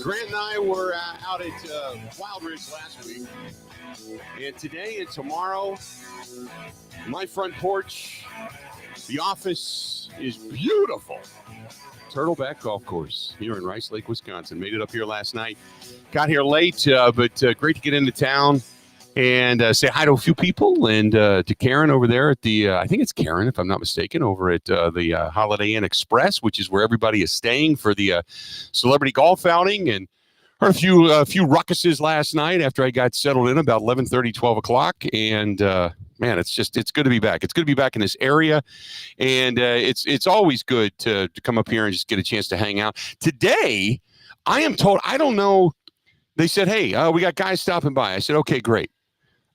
Grant and I were out at Wild Ridge last week. And today and tomorrow, my front porch, the office is beautiful. Turtleback Golf Course here in Rice Lake, Wisconsin. Made it up here last night. Got here late, but great to get into town and say hi to a few people and to Karen over there at the, I think it's Karen, if I'm not mistaken, over at the Holiday Inn Express, which is where everybody is staying for the celebrity golf outing. And heard a few ruckuses last night after I got settled in about 11:30, 12 o'clock. And man, it's good to be back. It's good to be back in this area. And it's always good to come up here and just get a chance to hang out. Today, I am told, I don't know, they said, hey, we got guys stopping by. I said, okay, great.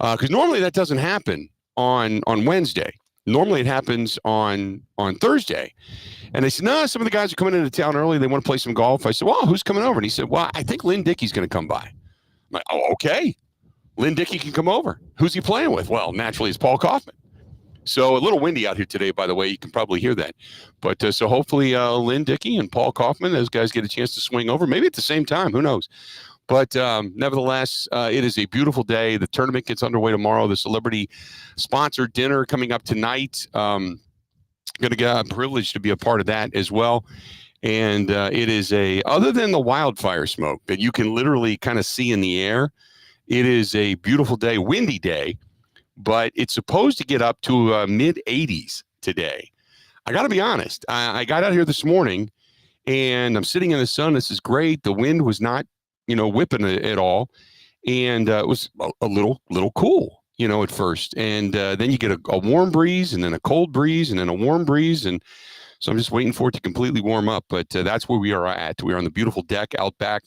Because normally that doesn't happen on Wednesday. Normally it happens on Thursday. And they said, no, some of the guys are coming into town early. They want to play some golf. I said, well, who's coming over? And he said, well, I think Lynn Dickey's going to come by. I'm like, oh, okay. Lynn Dickey can come over. Who's he playing with? Well, naturally, it's Paul Kaufman. So a little windy out here today, by the way. You can probably hear that. But so hopefully Lynn Dickey and Paul Kaufman, those guys get a chance to swing over, maybe at the same time. Who knows? But nevertheless, it is a beautiful day. The tournament gets underway tomorrow. The celebrity-sponsored dinner coming up tonight. Going to get a privilege to be a part of that as well. And it is other than the wildfire smoke that you can literally kind of see in the air, it is a beautiful day, windy day, but it's supposed to get up to mid-80s today. I got to be honest. I got out here this morning, and I'm sitting in the sun. This is great. The wind was not, whipping at all, and it was a little cool. At first. And then you get a warm breeze and then a cold breeze and then a warm breeze. And so I'm just waiting for it to completely warm up. But that's where we are at. We are on the beautiful deck out back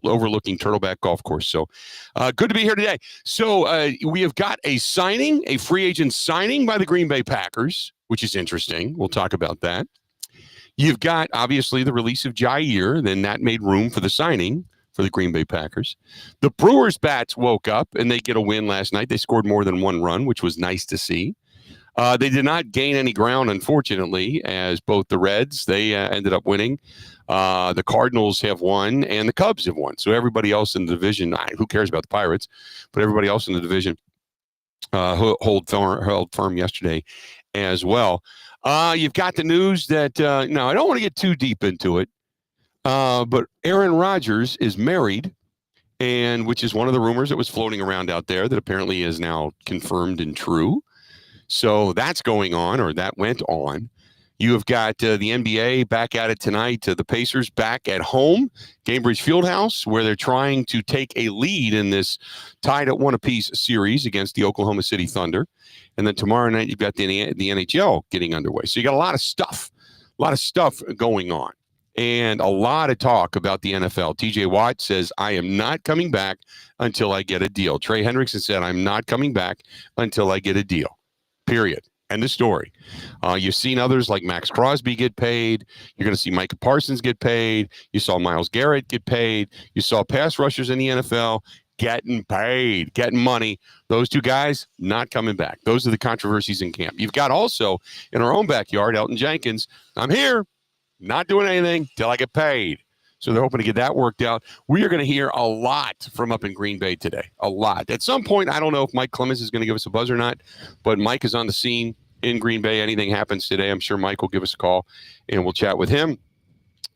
overlooking Turtleback Golf Course. So good to be here today. So we have got a free agent signing by the Green Bay Packers, which is interesting. We'll talk about that. You've got, obviously, the release of Jair. Then that made room for the signing for the Green Bay Packers. The Brewers bats woke up and they get a win last night. They scored more than one run, which was nice to see. They did not gain any ground, unfortunately, as both the Reds, they ended up winning. The Cardinals have won and the Cubs have won. So everybody else in the division, who cares about the Pirates, but everybody else in the division held firm yesterday as well. You've got the news that, now I don't want to get too deep into it, but Aaron Rodgers is married, and which is one of the rumors that was floating around out there that apparently is now confirmed and true. So that's going on, or that went on. You have got the NBA back at it tonight. The Pacers back at home, Gainbridge Fieldhouse, where they're trying to take a lead in this tied at one apiece series against the Oklahoma City Thunder. And then tomorrow night, you've got the NHL getting underway. So you got a lot of stuff going on. And a lot of talk about the NFL. TJ Watt says, I am not coming back until I get a deal. Trey Hendrickson said, I'm not coming back until I get a deal. Period. End of story. You've seen others like Max Crosby get paid. You're going to see Micah Parsons get paid. You saw Myles Garrett get paid. You saw pass rushers in the NFL getting paid, getting money. Those two guys not coming back. Those are the controversies in camp. You've got also in our own backyard, Elton Jenkins. I'm here. Not doing anything till I get paid. So they're hoping to get that worked out. We are going to hear a lot from up in Green Bay today. A lot. At some point, I don't know if Mike Clemens is going to give us a buzz or not, but Mike is on the scene in Green Bay. Anything happens today, I'm sure Mike will give us a call, and we'll chat with him.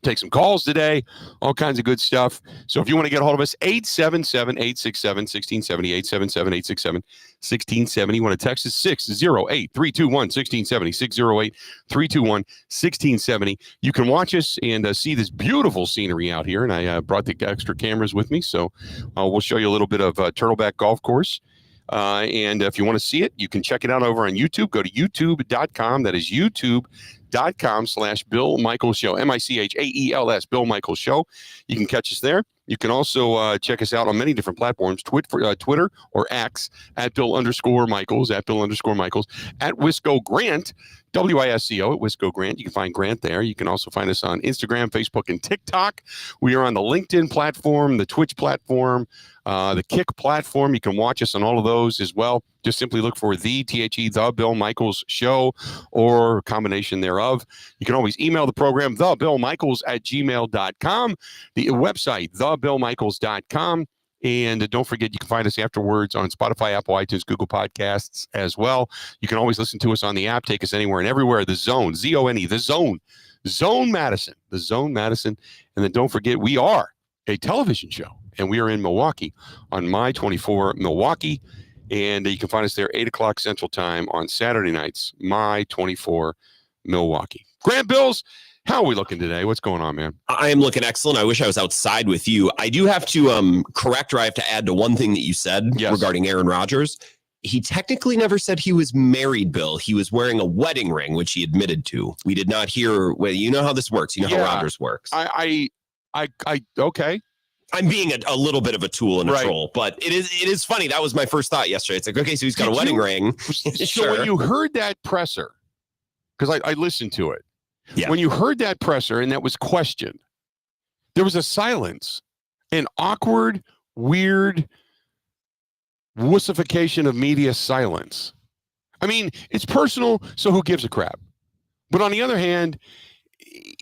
Take some calls today, all kinds of good stuff. So if you want to get a hold of us, 877-867-1670, 877-867-1670. You want to text us, 608-321-1670, 608-321-1670. You can watch us and see this beautiful scenery out here, and I brought the extra cameras with me, so we'll show you a little bit of Turtleback Golf Course. And if you want to see it, you can check it out over on YouTube. Go to youtube.com. That is youtube.com/Bill Michaels Show, Michaels, Bill Michaels Show. You can catch us there. You can also check us out on many different platforms, Twitter or X, at Bill_Michaels, at Wisco Grant, WISCO at Wisco Grant. You can find Grant there. You can also find us on Instagram, Facebook, and TikTok. We are on the LinkedIn platform, the Twitch platform, the Kick platform. You can watch us on all of those as well. Just simply look for the Bill Michaels Show or a combination thereof. You can always email the program, thebillmichaels@gmail.com, the website, thebillmichaels.com. And don't forget, you can find us afterwards on Spotify, Apple, iTunes, Google Podcasts as well. You can always listen to us on the app. Take us anywhere and everywhere. The Zone, Z-O-N-E, The Zone, Zone Madison, The Zone Madison. And then don't forget, we are a television show, and we are in Milwaukee on My 24 Milwaukee. And you can find us there 8 o'clock Central Time on Saturday nights, My 24 Milwaukee. Grant Bills, how are we looking today? What's going on, man? I am looking excellent. I wish I was outside with you. I do have to correct, or I have to add to one thing that you said regarding Aaron Rodgers. He technically never said he was married, Bill. He was wearing a wedding ring, which he admitted to. We did not hear. Well, you know how this works. You know how Rodgers works. Okay. I'm being a little bit of a tool and a troll, but it is funny. That was my first thought yesterday. It's like, okay, so he's got a wedding ring. So when you heard that presser, because I listened to it, when you heard that presser and that was questioned, there was a silence, an awkward, weird wussification of media silence. I mean, it's personal, so who gives a crap? But on the other hand,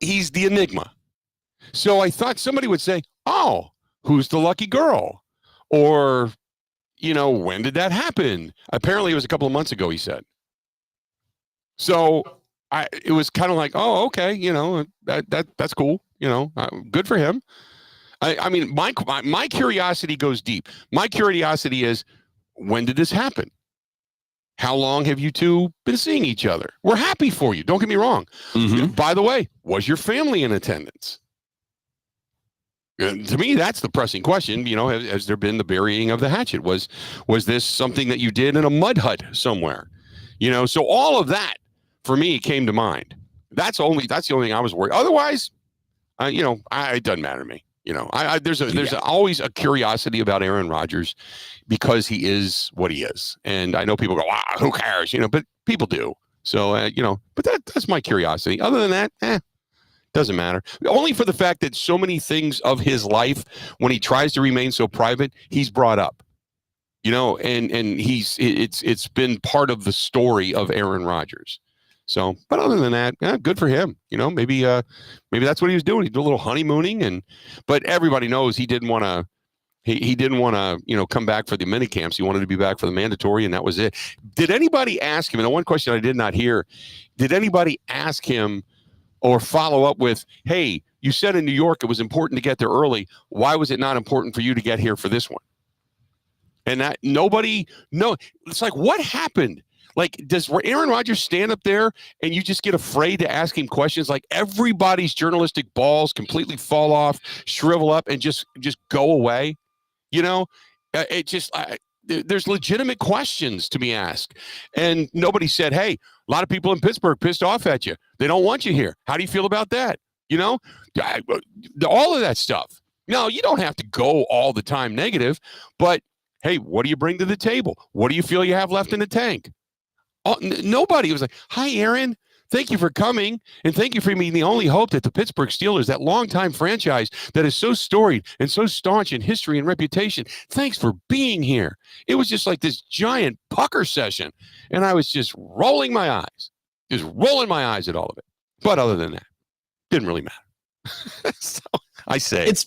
he's the enigma. So I thought somebody would say, oh, who's the lucky girl? Or, when did that happen? Apparently it was a couple of months ago, he said. So it was kind of like, oh, okay, that's cool. Good for him. I mean, my curiosity goes deep. My curiosity is, when did this happen? How long have you two been seeing each other? We're happy for you. Don't get me wrong. Mm-hmm. By the way, was your family in attendance? To me, that's the pressing question. Has there been the burying of the hatchet? Was this something that you did in a mud hut somewhere? So all of that for me came to mind. That's the only thing I was worried. Otherwise, it doesn't matter to me. There's always a curiosity about Aaron Rodgers because he is what he is. And I know people go, wow, who cares? But people do. So, but that's my curiosity. Other than that, doesn't matter. Only for the fact that so many things of his life, when he tries to remain so private, he's brought up, and it's been part of the story of Aaron Rodgers. So, but other than that, good for him. Maybe that's what he was doing. He did a little honeymooning, but everybody knows he didn't want to. He didn't want to, come back for the mini camps. He wanted to be back for the mandatory, and that was it. Did anybody ask him? And the one question I did not hear: did anybody ask him or follow up with, "Hey, you said in New York it was important to get there early. Why was it not important for you to get here for this one?" And that nobody. No, it's like, what happened? Like, does Aaron Rodgers stand up there and you just get afraid to ask him questions? Like, everybody's journalistic balls completely fall off, shrivel up, and just go away. There's legitimate questions to be asked. And nobody said, hey, a lot of people in Pittsburgh pissed off at you. They don't want you here. How do you feel about that? All of that stuff. No, you don't have to go all the time negative, but hey, what do you bring to the table? What do you feel you have left in the tank? Nobody was like, hi, Aaron. Thank you for coming. And thank you for being the only hope that the Pittsburgh Steelers, that longtime franchise that is so storied and so staunch in history and reputation, thanks for being here. It was just like this giant pucker session. And I was just rolling my eyes at all of it. But other than that, didn't really matter. So I say it's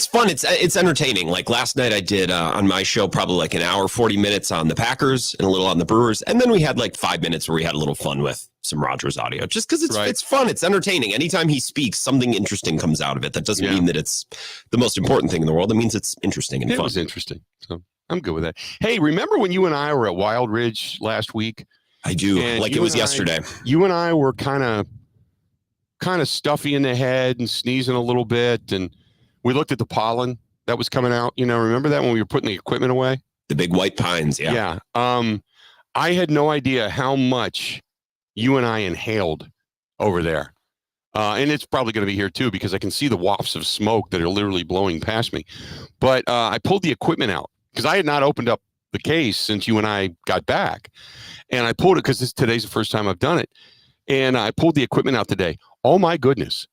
fun. It's entertaining. Like last night I did on my show, probably like an hour, 40 minutes on the Packers and a little on the Brewers. And then we had like 5 minutes where we had a little fun with some Rodgers audio, just because it's fun. It's entertaining. Anytime he speaks, something interesting comes out of it. That doesn't mean that it's the most important thing in the world. It means it's interesting and fun. It was interesting. So I'm good with that. Hey, remember when you and I were at Wild Ridge last week? I do. Like it was yesterday. You and I were kind of stuffy in the head and sneezing a little bit. And we looked at the pollen that was coming out. Remember that when we were putting the equipment away? The big white pines. Yeah. Yeah. I had no idea how much you and I inhaled over there. And it's probably going to be here too, because I can see the wafts of smoke that are literally blowing past me. But I pulled the equipment out because I had not opened up the case since you and I got back. And I pulled it because today's the first time I've done it. and I pulled the equipment out today. Oh my goodness.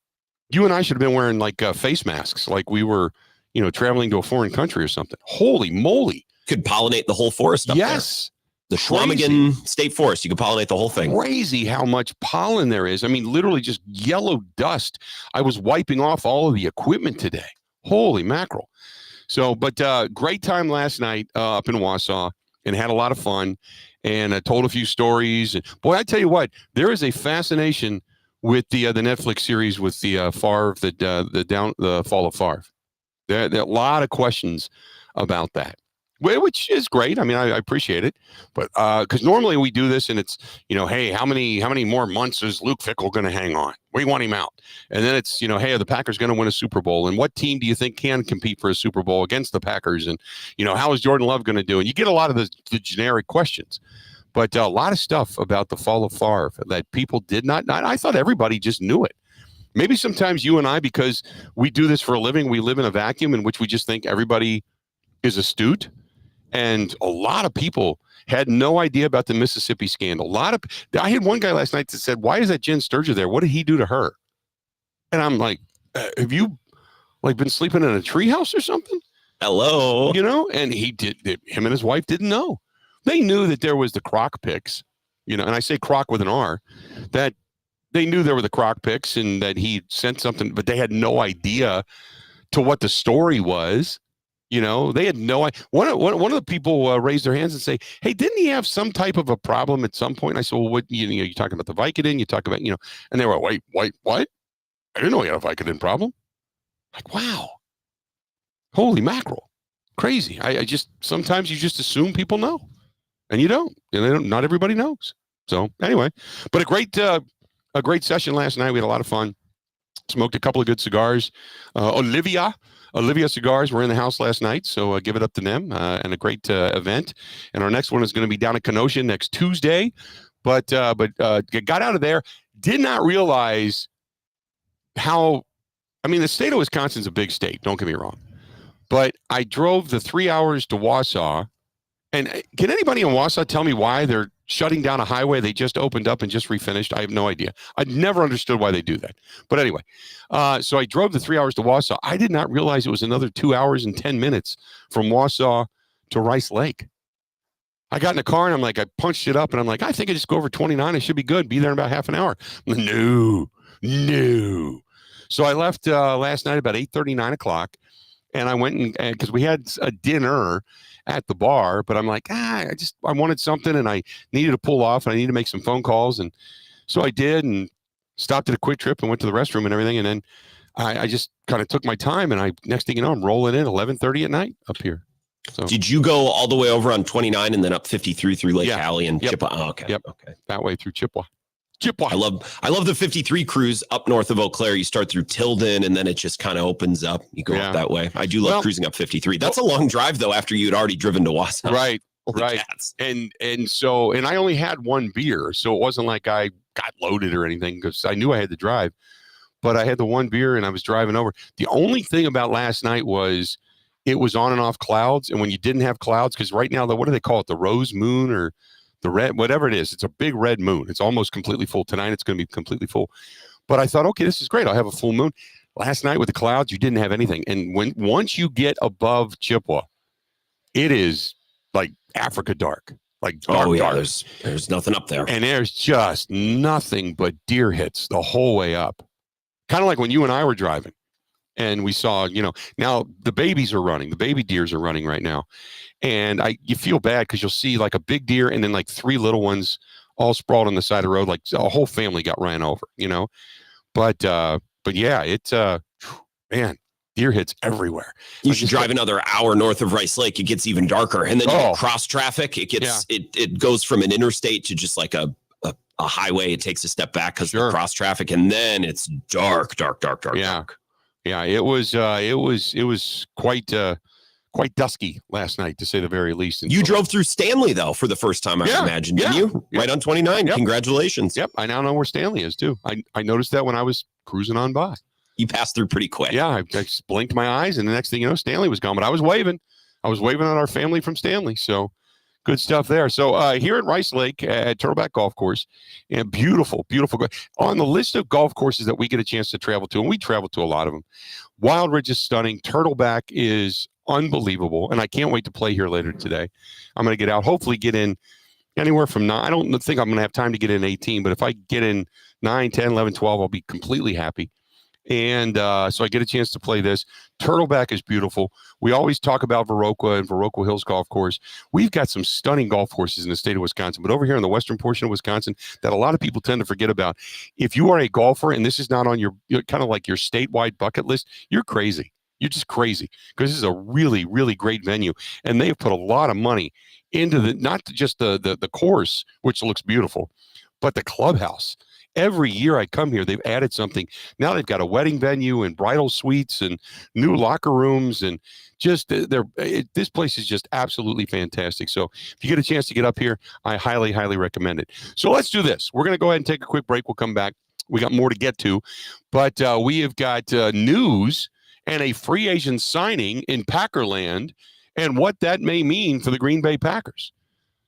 You and I should have been wearing like face masks, like we were, traveling to a foreign country or something. Holy moly. Could pollinate the whole forest up there. Yes. The Schlumberger State Forest. You could pollinate the whole thing. Crazy how much pollen there is. I mean, literally just yellow dust. I was wiping off all of the equipment today. Holy mackerel. So, but great time last night up in Wausau, and had a lot of fun, and I told a few stories. And boy, I tell you what, there is a fascination with the Netflix series with the Favre, the fall of Favre. There are a lot of questions about that, which is great. I mean, I appreciate it, but because normally we do this and it's, hey, how many more months is Luke Fickell going to hang on? We want him out. And then it's, hey, are the Packers going to win a Super Bowl? And what team do you think can compete for a Super Bowl against the Packers? And, how is Jordan Love going to do? And you get a lot of the generic questions, but a lot of stuff about the fall of Favre that people did not. I thought everybody just knew it. Maybe sometimes you and I, because we do this for a living, we live in a vacuum in which we just think everybody is astute. And a lot of people had no idea about the Mississippi scandal. I had one guy last night that said, "Why is that Jen Sturger there? What did he do to her?" And I'm like, "Have you been sleeping in a treehouse or something?" Hello, And him and his wife didn't know. They knew that there was the crock picks, and I say crock with an R, that they knew there were the crock picks and that he sent something, but they had no idea to what the story was. They had no idea. One of the people raised their hands and say, "Hey, didn't he have some type of a problem at some point?" And I said, "Well, what, you talking about the Vicodin? You talk about, and they were, wait, what? I didn't know he had a Vicodin problem." Like, wow. Holy mackerel. Crazy. I just, sometimes you just assume people know and you don't, not everybody knows. So anyway, but a great session last night. We had a lot of fun. Smoked a couple of good cigars. Olivia Cigars were in the house last night, so give it up to them, and a great event. And our next one is going to be down in Kenosha next Tuesday. But got out of there. Did not realize how. I mean, the state of Wisconsin is a big state. Don't get me wrong, but I drove the 3 hours to Wausau. And can anybody in Wausau tell me why they're shutting down a highway they just opened up and just refinished? I have no idea. I've never understood why they do that. But anyway, so I drove the 3 hours to Wausau. I did not realize it was another 2 hours and 10 minutes from Wausau to Rice Lake. I got in the car and I'm like, I punched it up and I'm like, I think I just go over 29. I should be good. Be there in about half an hour. No. So I left last night about 8:30, 9 o'clock. And I went and because we had a dinner at the bar, but I'm like, I wanted something and I needed to pull off and I needed to make some phone calls. And so I did and stopped at a Quick Trip and went to the restroom and everything. And then I just kind of took my time and next thing you know, I'm rolling in 11:30 at night up here. So did you go all the way over on 29 and then up 53 through Lake Hallie and Yep. Chippewa? Oh, okay. Yep. Okay. That way through Chippewa. I love the 53 cruise up north of Eau Claire. You start through Tilden and then it just kind of opens up. You go up that way. I do love cruising up 53. That's a long drive though after you had already driven to Wausau. Right. Holy right. Cats. And I only had one beer, so it wasn't like I got loaded or anything because I knew I had to drive. But I had the one beer and I was driving over. The only thing about last night was it was on and off clouds. And when you didn't have clouds, because right now, what do they call it? The rose moon or the red, whatever it is. It's a big red moon. It's almost completely full. Tonight, it's going to be completely full. But I thought, okay, this is great. I'll have a full moon. Last night with the clouds, you didn't have anything. And once you get above Chippewa, it is like Africa dark. Like dark, dark. There's nothing up there. And there's just nothing but deer hits the whole way up. Kind of like when you and I were driving. And we saw, now the babies are running. The baby deers are running right now. And you feel bad because you'll see like a big deer and then like three little ones all sprawled on the side of the road. Like a whole family got ran over, But yeah, it's, man, deer hits everywhere. You should drive another hour north of Rice Lake. It gets even darker. And then you get cross traffic. It gets, it goes from an interstate to just like a highway. It takes a step back because of the cross traffic. And then it's dark. Yeah, it was quite dusky last night, to say the very least. And you drove through Stanley though for the first time, I imagine, didn't you? Right on 29. Yep. Congratulations. Yep, I now know where Stanley is too. I noticed that when I was cruising on by. You passed through pretty quick. Yeah, I just blinked my eyes, and the next thing you know, Stanley was gone. But I was waving at our family from Stanley. So Good stuff there. So here at Rice Lake at Turtleback Golf Course, and beautiful. On the list of golf courses that we get a chance to travel to, and we travel to a lot of them, Wild Ridge is stunning. Turtleback is unbelievable, and I can't wait to play here later today. I'm going to get out, hopefully get in anywhere from 9. I don't think I'm going to have time to get in 18, but if I get in 9, 10, 11, 12, I'll be completely happy. And so I get a chance to play this. Turtleback is beautiful. We always talk about Viroqua and Viroqua Hills Golf Course. We've got some stunning golf courses in the state of Wisconsin, but over here in the western portion of Wisconsin that a lot of people tend to forget about. If you are a golfer and this is not on your kind of like your statewide bucket list, you're crazy. You're just crazy, because this is a really, really great venue. And they have put a lot of money into not just the course, which looks beautiful, but the clubhouse. Every year I come here, they've added something. Now they've got a wedding venue and bridal suites and new locker rooms, and just this place is just absolutely fantastic. So if you get a chance to get up here, I highly, highly recommend it. So let's do this. We're going to go ahead and take a quick break. We'll come back. We got more to get to, but we have got news and a free agent signing in Packerland and what that may mean for the Green Bay Packers.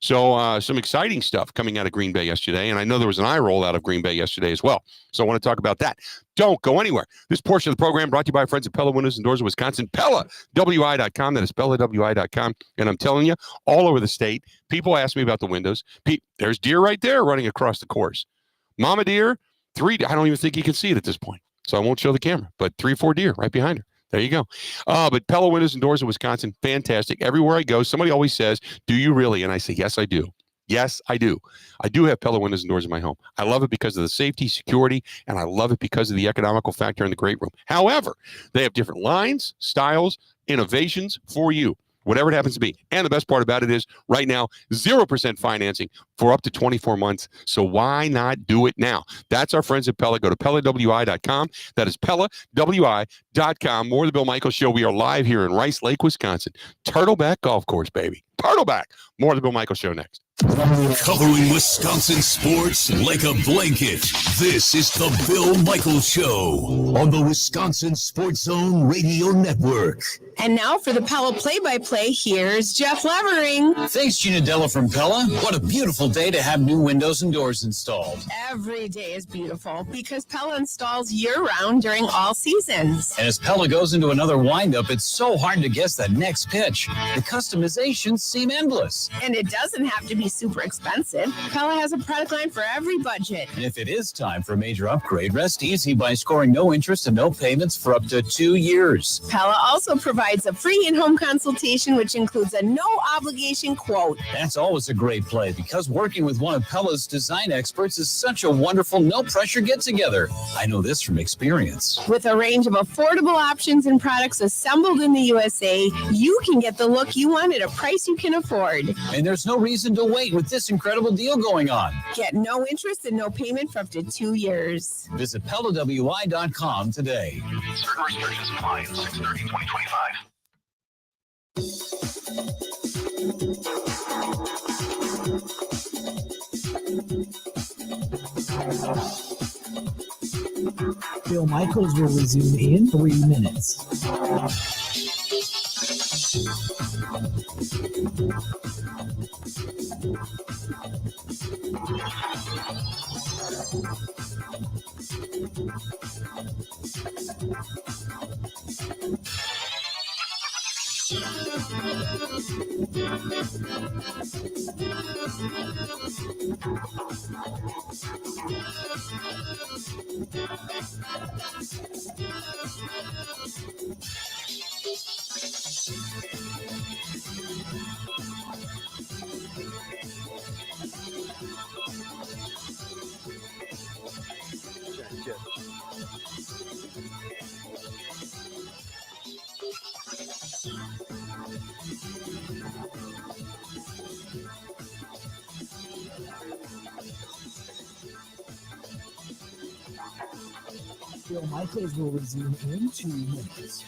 So some exciting stuff coming out of Green Bay yesterday, and I know there was an eye roll out of Green Bay yesterday as well. So I want to talk about that. Don't go anywhere. This portion of the program brought to you by our friends at Pella Windows and Doors of Wisconsin, PellaWI.com. That is PellaWI.com. And I'm telling you, all over the state, people ask me about the windows. There's deer right there running across the course. Mama deer, 3. I don't even think you can see it at this point, so I won't show the camera, but 3 or 4 deer right behind her. There you go. But Pella Windows and Doors of Wisconsin, fantastic. Everywhere I go, somebody always says, do you really? And I say, yes, I do. Yes, I do. I do have Pella Windows and Doors in my home. I love it because of the safety, security, and I love it because of the economical factor in the great room. However, they have different lines, styles, innovations for you, whatever it happens to be. And the best part about it is right now, 0% financing for up to 24 months. So why not do it now? That's our friends at Pella. Go to PellaWI.com. That is PellaWI.com. More of the Bill Michaels Show. We are live here in Rice Lake, Wisconsin. Turtleback Golf Course, baby. Turtleback. More of the Bill Michaels Show next. Covering Wisconsin sports like a blanket. This is the Bill Michaels Show on the Wisconsin Sports Zone Radio Network. And now for the Pella play-by-play, here's Jeff Levering. Thanks, Gina Della from Pella. What a beautiful day to have new windows and doors installed. Every day is beautiful because Pella installs year-round during all seasons. And as Pella goes into another windup, it's so hard to guess that next pitch. The customizations seem endless. And it doesn't have to be super expensive. Pella has a product line for every budget. And if it is time for a major upgrade, rest easy by scoring no interest and no payments for up to 2 years. Pella also provides a free in-home consultation, which includes a no-obligation quote. That's always a great play because working with one of Pella's design experts is such a wonderful, no-pressure get-together. I know this from experience. With a range of affordable options and products assembled in the USA, you can get the look you want at a price you can afford. And there's no reason to wait with this incredible deal going on. Get no interest and no payment for up to 2 years. Visit PellaWI.com today. Certain restrictions apply. 6/30/2025. Bill Michaels will resume in 3 minutes. Bill Michaels will resume in 2 minutes.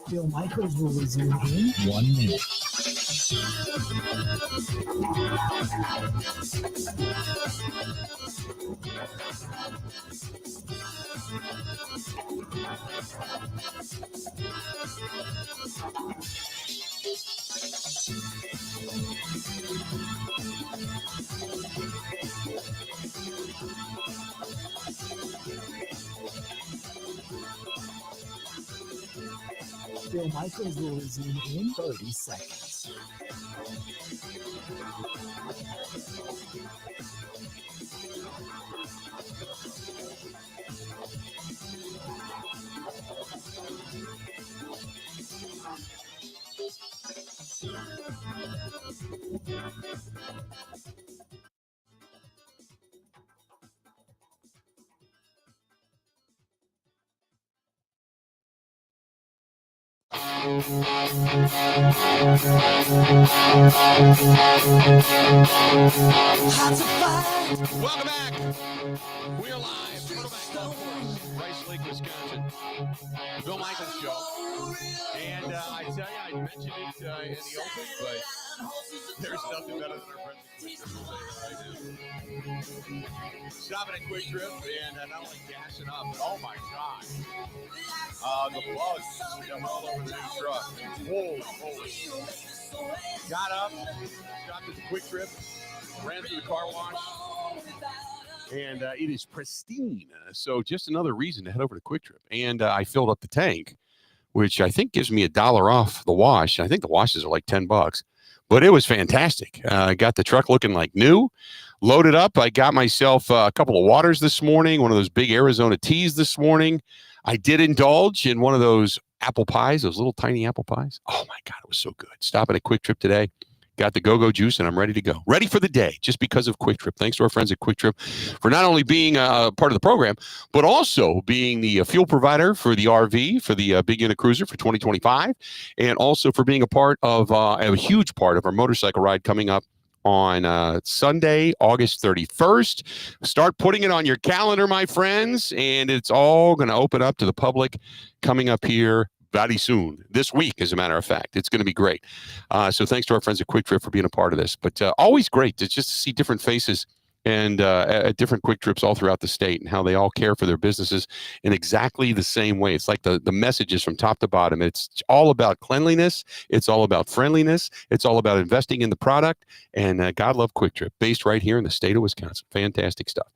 Bill Michaels will resume in 1 minute. Bill Michaels will resume in 30 seconds. Welcome back. We're live. Turtleback Golf Course, Rice Lake, Wisconsin. Bill Michaels Show. And I tell you, I mentioned it in the open, but there's nothing better than our friends at Quick Trip. Stopping at Quick Trip and not only gassing up, but oh my God. The bugs all over the new truck. Holy. Got up, stopped at the Quick Trip, ran through the car wash, and it is pristine. So just another reason to head over to Quick Trip. And I filled up the tank, which I think gives me $1 off the wash. I think the washes are like $10, but it was fantastic. I got the truck looking like new, loaded up. I got myself a couple of waters this morning, one of those big Arizona teas this morning. I did indulge in one of those apple pies, those little tiny apple pies. Oh my God, it was so good. Stopping at Quick Trip today. Got the go-go juice, and I'm ready to go. Ready for the day, just because of Quick Trip. Thanks to our friends at Quick Trip for not only being part of the program, but also being the fuel provider for the RV, for the big unit cruiser for 2025, and also for being a part of a huge part of our motorcycle ride coming up on Sunday, August 31st. Start putting it on your calendar, my friends, and it's all going to open up to the public coming up here very soon, this week, as a matter of fact. It's going to be great. So thanks to our friends at Quick Trip for being a part of this. But always great to just see different faces and at different Quick Trips all throughout the state and how they all care for their businesses in exactly the same way. It's like the messages from top to bottom. It's all about cleanliness. It's all about friendliness. It's all about investing in the product. And God love Quick Trip, based right here in the state of Wisconsin. Fantastic stuff.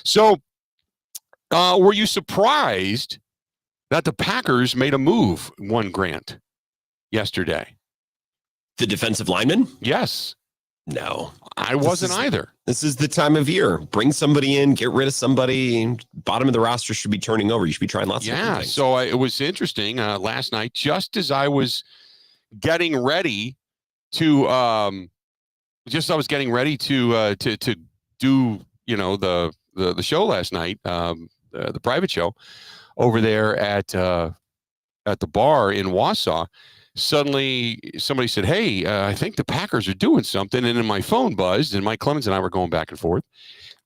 So were you surprised that the Packers made a move, one Grant, yesterday? The defensive lineman? Yes. No. I wasn't either. This is the time of year. Bring somebody in, get rid of somebody. Bottom of the roster should be turning over. You should be trying lots of different things. So it was interesting last night, just as I was getting ready to do, the show last night, the private show over there at the bar in Wausau. Suddenly somebody said, hey, I think the Packers are doing something. And then my phone buzzed, and Mike Clemens and I were going back and forth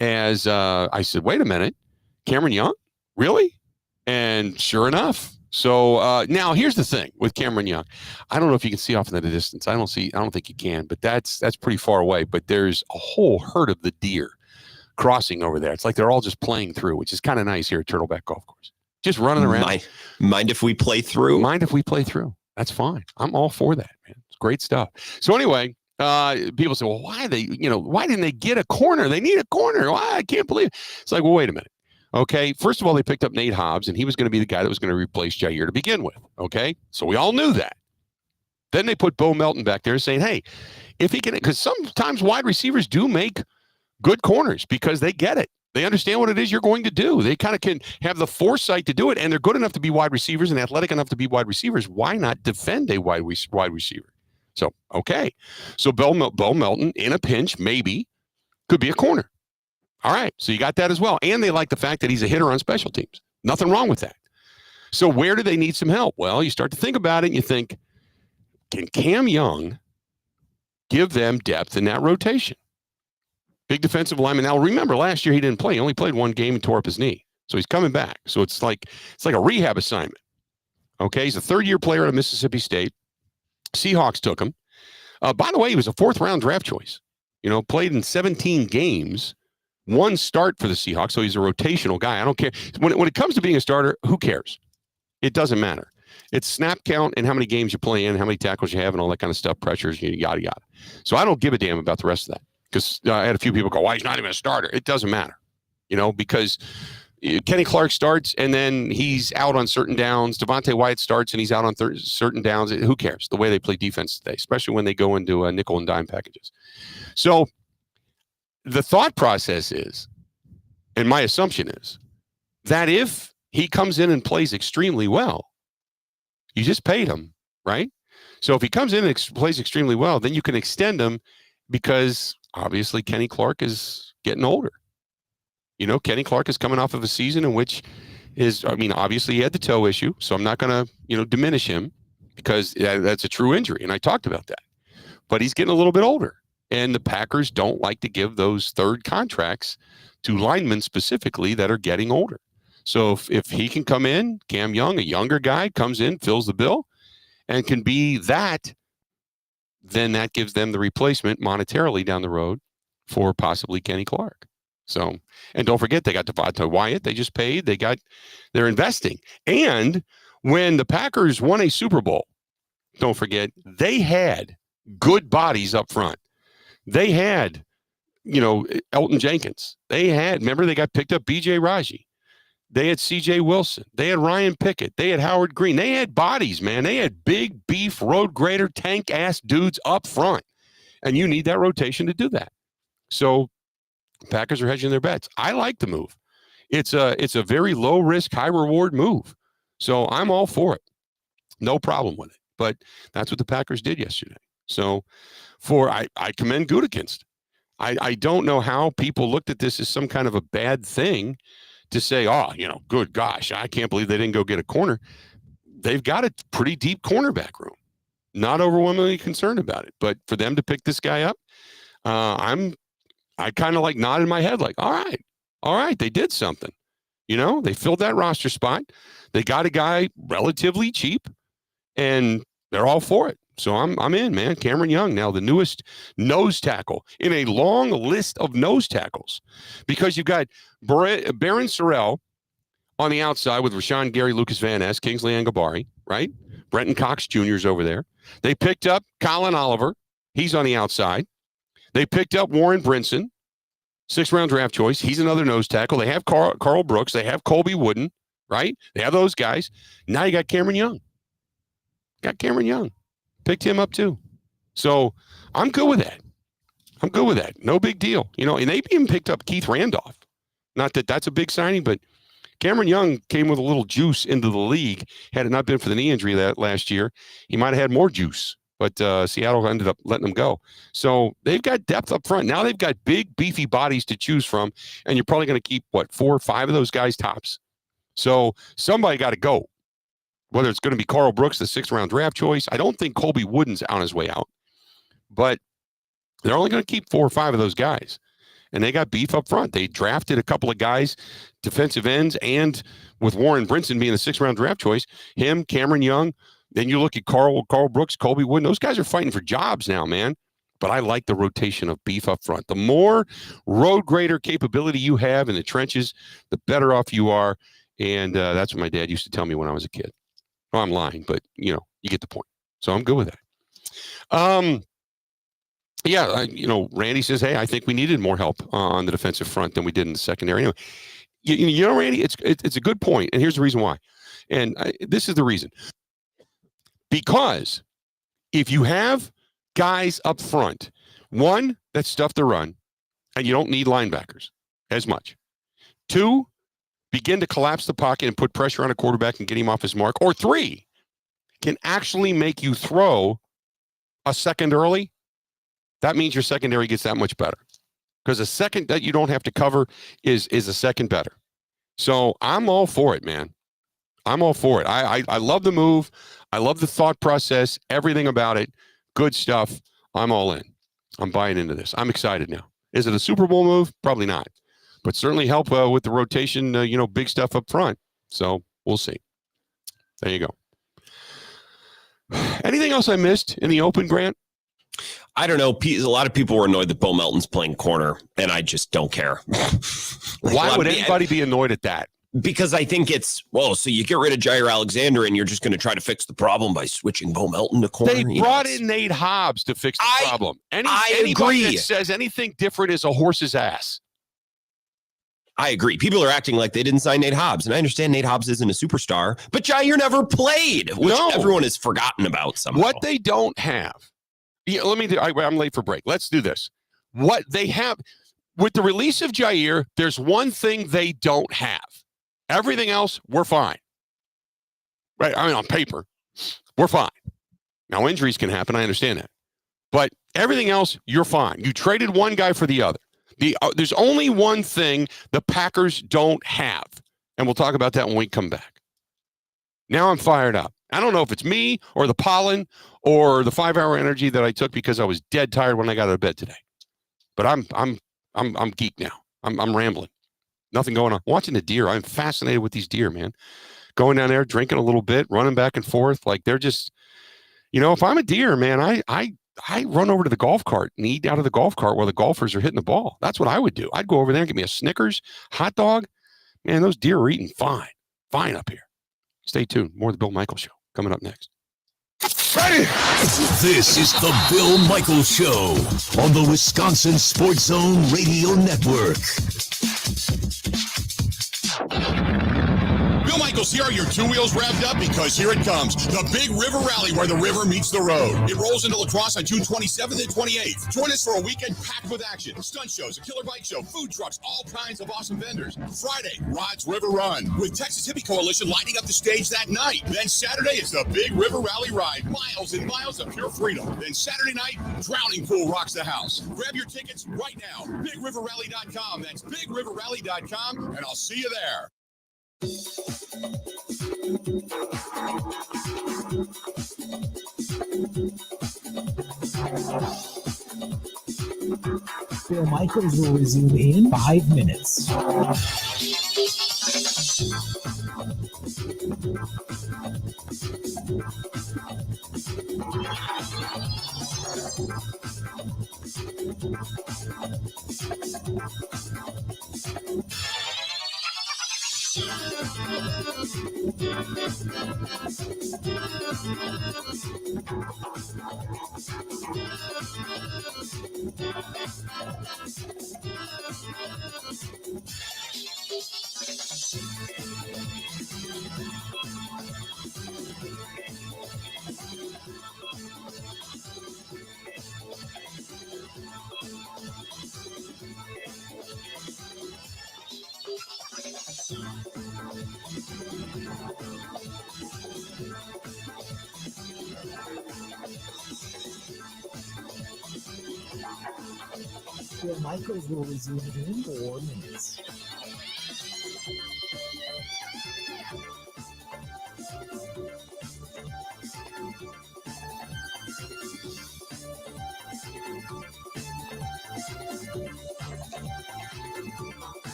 as I said, wait a minute, Cameron Young? Really? And sure enough. So now here's the thing with Cameron Young. I don't know if you can see off in the distance. I don't think you can, but that's pretty far away. But there's a whole herd of the deer crossing over there. It's like they're all just playing through, which is kind of nice here at Turtleback Golf Course. Just running around. Mind if we play through? Mind if we play through? That's fine. I'm all for that, man. It's great stuff. So anyway, people say, well, why didn't they get a corner? They need a corner. Why? I can't believe it. It's like, well, wait a minute. Okay. First of all, they picked up Nate Hobbs, and he was going to be the guy that was going to replace Jair to begin with. Okay. So we all knew that. Then they put Bo Melton back there saying, hey, if he can, because sometimes wide receivers do make good corners because they get it. They understand what it is you're going to do. They kind of can have the foresight to do it, and they're good enough to be wide receivers and athletic enough to be wide receivers. Why not defend a wide receiver? So, okay. So Bo Melton in a pinch, maybe, could be a corner. All right. So you got that as well. And they like the fact that he's a hitter on special teams. Nothing wrong with that. So where do they need some help? Well, you start to think about it and you think, can Cam Young give them depth in that rotation? Big defensive lineman. Now, remember, last year he didn't play. He only played one game and tore up his knee. So he's coming back. So it's like a rehab assignment. Okay, he's a third-year player at Mississippi State. Seahawks took him. By the way, he was a fourth-round draft choice. Played in 17 games, one start for the Seahawks, so he's a rotational guy. I don't care. When it comes to being a starter, who cares? It doesn't matter. It's snap count and how many games you play in, how many tackles you have, and all that kind of stuff, pressures, yada, yada. So I don't give a damn about the rest of that because I had a few people go, why he's not even a starter? It doesn't matter, because Kenny Clark starts and then he's out on certain downs. Devontae Wyatt starts and he's out on certain downs. Who cares? The way they play defense today, especially when they go into nickel and dime packages. So the thought process is, and my assumption is, that if he comes in and plays extremely well, you just paid him, right? So if he comes in and plays extremely well, then you can extend him because obviously Kenny Clark is getting older. Kenny Clark is coming off of a season in which obviously he had the toe issue, so I'm not going to, diminish him because that's a true injury, and I talked about that. But he's getting a little bit older, and the Packers don't like to give those third contracts to linemen specifically that are getting older. So if he can come in, Cam Young, a younger guy, comes in, fills the bill, and can be that, then that gives them the replacement monetarily down the road for possibly Kenny Clark. So, and don't forget, they got Devontae Wyatt. They just paid. They're investing. And when the Packers won a Super Bowl, don't forget, they had good bodies up front. They had, Elton Jenkins. Remember, they got picked up B.J. Raji. They had C.J. Wilson. They had Ryan Pickett. They had Howard Green. They had bodies, man. They had big beef road grader tank-ass dudes up front. And you need that rotation to do that. So Packers are hedging their bets. I like the move. It's a very low risk, high reward move. So I'm all for it. No problem with it. But that's what the Packers did yesterday. So I commend Gutekunst. I don't know how people looked at this as some kind of a bad thing to say, good gosh, I can't believe they didn't go get a corner. They've got a pretty deep cornerback room. Not overwhelmingly concerned about it. But for them to pick this guy up, I kind of nodded my head all right, they did something. They filled that roster spot. They got a guy relatively cheap, and they're all for it. So I'm in, man. Cameron Young, now the newest nose tackle in a long list of nose tackles, because you've got Barron Sorrell on the outside with Rashawn Gary, Lucas Van Ness, Kingsley Angabari, right? Brenton Cox Jr.'s over there. They picked up Colin Oliver. He's on the outside. They picked up Warren Brinson, 6th-round draft choice. He's another nose tackle. They have Carl Brooks. They have Colby Wooden, right? They have those guys. Now you got Cameron Young. Picked him up too. So I'm good with that. No big deal. And they even picked up Keith Randolph. Not that that's a big signing, but Cameron Young came with a little juice into the league. Had it not been for the knee injury that last year, he might have had more juice. But Seattle ended up letting him go. So they've got depth up front. Now they've got big, beefy bodies to choose from. And you're probably going to keep, 4 or 5 of those guys tops. So somebody got to go. Whether it's going to be Carl Brooks, the 6th-round draft choice. I don't think Colby Wooden's on his way out. But they're only going to keep 4 or 5 of those guys. And they got beef up front. They drafted a couple of guys, defensive ends, and with Warren Brinson being the 6th-round draft choice, him, Cameron Young. Then you look at Carl Brooks, Colby Wooden. Those guys are fighting for jobs now, man. But I like the rotation of beef up front. The more road grader capability you have in the trenches, the better off you are. And that's what my dad used to tell me when I was a kid. Well, I'm lying, but, you get the point. So I'm good with that. Randy says, hey, I think we needed more help on the defensive front than we did in the secondary. Anyway, Randy, it's a good point. And here's the reason why. And this is the reason. Because if you have guys up front, one, that's stuff to run, and you don't need linebackers as much. 2, begin to collapse the pocket and put pressure on a quarterback and get him off his mark. Or 3, can actually make you throw a second early, that means your secondary gets that much better. Because a second that you don't have to cover is a second better. So I'm all for it, man. I'm all for it. I love the move. I love the thought process, everything about it. Good stuff. I'm all in. I'm buying into this. I'm excited now. Is it a Super Bowl move? Probably not. But certainly help with the rotation, big stuff up front. So we'll see. There you go. Anything else I missed in the open, Grant? I don't know. A lot of people were annoyed that Bo Melton's playing corner, and I just don't care. Why would anybody be annoyed at that? Because I think it's, so you get rid of Jair Alexander and you're just going to try to fix the problem by switching Bo Melton to corner. They brought in Nate Hobbs to fix the problem. Anybody agree. that says anything different is a horse's ass. I agree. People are acting like they didn't sign Nate Hobbs, and I understand Nate Hobbs isn't a superstar, but Jair never played, which everyone has forgotten about somehow. What they don't have. Yeah, I'm late for break. Let's do this. What they have with the release of Jair, there's one thing they don't have. Everything else, we're fine. Right? I mean, on paper, we're fine. Now, injuries can happen. I understand that. But everything else, you're fine. You traded one guy for the other. There's only one thing the Packers don't have. And we'll talk about that when we come back. Now I'm fired up. I don't know if it's me or the pollen or the 5-hour energy that I took because I was dead tired when I got out of bed today. But I'm geeked now. I'm rambling. Nothing going on. Watching the deer. I'm fascinated with these deer, man. Going down there, drinking a little bit, running back and forth. Like they're just, if I'm a deer, man, I run over to the golf cart and eat out of the golf cart while the golfers are hitting the ball. That's what I would do. I'd go over there and get me a Snickers, hot dog. Man, those deer are eating fine. Fine up here. Stay tuned. More of the Bill Michaels Show coming up next. This is the Bill Michaels Show on the Wisconsin Sports Zone Radio Network. Bill Michaels here. Are your two wheels revved up? Because here it comes. The Big River Rally where the river meets the road. It rolls into La Crosse on June 27th and 28th. Join us for a weekend packed with action. Stunt shows, a killer bike show, food trucks, all kinds of awesome vendors. Friday, Rod's River Run with Texas Hippie Coalition lighting up the stage that night. Then Saturday is the Big River Rally ride. Miles and miles of pure freedom. Then Saturday night, Drowning Pool rocks the house. Grab your tickets right now. BigRiverRally.com. That's BigRiverRally.com. And I'll see you there. Bill Michaels will resume in 5 minutes. Bill Michaels will resume in 4 minutes.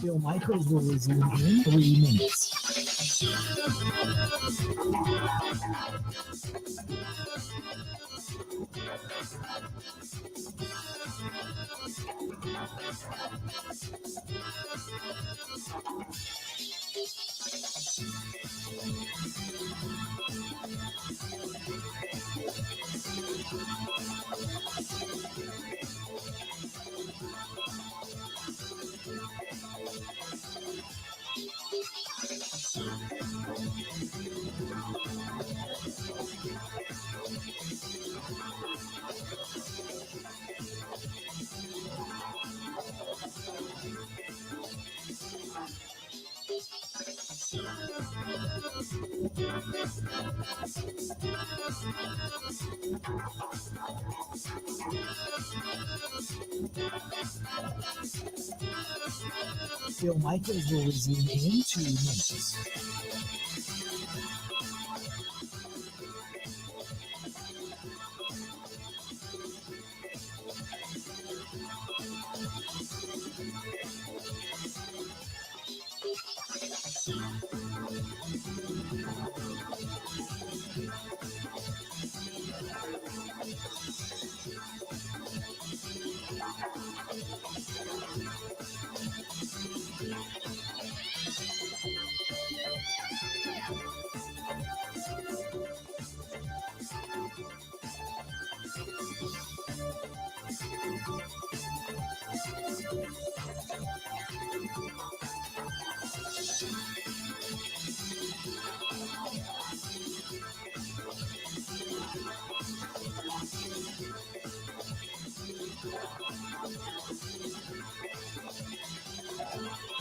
Bill Michaels will resume in 3 minutes. Bill Michaels will resume in 2 minutes.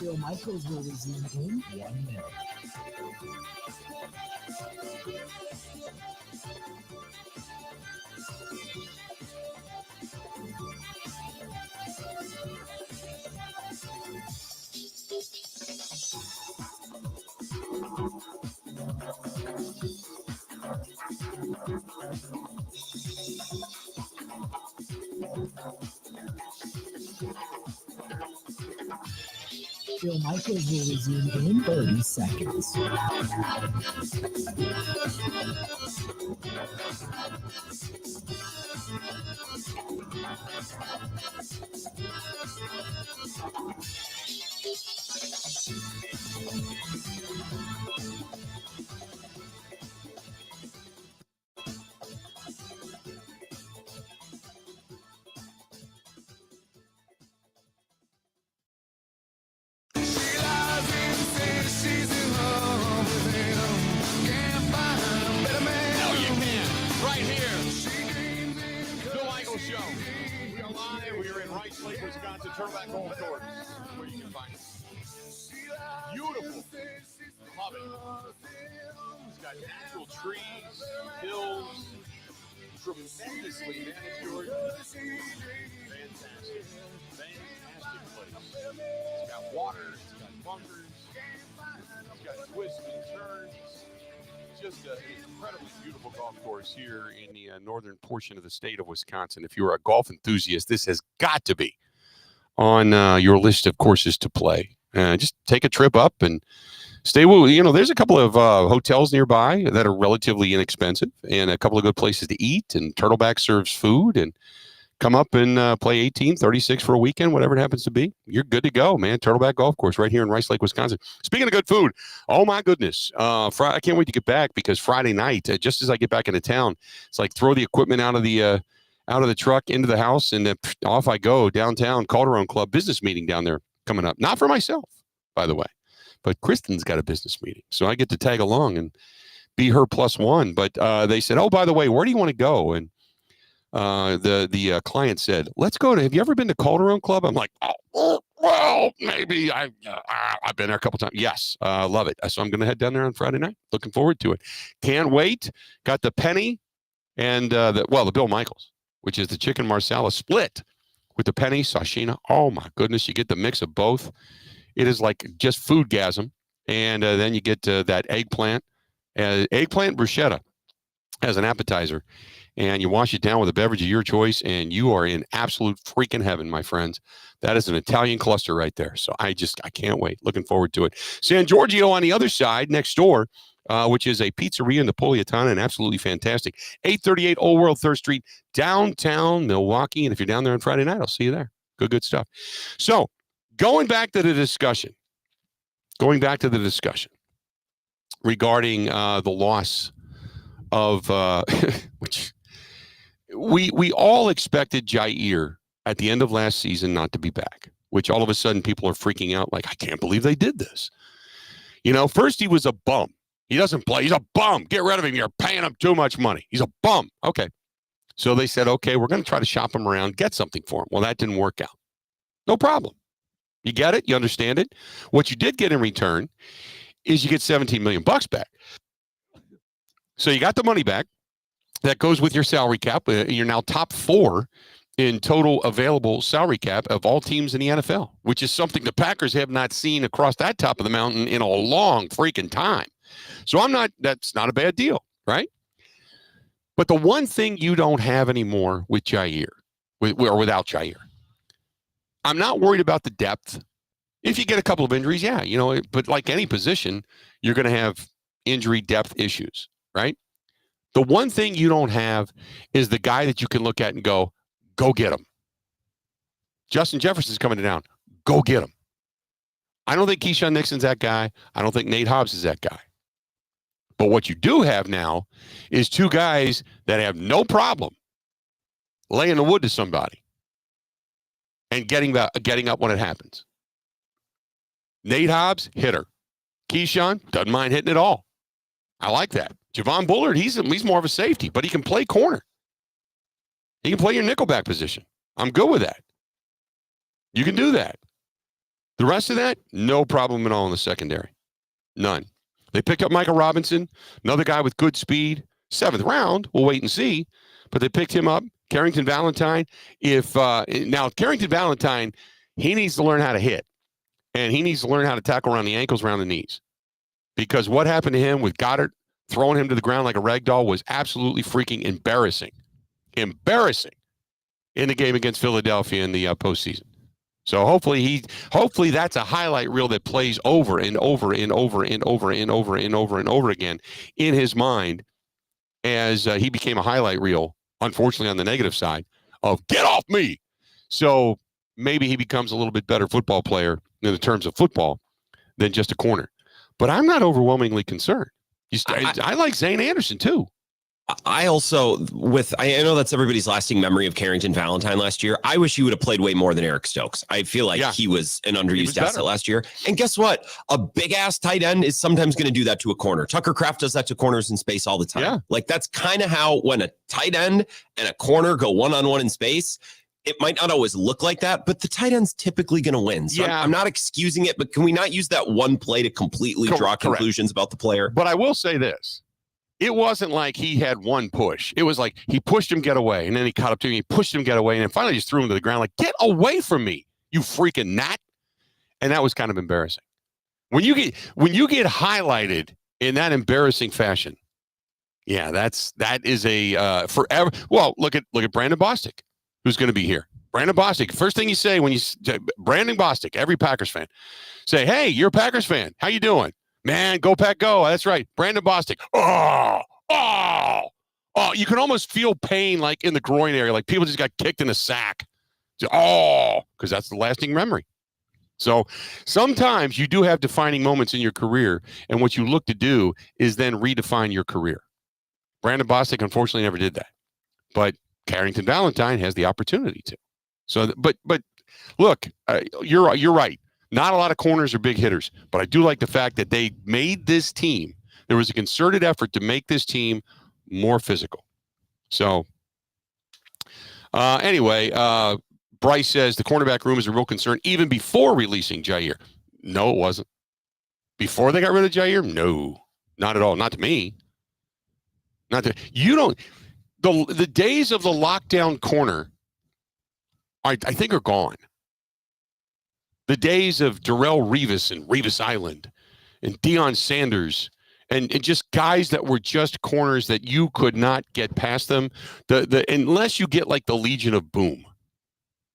Bill Michaels will resume in 1 minute. Bill Michaels will resume in 30 seconds. Hell, you can. Right here. Bill Michaels Show. We are live. We are in Rice Lake, Wisconsin. Turtleback Golf Course. Where you can find it. Beautiful. Love it. It's got natural trees, hills, tremendously manicured. Fantastic. Fantastic place. It's got water. It's got bunkers. It's got twists and turns. Just an incredibly beautiful golf course here in the northern portion of the state of Wisconsin. If you're a golf enthusiast, this has got to be on your list of courses to play. Just take a trip up and stay. There's a couple of hotels nearby that are relatively inexpensive and a couple of good places to eat. And Turtleback serves food, and come up and play 18, 36 for a weekend, whatever it happens to be. You're good to go, man. Turtleback Golf Course right here in Rice Lake, Wisconsin. Speaking of good food, oh my goodness. I can't wait to get back because Friday night, just as I get back into town, it's like throw the equipment out of the truck into the house, and then off I go downtown. Calderon Club business meeting down there coming up. Not for myself, by the way, but Kristen's got a business meeting. So I get to tag along and be her plus one. But they said, oh, by the way, where do you want to go? And the client said, let's go to, have you ever been to Calderon Club? I'm like, oh, well, maybe I've been there a couple times. Yes. Love it. So I'm going to head down there on Friday night. Looking forward to it. Can't wait. Got the penny and the Bill Michaels, which is the chicken marsala split with the penny sashina. Oh my goodness. You get the mix of both. It is like just foodgasm. And then you get that eggplant bruschetta as an appetizer. And you wash it down with a beverage of your choice, and you are in absolute freaking heaven, my friends. That is an Italian cluster right there. So I can't wait. Looking forward to it. San Giorgio on the other side, next door, which is a pizzeria in Napolitana, and absolutely fantastic. 838 Old World 3rd Street, downtown Milwaukee. And if you're down there on Friday night, I'll see you there. Good stuff. So going back to the discussion regarding the loss of which we all expected Jair at the end of last season not to be back, which all of a sudden people are freaking out like, I can't believe they did this. First he was a bum. He doesn't play. He's a bum. Get rid of him. You're paying him too much money. He's a bum. Okay. So they said, okay, we're going to try to shop him around, get something for him. Well, that didn't work out. No problem. You get it? You understand it? What you did get in return is you get $17 million back. So you got the money back. That goes with your salary cap. You're now top 4 in total available salary cap of all teams in the NFL, which is something the Packers have not seen across that top of the mountain in a long freaking time. So that's not a bad deal, right? But the one thing you don't have anymore with Jair, or without Jair, I'm not worried about the depth. If you get a couple of injuries, yeah, but like any position, you're going to have injury depth issues, right? The one thing you don't have is the guy that you can look at and go get him. Justin Jefferson's coming down. Go get him. I don't think Keyshawn Nixon's that guy. I don't think Nate Hobbs is that guy. But what you do have now is 2 guys that have no problem laying the wood to somebody and getting up when it happens. Nate Hobbs, hitter. Keyshawn doesn't mind hitting it all. I like that. Javon Bullard, he's more of a safety, but he can play corner. He can play your nickelback position. I'm good with that. You can do that. The rest of that, no problem at all in the secondary. None. They picked up Michael Robinson, another guy with good speed. 7th round, we'll wait and see. But they picked him up. Carrington Valentine. Now Carrington Valentine, he needs to learn how to hit. And he needs to learn how to tackle around the ankles, around the knees. Because what happened to him with Goddard throwing him to the ground like a rag doll was absolutely freaking embarrassing. Embarrassing in the game against Philadelphia in the postseason. So hopefully that's a highlight reel that plays over and over and over and over and over and over and over again in his mind as he became a highlight reel, unfortunately on the negative side, of get off me. So maybe he becomes a little bit better football player in the terms of football than just a corner. But I'm not overwhelmingly concerned. I like Zane Anderson too. I also, I know that's everybody's lasting memory of Carrington Valentine last year. I wish he would have played way more than Eric Stokes. I feel like he was an underused asset last year. And guess what? A big ass tight end is sometimes going to do that to a corner. Tucker Kraft does that to corners in space all the time. Yeah. Like that's kind of how when a tight end and a corner go one-on-one in space, it might not always look like that, but the tight end's typically going to win. So I'm not excusing it, but can we not use that one play to completely draw conclusions about the player? But I will say this. It wasn't like he had one push. It was like he pushed him get away, and then he caught up to him, he pushed him get away, and then finally just threw him to the ground like, get away from me, you freaking gnat. And that was kind of embarrassing. When you get highlighted in that embarrassing fashion, that is a forever. Well, look at Brandon Bostic, who's going to be here. Brandon Bostic, first thing you say when you Brandon Bostic, every Packers fan, say, hey, you're a Packers fan. How you doing? Man, go Pack, go. That's right. Brandon Bostic. Oh, you can almost feel pain like in the groin area, like people just got kicked in a sack. Because that's the lasting memory. So sometimes you do have defining moments in your career, and what you look to do is then redefine your career. Brandon Bostic, unfortunately, never did that. But Carrington Valentine has the opportunity to. So, but look, you're right. Not a lot of corners are big hitters, but I do like the fact that they made this team. There was a concerted effort to make this team more physical. So anyway, Bryce says the cornerback room is a real concern even before releasing Jair. No, it wasn't. Before they got rid of Jair? No, not at all. Not to me. The days of the lockdown corner, I think, are gone. The days of Darrelle Revis and Revis Island and Deion Sanders and just guys that were just corners that you could not get past them. Unless you get like the Legion of Boom,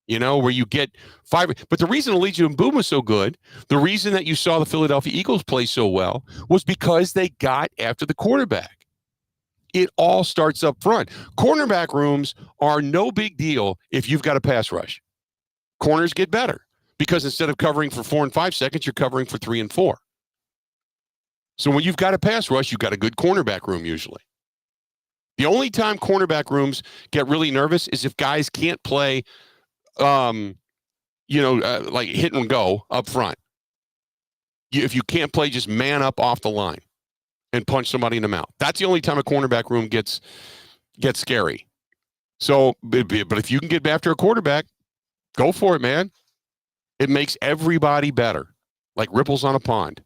where you get 5. But the reason the Legion of Boom was so good, the reason that you saw the Philadelphia Eagles play so well was because they got after the quarterback. It all starts up front. Cornerback rooms are no big deal if you've got a pass rush. Corners get better. Because instead of covering for 4 and 5 seconds, you're covering for 3 and 4. So when you've got a pass rush, you've got a good cornerback room usually. The only time cornerback rooms get really nervous is if guys can't play, like hit and go up front. If you can't play, just man up off the line and punch somebody in the mouth. That's the only time a cornerback room gets scary. So, but if you can get after a quarterback, go for it, man. It makes everybody better, like ripples on a pond.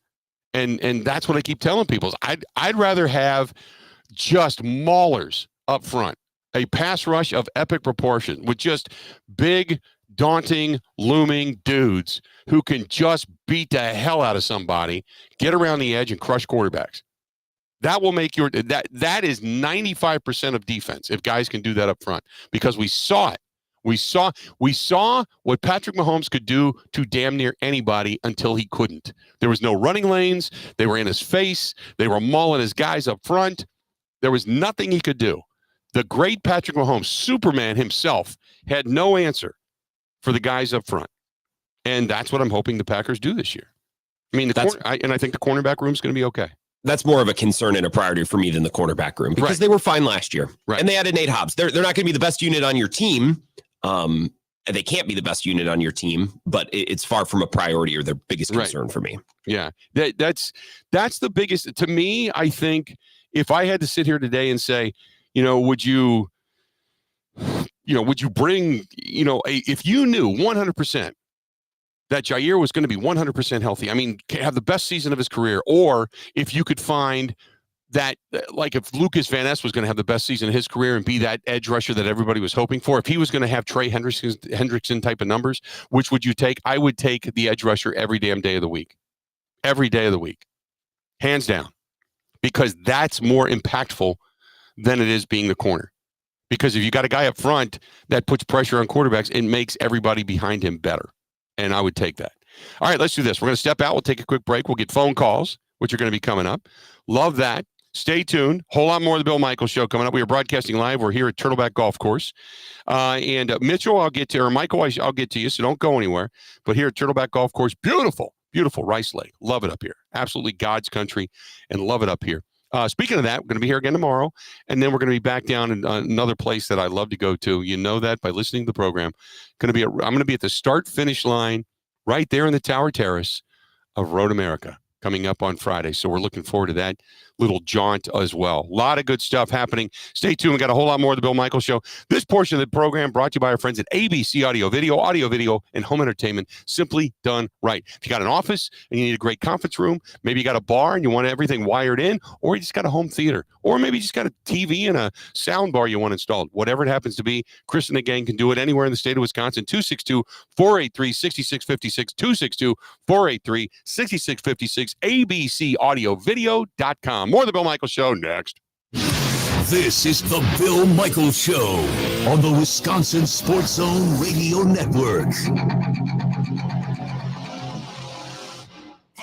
And that's what I keep telling people. I'd rather have just maulers up front. A pass rush of epic proportion with just big, daunting, looming dudes who can just beat the hell out of somebody, get around the edge, and crush quarterbacks. That will make that is 95% of defense if guys can do that up front, because we saw it. We saw what Patrick Mahomes could do to damn near anybody until he couldn't. There was no running lanes. They were in his face. They were mauling his guys up front. There was nothing he could do. The great Patrick Mahomes, Superman himself, had no answer for the guys up front. And that's what I'm hoping the Packers do this year. I mean, I think the cornerback room is going to be okay. That's more of a concern and a priority for me than the cornerback room, because they were fine last year. Right. And they added Nate Hobbs. They're not going to be the best unit on your team. They can't be the best unit on your team, but it's far from a priority or their biggest concern for me. Yeah, that's the biggest. To me, I think if I had to sit here today and say, would you bring, if you knew 100% that Jair was going to be 100% healthy, I mean, have the best season of his career, or if you could find that, like if Lucas Van Ness was going to have the best season of his career and be that edge rusher that everybody was hoping for, if he was going to have Trey Hendrickson type of numbers, which would you take? I would take the edge rusher every damn day of the week. Every day of the week. Hands down. Because that's more impactful than it is being the corner. Because if you got a guy up front that puts pressure on quarterbacks, it makes everybody behind him better. And I would take that. All right, let's do this. We're going to step out. We'll take a quick break. We'll get phone calls, which are going to be coming up. Love that. Stay tuned. Whole lot more of the Bill Michaels Show coming up. We are broadcasting live. We're here at Turtleback Golf Course. And Mitchell, I'll get to, or Michael, I'll get to you, so don't go anywhere. But here at Turtleback Golf Course, beautiful, beautiful Rice Lake. Love it up here. Absolutely God's country, and love it up here. Speaking of that, we're going to be here again tomorrow, and then we're going to be back down in another place that I love to go to. You know that by listening to the program. I'm going to be at the start-finish line right there in the Tower Terrace of Road America coming up on Friday. So we're looking forward to that little jaunt as well. A lot of good stuff happening. Stay tuned. We got a whole lot more of the Bill Michaels Show. This portion of the program brought to you by our friends at ABC Audio, video, and home entertainment. Simply done right. If you got an office and you need a great conference room, maybe you got a bar and you want everything wired in, or you just got a home theater, or maybe you just got a TV and a sound bar you want installed. Whatever it happens to be, Chris and the gang can do it anywhere in the state of Wisconsin. 262-483-6656, 262-483-6656, abcaudiovideo.com. More of the Bill Michaels Show next. This is the Bill Michaels Show on the Wisconsin Sports Zone Radio Network.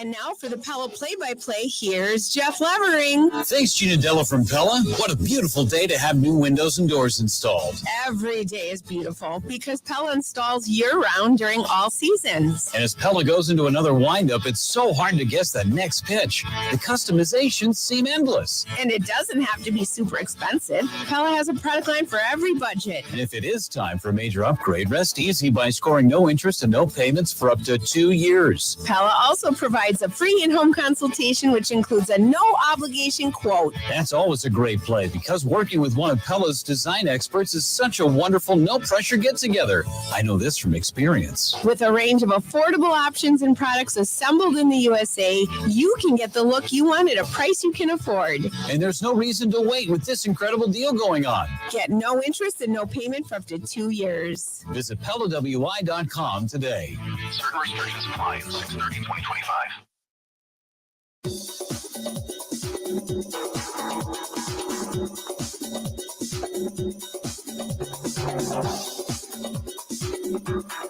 And now for the Pella play-by-play, here's Jeff Levering. Thanks, Gina Della from Pella. What a beautiful day to have new windows and doors installed. Every day is beautiful because Pella installs year-round during all seasons. And as Pella goes into another windup, it's so hard to guess that next pitch. The customizations seem endless. And it doesn't have to be super expensive. Pella has a product line for every budget. And if it is time for a major upgrade, rest easy by scoring no interest and no payments for up to 2 years. Pella also provides a free in-home consultation, which includes a no-obligation quote. That's always a great play because working with one of Pella's design experts is such a wonderful, no-pressure get-together. I know this from experience. With a range of affordable options and products assembled in the USA, you can get the look you want at a price you can afford. And there's no reason to wait with this incredible deal going on. Get no interest and no payment for up to 2 years. Visit PellaWI.com today. Certain restrictions apply. 6/30/2025.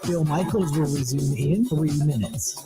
Bill Michaels will resume in 3 minutes.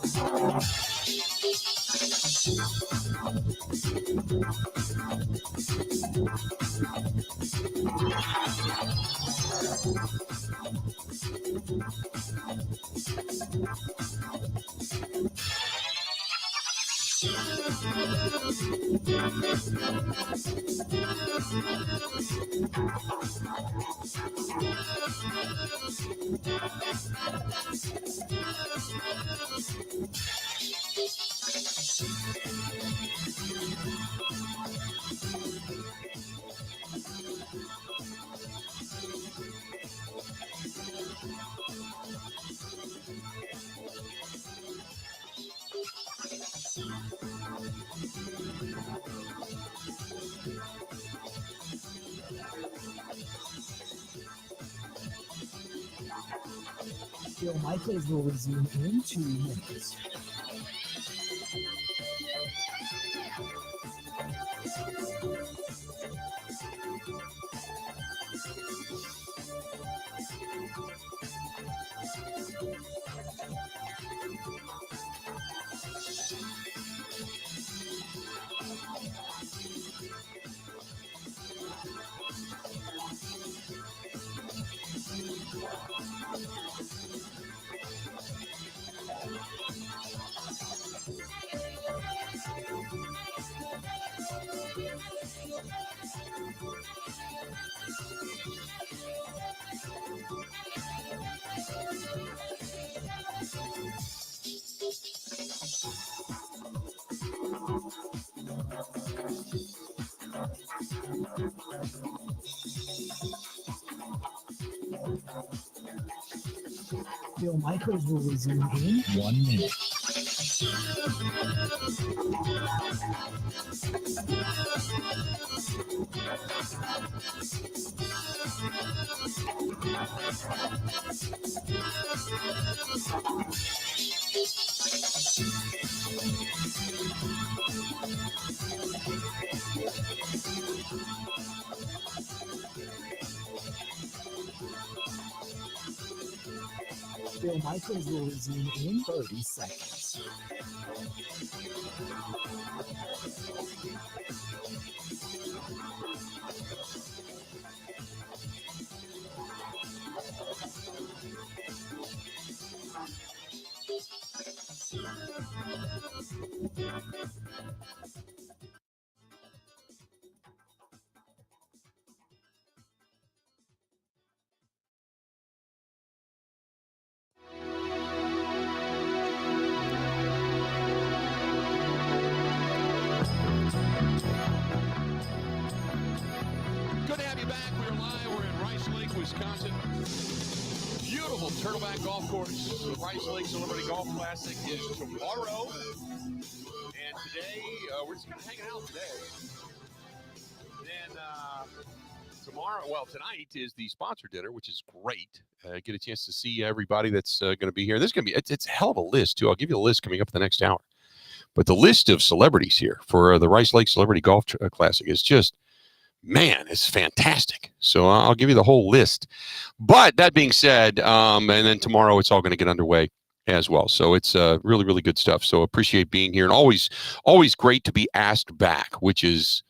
Bill Michaels will resume in 2 minutes. Bill Michaels will resume in 1 minute. Bill Michaels will resume in 30 seconds. Good to have you back. We're live. We're in Rice Lake, Wisconsin. Beautiful Turtleback golf course. The Rice Lake Celebrity Golf Classic is tomorrow. And today, we're just kind of hanging out today. Then tonight is the sponsor dinner, which is great. Get a chance to see everybody that's going to be here. This is going to be, it's a hell of a list, too. I'll give you a list coming up in the next hour. But the list of celebrities here for the Rice Lake Celebrity Golf Classic is just, man, it's fantastic. So I'll give you the whole list. But that being said, and then tomorrow it's all going to get underway as well. So it's really, really good stuff. So appreciate being here. And always great to be asked back, which is,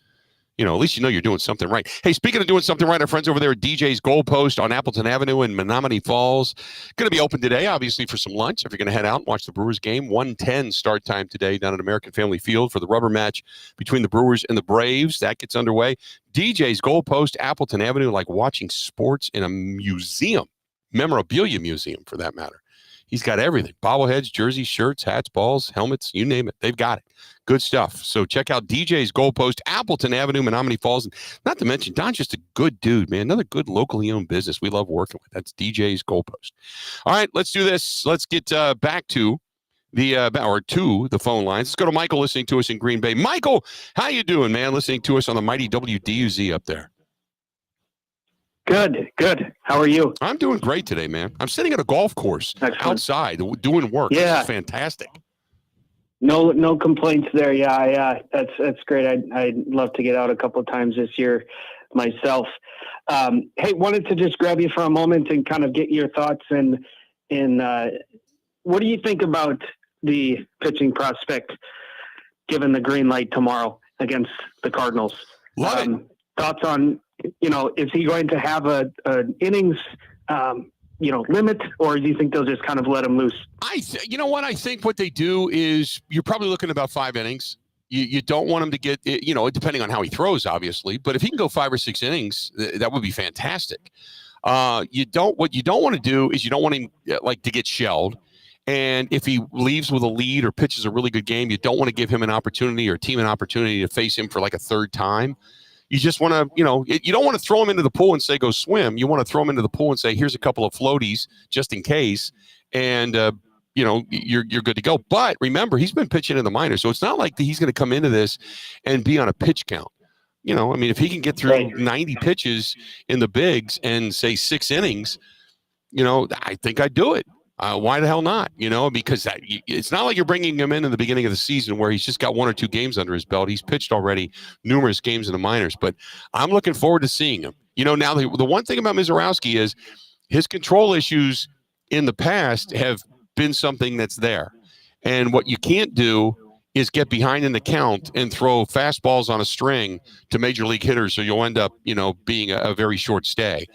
at least you're doing something right. Hey, speaking of doing something right, our friends over there at DJ's Goalpost on Appleton Avenue in Menominee Falls, going to be open today, obviously, for some lunch. If you're going to head out and watch the Brewers game, 1:10 start time today down at American Family Field for the rubber match between the Brewers and the Braves. That gets underway. DJ's Goalpost, Appleton Avenue, like watching sports in a museum, memorabilia museum for that matter. He's got everything. Bobbleheads, jerseys, shirts, hats, balls, helmets, you name it. They've got it. Good stuff. So check out DJ's Goalpost, Appleton Avenue, Menominee Falls. And not to mention, Don's just a good dude, man. Another good locally owned business we love working with. That's DJ's Goalpost. All right, let's do this. Let's get back to the phone lines. Let's go to Michael listening to us in Green Bay. Michael, how you doing, man, listening to us on the mighty WDUZ up there? Good. How are you? I'm doing great today, man. I'm sitting at a golf course outside doing work. Yeah. This is fantastic. No complaints there. Yeah. That's great. I'd love to get out a couple of times this year myself. Hey, wanted to just grab you for a moment and kind of get your thoughts and what do you think about the pitching prospect given the green light tomorrow against the Cardinals? Love it. Thoughts on, is he going to have an innings, limit, or do you think they'll just kind of let him loose? You know what? I think what they do is you're probably looking at about 5 innings. You don't want him to get, depending on how he throws, obviously. But if he can go 5 or 6 innings, that would be fantastic. What you don't want to do is you don't want him to get shelled. And if he leaves with a lead or pitches a really good game, you don't want to give him an opportunity or team an opportunity to face him for like a third time. You just want to, you don't want to throw him into the pool and say, go swim. You want to throw him into the pool and say, here's a couple of floaties just in case. And, you're good to go. But remember, he's been pitching in the minors. So it's not like he's going to come into this and be on a pitch count. If he can get through 90 pitches in the bigs and say 6 innings, I think I'd do it. Why the hell not? Because it's not like you're bringing him in the beginning of the season where he's just got 1 or 2 games under his belt. He's pitched already numerous games in the minors, but I'm looking forward to seeing him. Now the one thing about Mizorowski is his control issues in the past have been something that's there. And what you can't do is get behind in the count and throw fastballs on a string to major league hitters. So you'll end up, being a very short stay.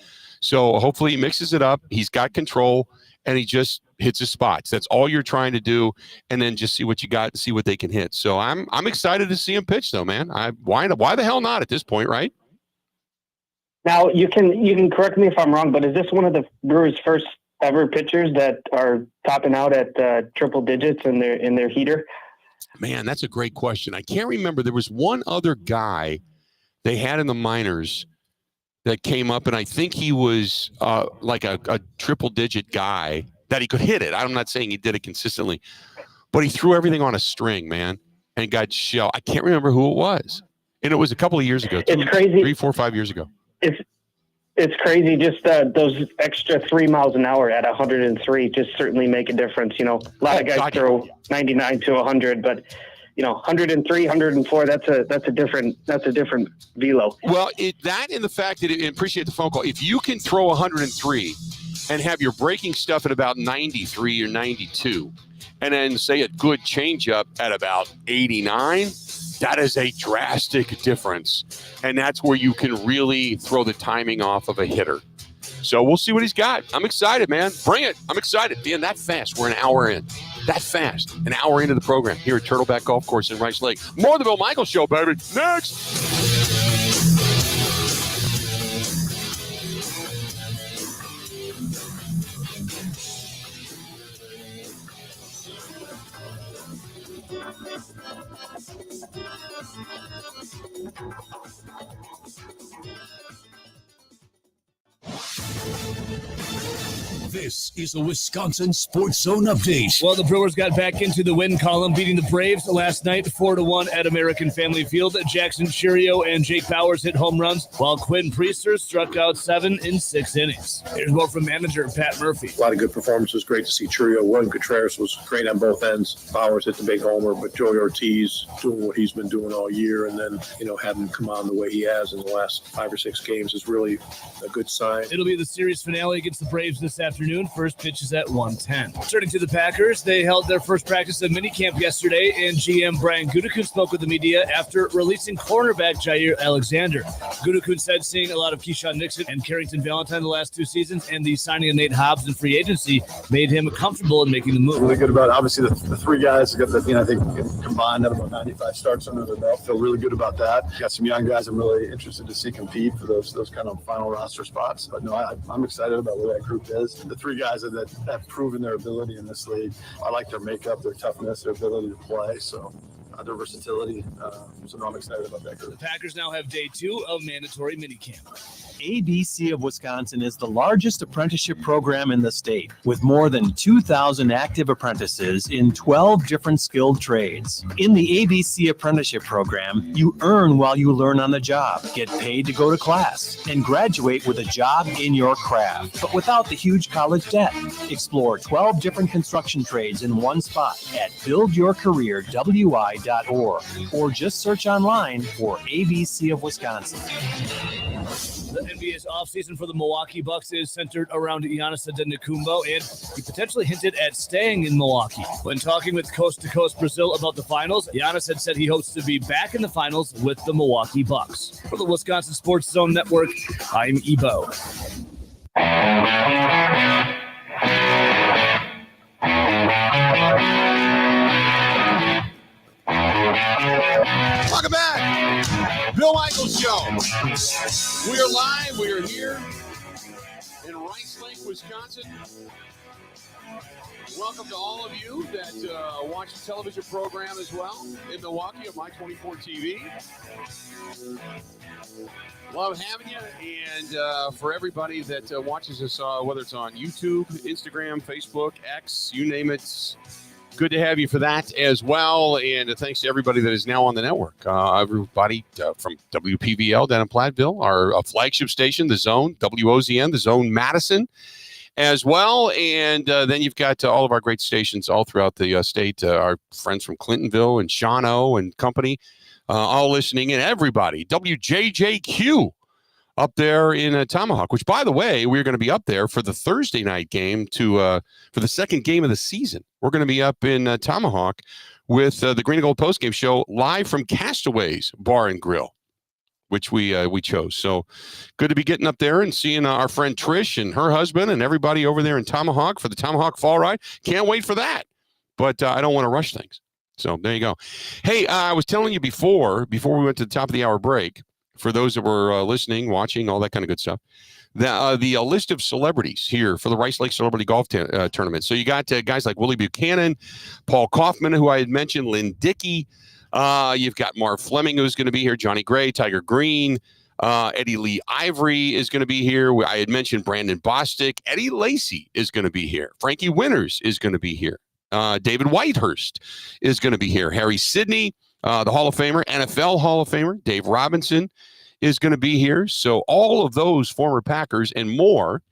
So hopefully he mixes it up. He's got control and he just hits his spots. That's all you're trying to do. And then just see what you got and see what they can hit. So I'm excited to see him pitch though, man. Why the hell not at this point, right? Now you can correct me if I'm wrong, but is this one of the Brewers' first ever pitchers that are topping out at triple digits in their heater? Man, that's a great question. I can't remember. There was one other guy they had in the minors that came up, and I think he was like a triple-digit guy that he could hit it. I'm not saying he did it consistently, but he threw everything on a string, man, and got shelled. I can't remember who it was, and it was a couple of years ago. It's crazy. 3, 4, 5 years ago. It's crazy. Just those extra 3 miles an hour at 103 just certainly make a difference. A lot of guys throw 99 to 100, but 103, 104. That's a different velo. Well, that and the fact that and appreciate the phone call. If you can throw 103 and have your breaking stuff at about 93 or 92, and then say a good changeup at about 89. That is a drastic difference, and that's where you can really throw the timing off of a hitter. So we'll see what he's got. I'm excited, man. Bring it. I'm excited. Being that fast, we're an hour in. That fast, an hour into the program here at Turtleback Golf Course in Rice Lake. More of the Bill Michaels Show, baby. Next. This is a Wisconsin Sports Zone update. Well, the Brewers got back into the win column, beating the Braves last night 4-1 at American Family Field. Jackson Churio and Jake Bowers hit home runs, while Quinn Priester struck out 7 in 6 innings. Here's more from manager Pat Murphy. A lot of good performances. Great to see Churio. Juan Contreras was great on both ends. Bowers hit the big homer, but Joey Ortiz doing what he's been doing all year, and then having him come on the way he has in the last 5 or 6 games is really a good sign. It'll be the series finale against the Braves this afternoon. First pitch is at 1:10. Turning to the Packers, they held their first practice of minicamp yesterday, and GM Brian Gutekunst spoke with the media after releasing cornerback Jair Alexander. Gutekunst said seeing a lot of Keyshawn Nixon and Carrington Valentine the last 2 seasons, and the signing of Nate Hobbs in free agency made him comfortable in making the move. Really good about it. Obviously the 3 guys got I think combined have about 95 starts under their belt. Feel really good about that. Got some young guys I'm really interested to see compete for those kind of final roster spots. But no, I'm excited about where that group is. The 3 guys that have proven their ability in this league. I like their makeup, their toughness, their ability to play. So their versatility. So I'm excited about that group. The Packers now have day 2 of mandatory minicamp. ABC of Wisconsin is the largest apprenticeship program in the state, with more than 2,000 active apprentices in 12 different skilled trades. In the ABC apprenticeship program, you earn while you learn on the job, get paid to go to class, and graduate with a job in your craft, but without the huge college debt. Explore 12 different construction trades in one spot at buildyourcareerwi.org, or just search online for ABC of Wisconsin. The NBA's offseason for the Milwaukee Bucks is centered around Giannis Antetokounmpo, and he potentially hinted at staying in Milwaukee. When talking with Coast to Coast Brazil about the finals, Giannis had said he hopes to be back in the finals with the Milwaukee Bucks. For the Wisconsin Sports Zone Network, I'm Ebo. Welcome back. Bill Michaels Show. We are live. We are here in Rice Lake, Wisconsin. Welcome to all of you that watch the television program as well in Milwaukee on My24 TV. Love having you. And for everybody that watches us, whether it's on YouTube, Instagram, Facebook, X, you name it, good to have you for that as well. And thanks to everybody that is now on the network. Everybody from WPVL down in Platteville, our flagship station, The Zone, WOZN, The Zone Madison, as well. And then you've got all of our great stations all throughout the state. Our friends from Clintonville and Shawano and company, all listening in. Everybody, WJJQ up there in Tomahawk, which, by the way, we're going to be up there for the Thursday night game for the second game of the season. We're going to be up in Tomahawk with the Green and Gold postgame show live from Castaways Bar and Grill, which we chose. So good to be getting up there and seeing our friend Trish and her husband and everybody over there in Tomahawk for the Tomahawk Fall Ride. Can't wait for that. But I don't want to rush things. So there you go. Hey, I was telling you before we went to the top of the hour break, for those that were listening, watching, all that kind of good stuff, the list of celebrities here for the Rice Lake Celebrity Golf Tournament. So you got guys like Willie Buchanan, Paul Kaufman, who I had mentioned, Lynn Dickey. You've got Marv Fleming, who's going to be here, Johnny Gray, Tiger Green, Eddie Lee Ivory is going to be here. I had mentioned Brandon Bostic. Eddie Lacy is going to be here. Frankie Winters is going to be here. David Whitehurst is going to be here. Harry Sidney, the Hall of Famer, NFL Hall of Famer, Dave Robinson is going to be here. So all of those former Packers and more,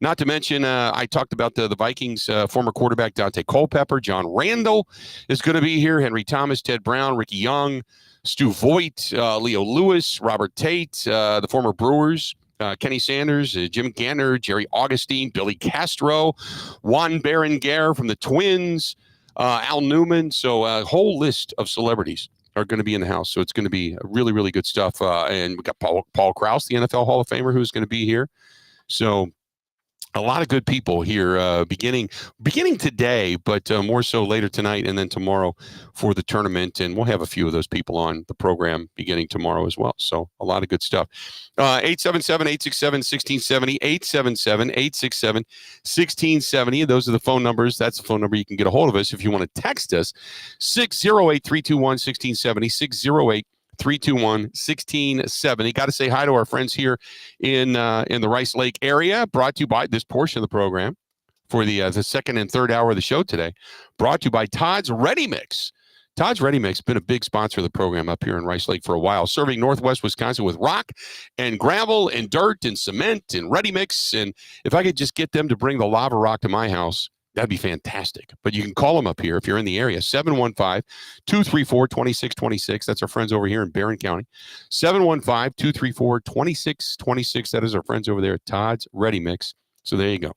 not to mention, I talked about the Vikings former quarterback Dante Culpepper. John Randall is going to be here. Henry Thomas, Ted Brown, Ricky Young, Stu Voigt, Leo Lewis, Robert Tate, the former Brewers, Kenny Sanders, Jim Gantner, Jerry Augustine, Billy Castro, Juan Berenguer from the Twins, Al Newman. So a whole list of celebrities are going to be in the house. So it's going to be really, really good stuff. And we got Paul Krause, the NFL Hall of Famer, who's going to be here. So a lot of good people here beginning today, but more so later tonight and then tomorrow for the tournament. And we'll have a few of those people on the program beginning tomorrow as well. So a lot of good stuff. 877-867-1670, 877-867-1670. Those are the phone numbers. That's the phone number you can get a hold of us. If you want to text us, 608-321-1670, 608-321-1670. Got to say hi to our friends here in the Rice Lake area. Brought to you by this portion of the program for the second and third hour of the show today. Brought to you by Todd's Ready Mix. Todd's Ready Mix has been a big sponsor of the program up here in Rice Lake for a while, serving Northwest Wisconsin with rock and gravel and dirt and cement and ready mix. And if I could just get them to bring the lava rock to my house, that'd be fantastic. But you can call them up here if you're in the area, 715-234-2626. That's our friends over here in Barron County. 715-234-2626. That is our friends over there at Todd's Ready Mix. So there you go.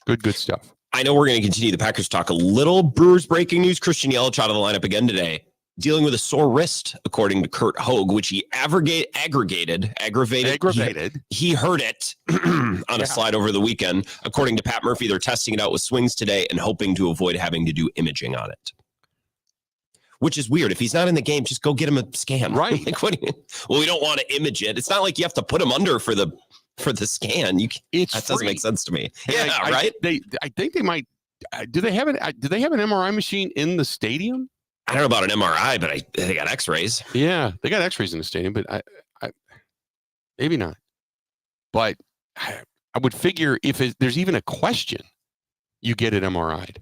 Good stuff. I know we're going to continue the Packers talk a little. Brewers breaking news. Christian Yelich out of the lineup again today, dealing with a sore wrist, according to Kurt Hogue, which he aggravated. He heard it on a slide over the weekend. According to Pat Murphy, they're testing it out with swings today and hoping to avoid having to do imaging on it. Which is weird. If he's not in the game, just go get him a scan. Right. Like, what do you, well, we don't want to image it. It's not like you have to put him under for the scan. That doesn't make sense to me. And right? I think they might. Do they have an MRI machine in the stadium? I don't know about an MRI, but they got X-rays. Yeah, they got X-rays in the stadium, but I maybe not. But I would figure if there's even a question, you get it MRI'd.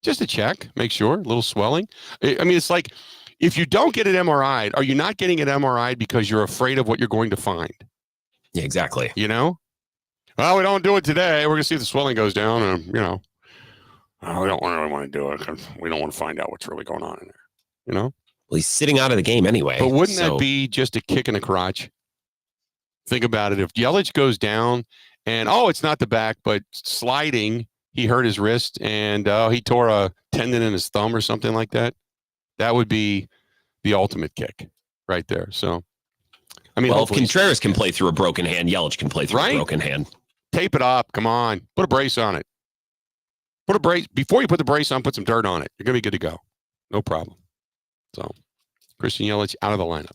Just to check, make sure, a little swelling. I mean, it's like, if you don't get it MRI'd, are you not getting it MRI'd because you're afraid of what you're going to find? Yeah, exactly. You know? Well, we don't do it today. We're going to see if the swelling goes down. And, we don't really want to do it because we don't want to find out what's really going on in there. You know? Well, he's sitting out of the game anyway. But wouldn't that be just a kick in the crotch? Think about it. If Yelich goes down and, it's not the back, but sliding, he hurt his wrist and he tore a tendon in his thumb or something like that, that would be the ultimate kick right there. So, I mean, if Contreras can play through a broken hand, Yelich can play through a broken hand. Tape it up. Come on. Put a brace on it. Put a brace. Before you put the brace on, put some dirt on it. You're going to be good to go. No problem. So, Christian Yelich out of the lineup.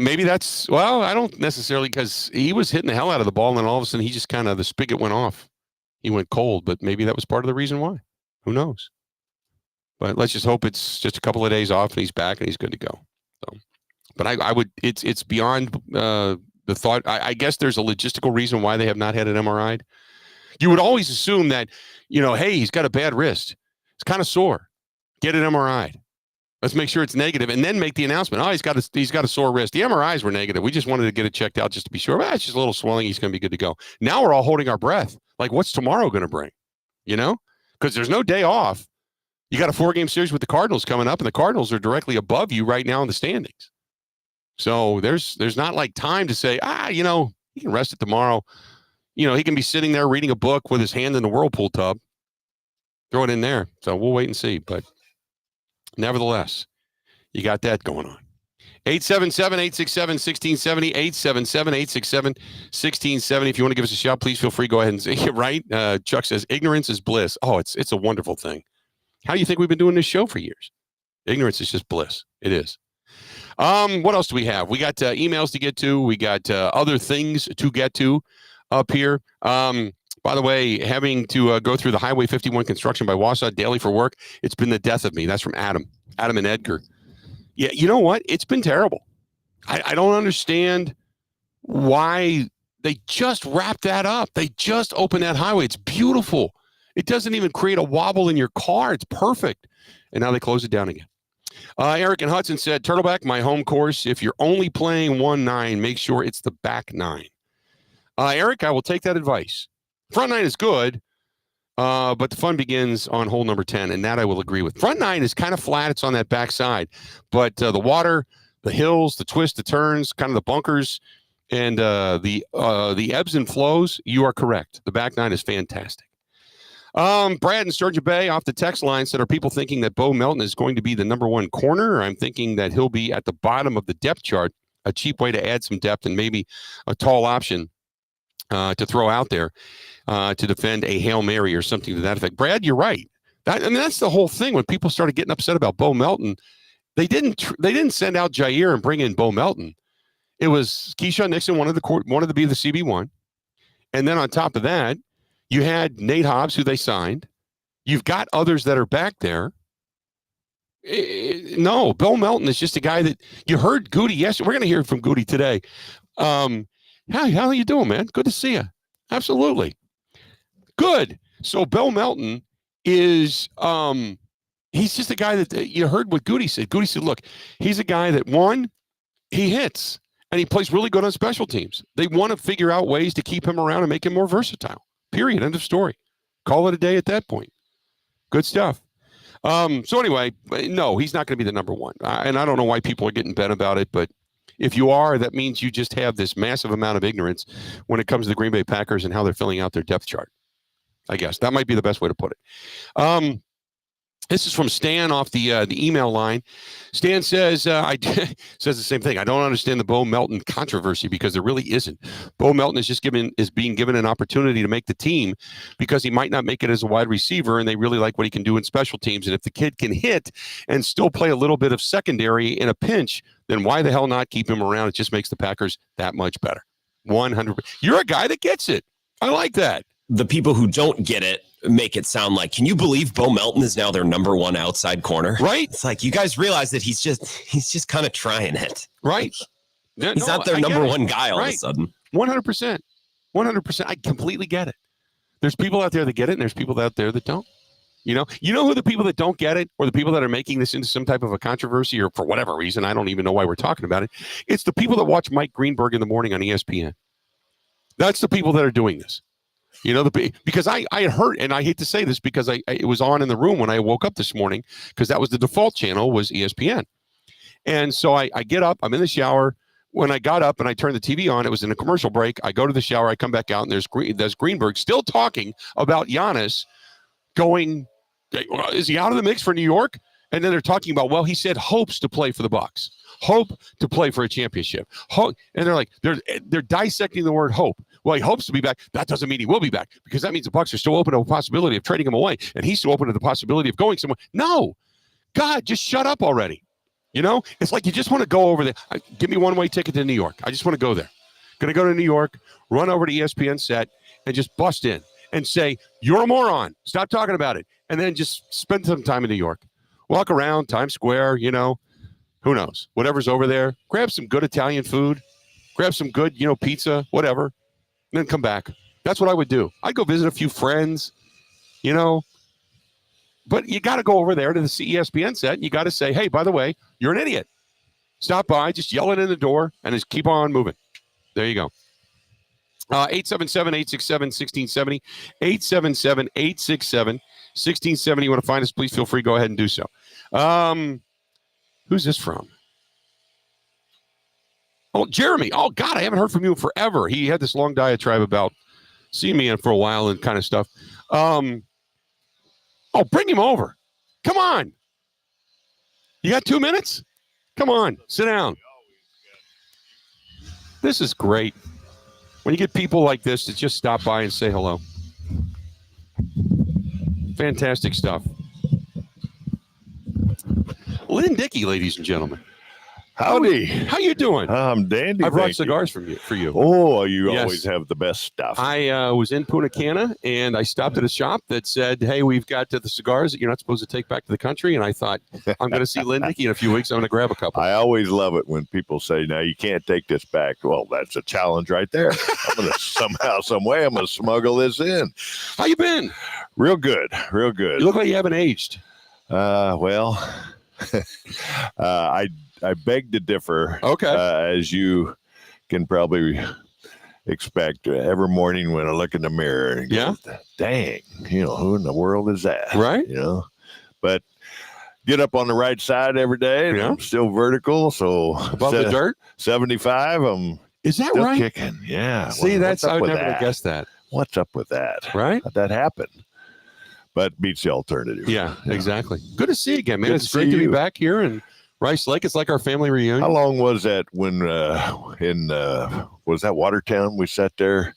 Maybe that's, I don't necessarily, because he was hitting the hell out of the ball, and then all of a sudden he just kind of, the spigot went off. He went cold, but maybe that was part of the reason why. Who knows? But let's just hope it's just a couple of days off and he's back and he's good to go. So, but I would, it's beyond the thought. I guess there's a logistical reason why they have not had an MRI. You would always assume that, hey, he's got a bad wrist. It's kind of sore. Get an MRI. Let's make sure it's negative, and then make the announcement. Oh, he's got a sore wrist. The MRIs were negative. We just wanted to get it checked out just to be sure. It's just a little swelling. He's going to be good to go. Now we're all holding our breath. Like, what's tomorrow going to bring? Because there's no day off. You got a 4-game series with the Cardinals coming up, and the Cardinals are directly above you right now in the standings. So there's not like time to say, he can rest it tomorrow. He can be sitting there reading a book with his hand in the Whirlpool tub. Throw it in there. So we'll wait and see. But nevertheless, you got that going on. 877-867-1670, 877-867-1670. If you want to give us a shout, please feel free. Go ahead and say it right. Chuck says, ignorance is bliss. Oh, it's a wonderful thing. How do you think we've been doing this show for years? Ignorance is just bliss. It is. What else do we have? We got emails to get to. We got other things to get to up here. By the way, having to go through the Highway 51 construction by Wausau daily for work, it's been the death of me. That's from Adam and Edgar. Yeah, you know what? It's been terrible. I don't understand why they just wrapped that up. They just opened that highway. It's beautiful. It doesn't even create a wobble in your car. It's perfect. And now they close it down again. Eric and Hudson said, Turtleback, my home course, if you're only playing 1-9, make sure it's the back 9. Eric, I will take that advice. Front 9 is good, but the fun begins on hole number 10, and that I will agree with. Front 9 is kind of flat. It's on that back side. But the water, the hills, the twists, the turns, kind of the bunkers, and the ebbs and flows, you are correct. The back 9 is fantastic. Brad in Sturgeon Bay off the text line said, are people thinking that Bo Melton is going to be the number 1 corner? I'm thinking that he'll be at the bottom of the depth chart, a cheap way to add some depth and maybe a tall option to throw out there to defend a Hail Mary or something to that effect. Brad, you're right. That's the whole thing. When people started getting upset about Bo Melton, they didn't send out Jair and bring in Bo Melton. It was Keyshawn Nixon wanted to be the CB1. And then on top of that, you had Nate Hobbs, who they signed. You've got others that are back there. No, Bo Melton is just a guy that you heard Goody yesterday. We're going to hear from Goody today. How are you doing, man? Good to see you. Absolutely. Good. So Bo Melton is he's just a guy that you heard what Goody said. Goody said, look, he's a guy that, one, he hits, and he plays really good on special teams. They want to figure out ways to keep him around and make him more versatile. Period. End of story. Call it a day at that point. Good stuff. So anyway, no, he's not going to be the number 1. And I don't know why people are getting bent about it, but if you are, that means you just have this massive amount of ignorance when it comes to the Green Bay Packers and how they're filling out their depth chart. I guess that might be the best way to put it. This is from Stan off the email line. Stan says says the same thing. I don't understand the Bo Melton controversy because there really isn't. Bo Melton is being given an opportunity to make the team because he might not make it as a wide receiver, and they really like what he can do in special teams. And if the kid can hit and still play a little bit of secondary in a pinch, then why the hell not keep him around? It just makes the Packers that much better. 100%. You're a guy that gets it. I like that. The people who don't get it make it sound like, can you believe Bo Melton is now their number 1 outside corner? Right. It's like, you guys realize that he's just kind of trying it. Right. He's not their number 1 guy all of a sudden. 100%. 100%. I completely get it. There's people out there that get it, and there's people out there that don't. You know who the people that don't get it, or the people that are making this into some type of a controversy, or for whatever reason, I don't even know why we're talking about it. It's the people that watch Mike Greenberg in the morning on ESPN. That's the people that are doing this. Because I heard, and I hate to say this because it was on in the room when I woke up this morning, because that was the default channel was ESPN. And so I get up, I'm in the shower. When I got up and I turned the TV on, it was in a commercial break. I go to the shower, I come back out, and there's Greenberg still talking about Giannis going, is he out of the mix for New York? And then they're talking about, well, he said hopes to play for the Bucks, hope to play for a championship. And they're like, they're dissecting the word hope. Well, he hopes to be back. That doesn't mean he will be back, because that means the Bucks are still open to a possibility of trading him away, and he's still open to the possibility of going somewhere. No, God, just shut up already. It's like you just want to go over there. Give me one-way ticket to New York. I just want to go there. Going to go to New York, run over to ESPN set, and just bust in and say, you're a moron. Stop talking about it. And then just spend some time in New York. Walk around Times Square, who knows? Whatever's over there. Grab some good Italian food. Grab some good, pizza, whatever. And then come back. That's what I would do. I'd go visit a few friends, But you got to go over there to the ESPN set. And you got to say, hey, by the way, you're an idiot. Stop by, just yell it in the door, and just keep on moving. There you go. 877-867-1670. 877-867-1670. You want to find us, please feel free. Go ahead and do so. Who's this from? Oh, Jeremy. Oh, God, I haven't heard from you in forever. He had this long diatribe about seeing me in for a while and kind of stuff. Bring him over. Come on. You got 2 minutes? Come on, sit down. This is great. When you get people like this to just stop by and say hello. Fantastic stuff. Lynn Dickey, ladies and gentlemen. Howdy. How you doing? I'm dandy. I brought cigars for you. Oh, you always have the best stuff. I was in Punta Cana, and I stopped at a shop that said, hey, we've got the cigars that you're not supposed to take back to the country. And I thought, I'm going to see Lynn Dickey in a few weeks. I'm going to grab a couple. I always love it when people say, now you can't take this back. Well, that's a challenge right there. I'm going to somehow, some way, I'm going to smuggle this in. How you been? Real good. Real good. You look like you haven't aged. Well, I beg to differ. Okay. As you can probably expect every morning when I look in the mirror and go, dang, who in the world is that? Right. But get up on the right side every day. And I'm still vertical. So above the dirt, 75. I'm is that still right? Kicking. Yeah. See, I would never have guessed that. What's up with that? Right. How'd that happen? But beats the alternative. Yeah, exactly. Good to see you again, man. Good It's great to be back here in Rice Lake. It's like our family reunion. How long was that when was that Watertown? We sat there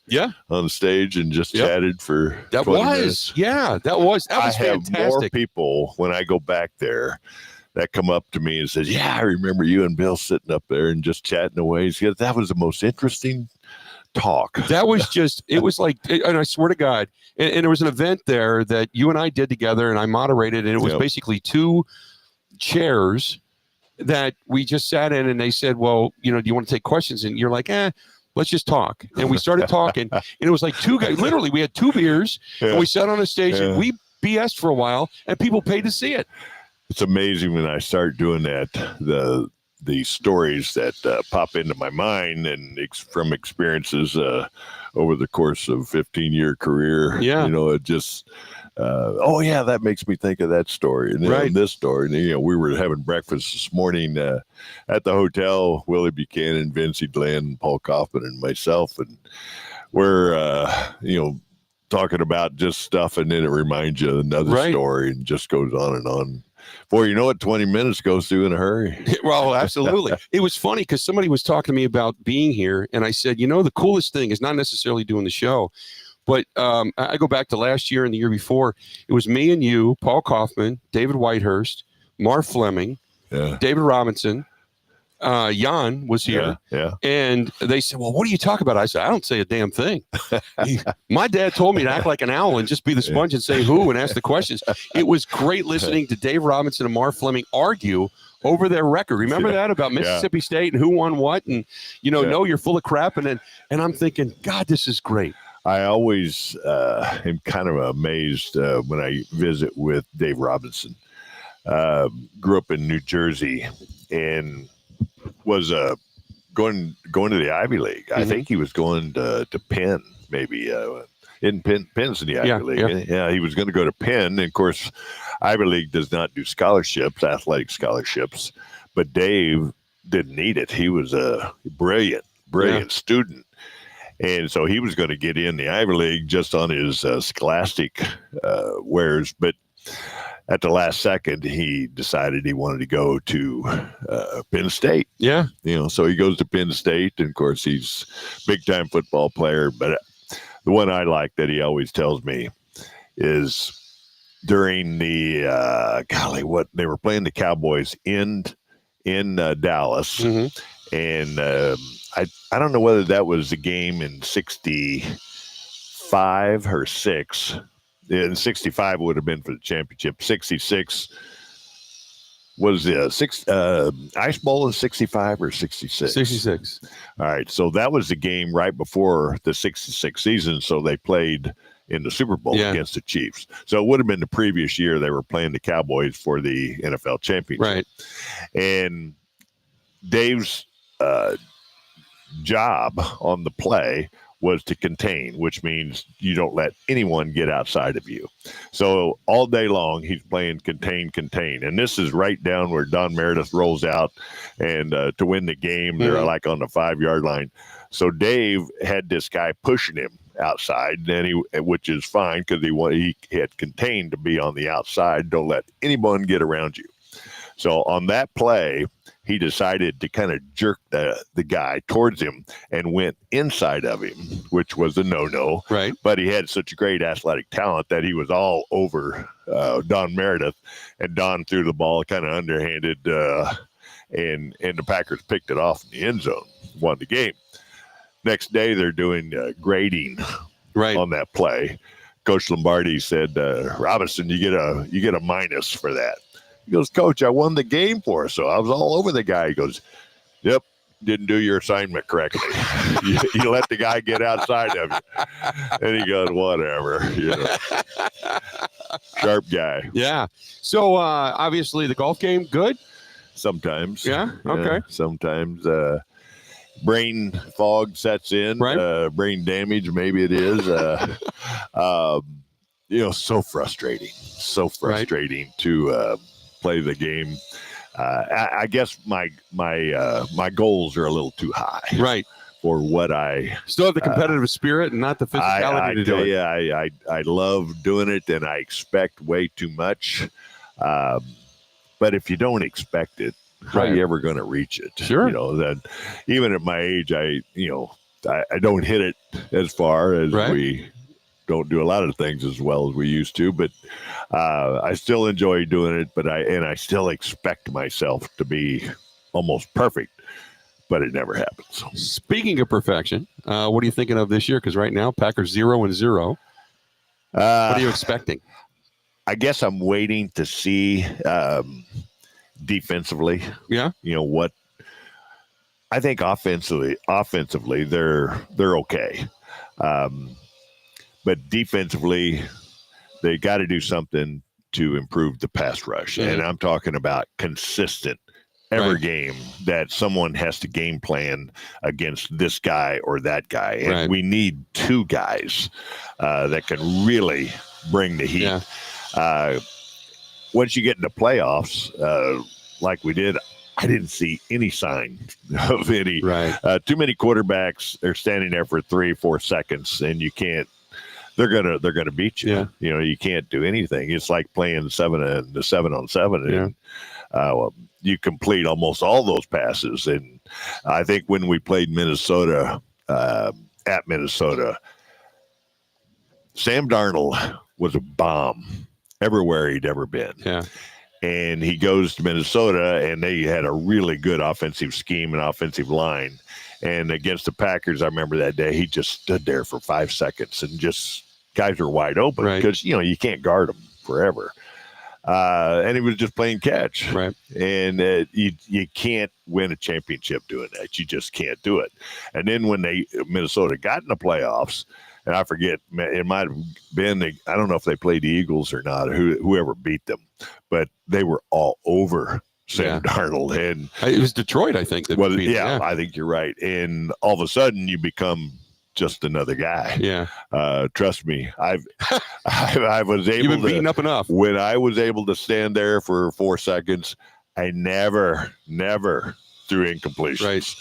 on stage and just chatted for 20 minutes. That was I fantastic. have more people when I go back there that come up to me and says, yeah, I remember you and Bill sitting up there and just chatting away. He goes, that was the most interesting talk. That was just, it was like, and I swear to God, and there was an event there that you and I did together and I moderated, and it was basically two chairs that we just sat in, and they said, well, do you want to take questions? And you're like, let's just talk. And we started talking, and it was like two guys, literally we had two beers and we sat on a stage and we BS'd for a while, and people paid to see it. It's amazing when I start doing that, the stories that pop into my mind and from experiences over the course of 15-year career. It just, that makes me think of that story and then this story. And, we were having breakfast this morning at the hotel, Willie Buchanan, Vincey Glenn, Paul Kaufman, and myself. And we're, talking about just stuff, and then it reminds you of another story and just goes on and on. Boy, you know what? 20 minutes goes through in a hurry. Well, absolutely. It was funny because somebody was talking to me about being here, and I said, the coolest thing is not necessarily doing the show, but I go back to last year and the year before. It was me and you, Paul Kaufman, David Whitehurst, Marv Fleming, David Robinson, Jan was here. And they said, well, what do you talk about? I said, I don't say a damn thing. My dad told me to act like an owl and just be the sponge and say who and ask the questions. It was great listening to Dave Robinson and Marv Fleming argue over their record. Remember that about Mississippi State and who won what? And, no, you're full of crap. And I'm thinking, God, this is great. I always am kind of amazed when I visit with Dave Robinson. Grew up in New Jersey and was going to the Ivy League. I think he was going to Penn, maybe in Penn's in the Ivy League. Yeah, he was going to go to Penn. And of course, Ivy League does not do scholarships, athletic scholarships, but Dave didn't need it. He was a brilliant student. And so he was going to get in the Ivy League just on his scholastic wares. But at the last second, he decided he wanted to go to Penn State. Yeah. So he goes to Penn State, and of course he's a big-time football player. But the one I like that he always tells me is during the, they were playing the Cowboys in Dallas. And I don't know whether that was the game in 65 or 6. In 65 would have been for the championship. 66 was the Ice Bowl in 65 or 66? 66. All right. So that was the game right before the 66 season. So they played in the Super Bowl Yeah. against the Chiefs. So it would have been the previous year they were playing the Cowboys for the NFL championship. Right. And Dave's job on the play was to contain, which means you don't let anyone get outside of you. So all day long, he's playing contain. And this is right down where Don Meredith rolls out and to win the game, they're like on the 5-yard line. So Dave had this guy pushing him outside, and which is fine because he had contained to be on the outside. Don't let anyone get around you. So on that play, he decided to kind of jerk the guy towards him and went inside of him, which was a no-no. Right. But he had such great athletic talent that he was all over Don Meredith, and Don threw the ball kind of underhanded, and the Packers picked it off in the end zone, won the game. Next day, they're doing grading on that play. Coach Lombardi said, "Robinson, you get a minus for that." He goes, "Coach, I won the game for us, so I was all over the guy." He goes, "Yep, didn't do your assignment correctly. you let the guy get outside of you." And he goes, "Whatever, sharp guy." Yeah. So obviously the golf game, good. Sometimes. Yeah. Okay. Sometimes. Brain fog sets in. Right. Brain damage, maybe it is. So frustrating. So frustrating to play the game. I guess my goals are a little too high. Right. For what I still have the competitive spirit and not the physicality to do it. Yeah, I love doing it, and I expect way too much. But if you don't expect it, how are you ever going to reach it? Sure. That even at my age, I don't hit it as far as we don't do a lot of things as well as we used to, but I still enjoy doing it. But I still expect myself to be almost perfect, but it never happens. Speaking of perfection, what are you thinking of this year? Because right now, Packers 0-0. What are you expecting? I guess I'm waiting to see defensively. Yeah. What I think offensively they're okay. But defensively, they got to do something to improve the pass rush. Mm-hmm. And I'm talking about consistent every game that someone has to game plan against this guy or that guy. And we need two guys that can really bring the heat. Yeah. Once you get into playoffs, like we did, I didn't see any sign of any. Too many quarterbacks are standing there for 3-4 seconds, and you can't. They're gonna beat you. Yeah. You can't do anything. It's like playing 7-on-7, and you complete almost all those passes. And I think when we played Minnesota at Minnesota, Sam Darnold was a bomb everywhere he'd ever been. Yeah. And he goes to Minnesota, and they had a really good offensive scheme and offensive line. And against the Packers, I remember that day, he just stood there for 5 seconds, and just guys are wide open because, you can't guard them forever. And he was just playing catch. Right. And you can't win a championship doing that. You just can't do it. And then when Minnesota got in the playoffs, and I forget, it might have been, I don't know if they played the Eagles or not, whoever beat them, but they were all over Sam Darnold. And it was Detroit, I think. I think you're right. And all of a sudden you become just another guy. Yeah. Trust me, I was able You've been beaten up enough. When I was able to stand there for 4 seconds, I never threw incompletions.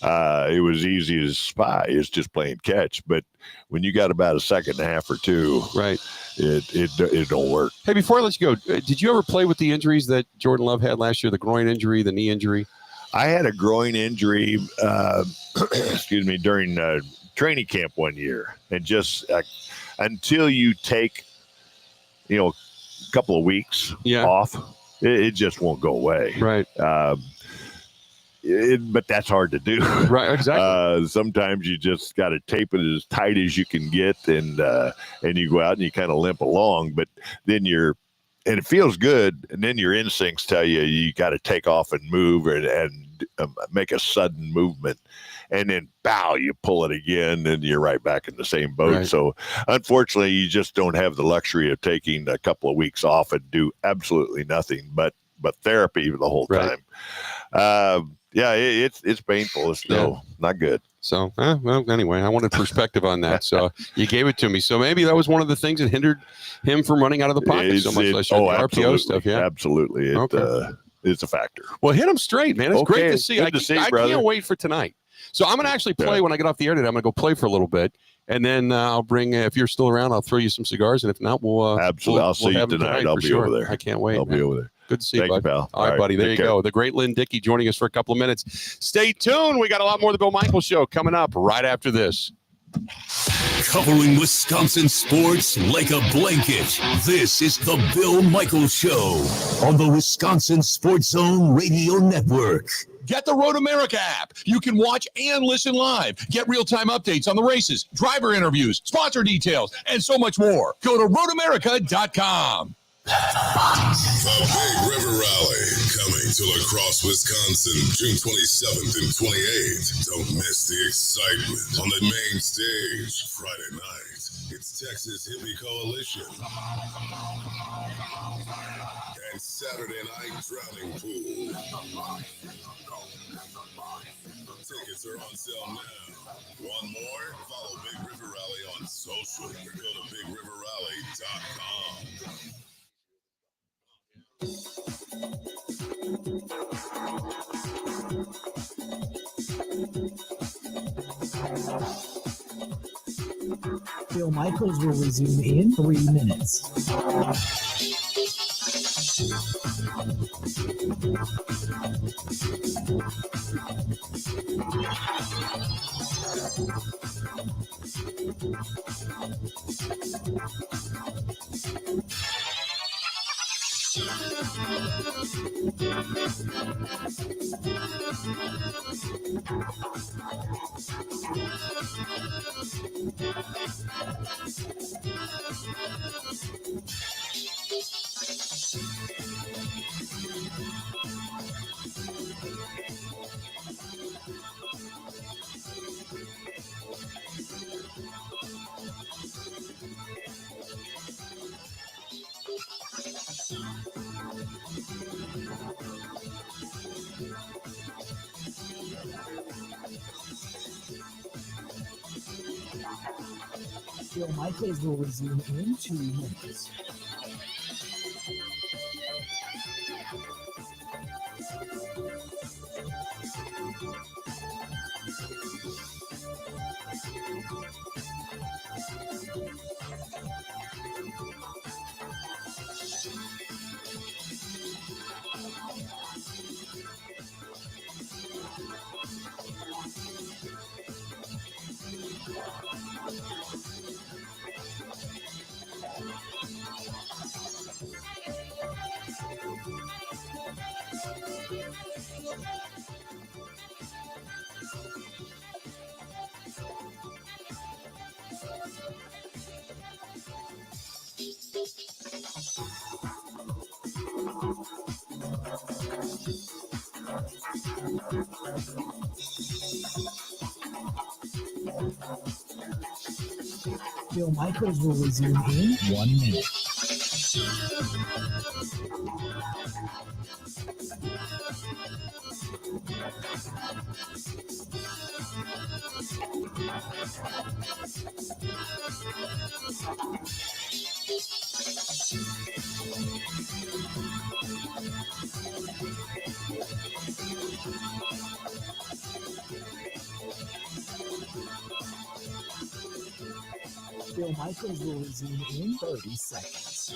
Right. It was easy as pie. It's just playing catch. But when you got about a second and a half or two, it don't work. Hey, before I let you go, did you ever play with the injuries that Jordan Love had last year? The groin injury, the knee injury? I had a groin injury, during training camp one year, and just until you take, a couple of weeks off, it just won't go away. Right. But that's hard to do. Right, exactly. Sometimes you just got to tape it as tight as you can get, and you go out and you kind of limp along. But then it feels good. And then your instincts tell you got to take off and move and make a sudden movement. And then, bow, you pull it again, and you're right back in the same boat. Right. So, unfortunately, you just don't have the luxury of taking a couple of weeks off and do absolutely nothing but therapy the whole time. Yeah, it's painful. It's still not good. So, well, anyway, I wanted perspective on that. So you gave it to me. So maybe that was one of the things that hindered him from running out of the pocket so much. Like the RPO stuff. Yeah, absolutely. It's a factor. Well, hit him straight, man. It's great to see. Good to see, I can't wait for tonight. So I'm going to actually play when I get off the air today. I'm going to go play for a little bit. And then I'll bring, if you're still around, I'll throw you some cigars. And if not, we'll absolutely. I'll see you tonight. I'll be over there. I can't wait. I'll be over there. Good to see you, bud. Pal. All right, buddy. There you go. The great Lynn Dickey joining us for a couple of minutes. Stay tuned. We got a lot more of the Bill Michaels Show coming up right after this. Covering Wisconsin sports like a blanket. This is the Bill Michaels Show on the Wisconsin Sports Zone Radio Network. Get the Road America app. You can watch and listen live. Get real-time updates on the races, driver interviews, sponsor details, and so much more. Go to roadamerica.com. The Big River Rally coming to La Crosse, Wisconsin, June 27th and 28th. Don't miss the excitement on the main stage Friday night. It's Texas Hippie Coalition. And Saturday night, Drowning Pool. Tickets are on sale now. Want more? Follow Big River Rally on social or go to BigRiverRally.com. Bill Michaels will resume in 3 minutes. Bill Michaels will resume in 2 minutes. Bill Michaels will resume in 1 minute. Bill Michaels will resume in 30 seconds.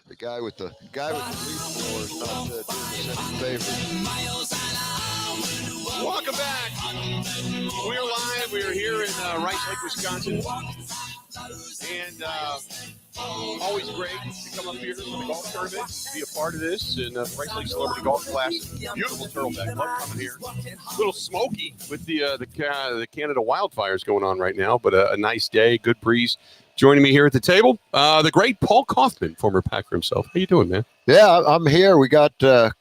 The guy with the leaf blower is not doing us any favor. Welcome back. We're live. We are here in Rice Lake, Wisconsin. And always great to come up here to the golf tournament, be a part of this, and Rice Lake Celebrity Golf Classic. Beautiful Turtleback. Love coming here. A little smoky with the Canada wildfires going on right now, but a nice day, good breeze. Joining me here at the table, the great Paul Kaufman, former Packer himself. How you doing, man? Yeah, I'm here. We got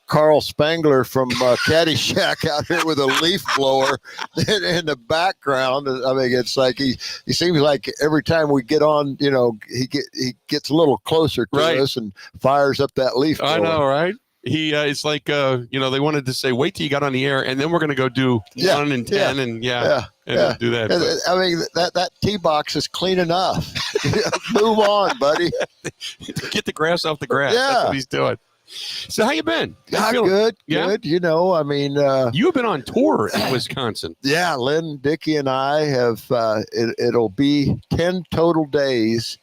Carl Spangler from Caddyshack out here with a leaf blower in the background. I mean, it's like he seems like every time we get on, you know, he gets a little closer to us and fires up that leaf blower. I know, right? It's like, they wanted to say, wait till you got on the air, and then we're going to go do 1 and 10, and do that. I mean, that tee box is clean enough. Move on, buddy. Get the grass off the grass. Yeah. That's what he's doing. So how you been? Good. You know, I mean, you've been on tour in Wisconsin. Yeah, Lynn, Dickie, and I have. It'll be 10 total days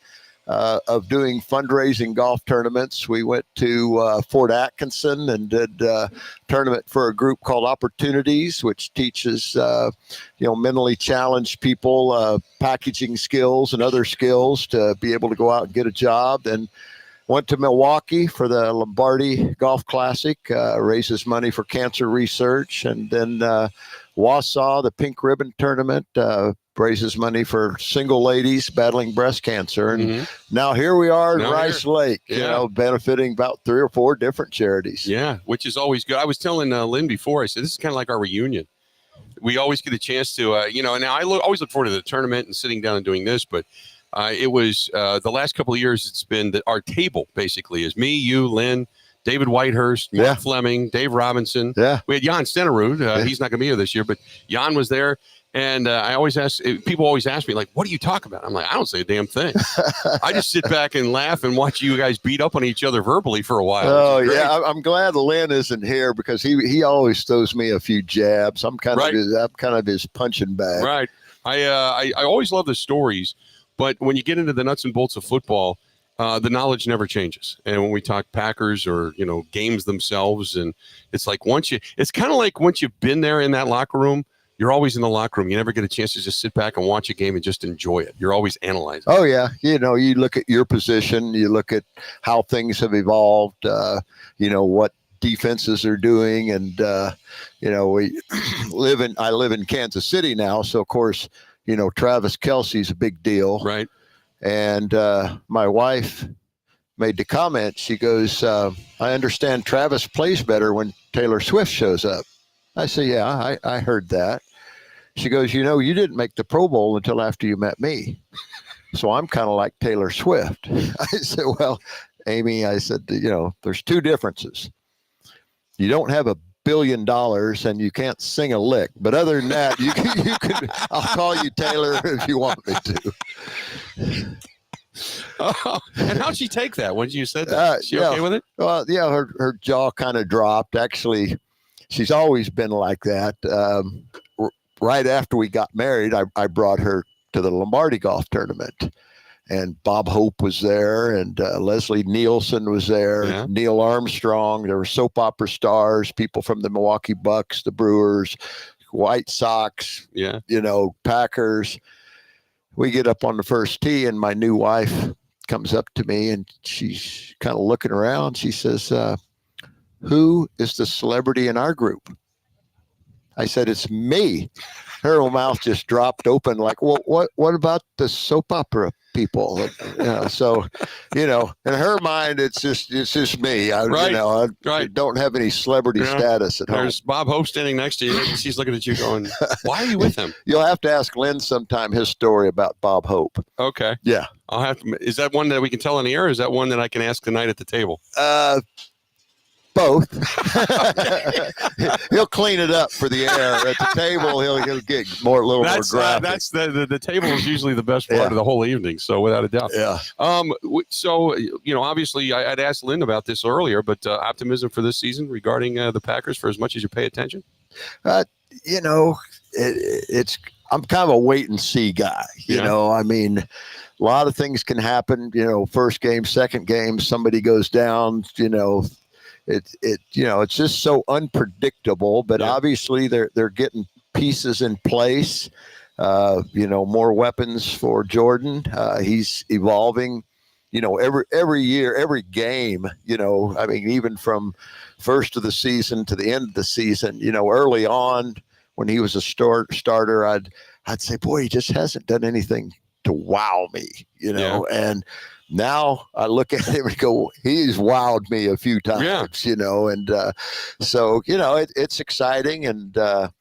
of doing fundraising golf tournaments. We went to Fort Atkinson and did a tournament for a group called Opportunities, which teaches mentally challenged people packaging skills and other skills to be able to go out and get a job. Then went to Milwaukee for the Lombardi Golf Classic, raises money for cancer research, and then Wausau, the Pink Ribbon Tournament, raises money for single ladies battling breast cancer. And now here we are in Rice Lake, you know, benefiting about 3 or 4 different charities. Yeah, which is always good. I was telling Lynn before, I said, this is kind of like our reunion. We always get a chance to, now I always look forward to the tournament and sitting down and doing this, but it was the last couple of years, it's been our table basically is me, you, Lynn, David Whitehurst, Mark Fleming, Dave Robinson. Yeah. We had Jan Stenerud. He's not going to be here this year, but Jan was there. And I always people always ask me, like, what do you talk about? I'm like, I don't say a damn thing. I just sit back and laugh and watch you guys beat up on each other verbally for a while. Oh, yeah. I'm glad Lynn isn't here because he always throws me a few jabs. I'm kind of his punching bag. Right. I always love the stories, but when you get into the nuts and bolts of football, the knowledge never changes. And when we talk Packers or, games themselves, and it's like it's kind of like once you've been there in that locker room, you're always in the locker room. You never get a chance to just sit back and watch a game and just enjoy it. You're always analyzing. Oh, yeah. You look at your position. You look at how things have evolved, what defenses are doing. And, I live in Kansas City now. So, of course, Travis Kelce's a big deal. Right. And my wife made the comment. She goes, I understand Travis plays better when Taylor Swift shows up. I say, yeah, I heard that. She goes, you didn't make the Pro Bowl until after you met me. So I'm kind of like Taylor Swift. I said, well, Amy, I said, there's 2 differences. You don't have $1 billion and you can't sing a lick. But other than that, you can I'll call you Taylor if you want me to. And how'd she take that when you said that? Is she okay with it? Well, yeah, her jaw kind of dropped. Actually, she's always been like that. Right after we got married, I brought her to the Lombardi Golf Tournament. And Bob Hope was there, and Leslie Nielsen was there, Neil Armstrong. There were soap opera stars, people from the Milwaukee Bucks, the Brewers, White Sox, Packers. We get up on the first tee, and my new wife comes up to me, and she's kind of looking around. She says, who is the celebrity in our group? I said, it's me. Her mouth just dropped open like, well, what about the soap opera people? So, in her mind, it's just me. I don't have any celebrity status at home. There's Bob Hope standing next to you, and she's looking at you going, why are you with him? You'll have to ask Lynn sometime his story about Bob Hope. Okay. Yeah. I'll have to. Is that one that we can tell on the air, or is that one that I can ask tonight at the table? Both. He'll clean it up for the air. At the table, he'll get a little more graphic. That's the table is usually the best part of the whole evening. So without a doubt. Yeah. So obviously I'd asked Lynn about this earlier, but optimism for this season regarding the Packers for as much as you pay attention. It's I'm kind of a wait and see guy. I mean, a lot of things can happen. First game, second game, somebody goes down. it's just so unpredictable. But obviously they're getting pieces in place. More weapons for Jordan. He's evolving. Every year, every game. Even from first of the season to the end of the season. Early on when he was a starter, I'd say, boy, he just hasn't done anything to wow me. And now I look at him and go, he's wowed me a few times. So it's exciting, and the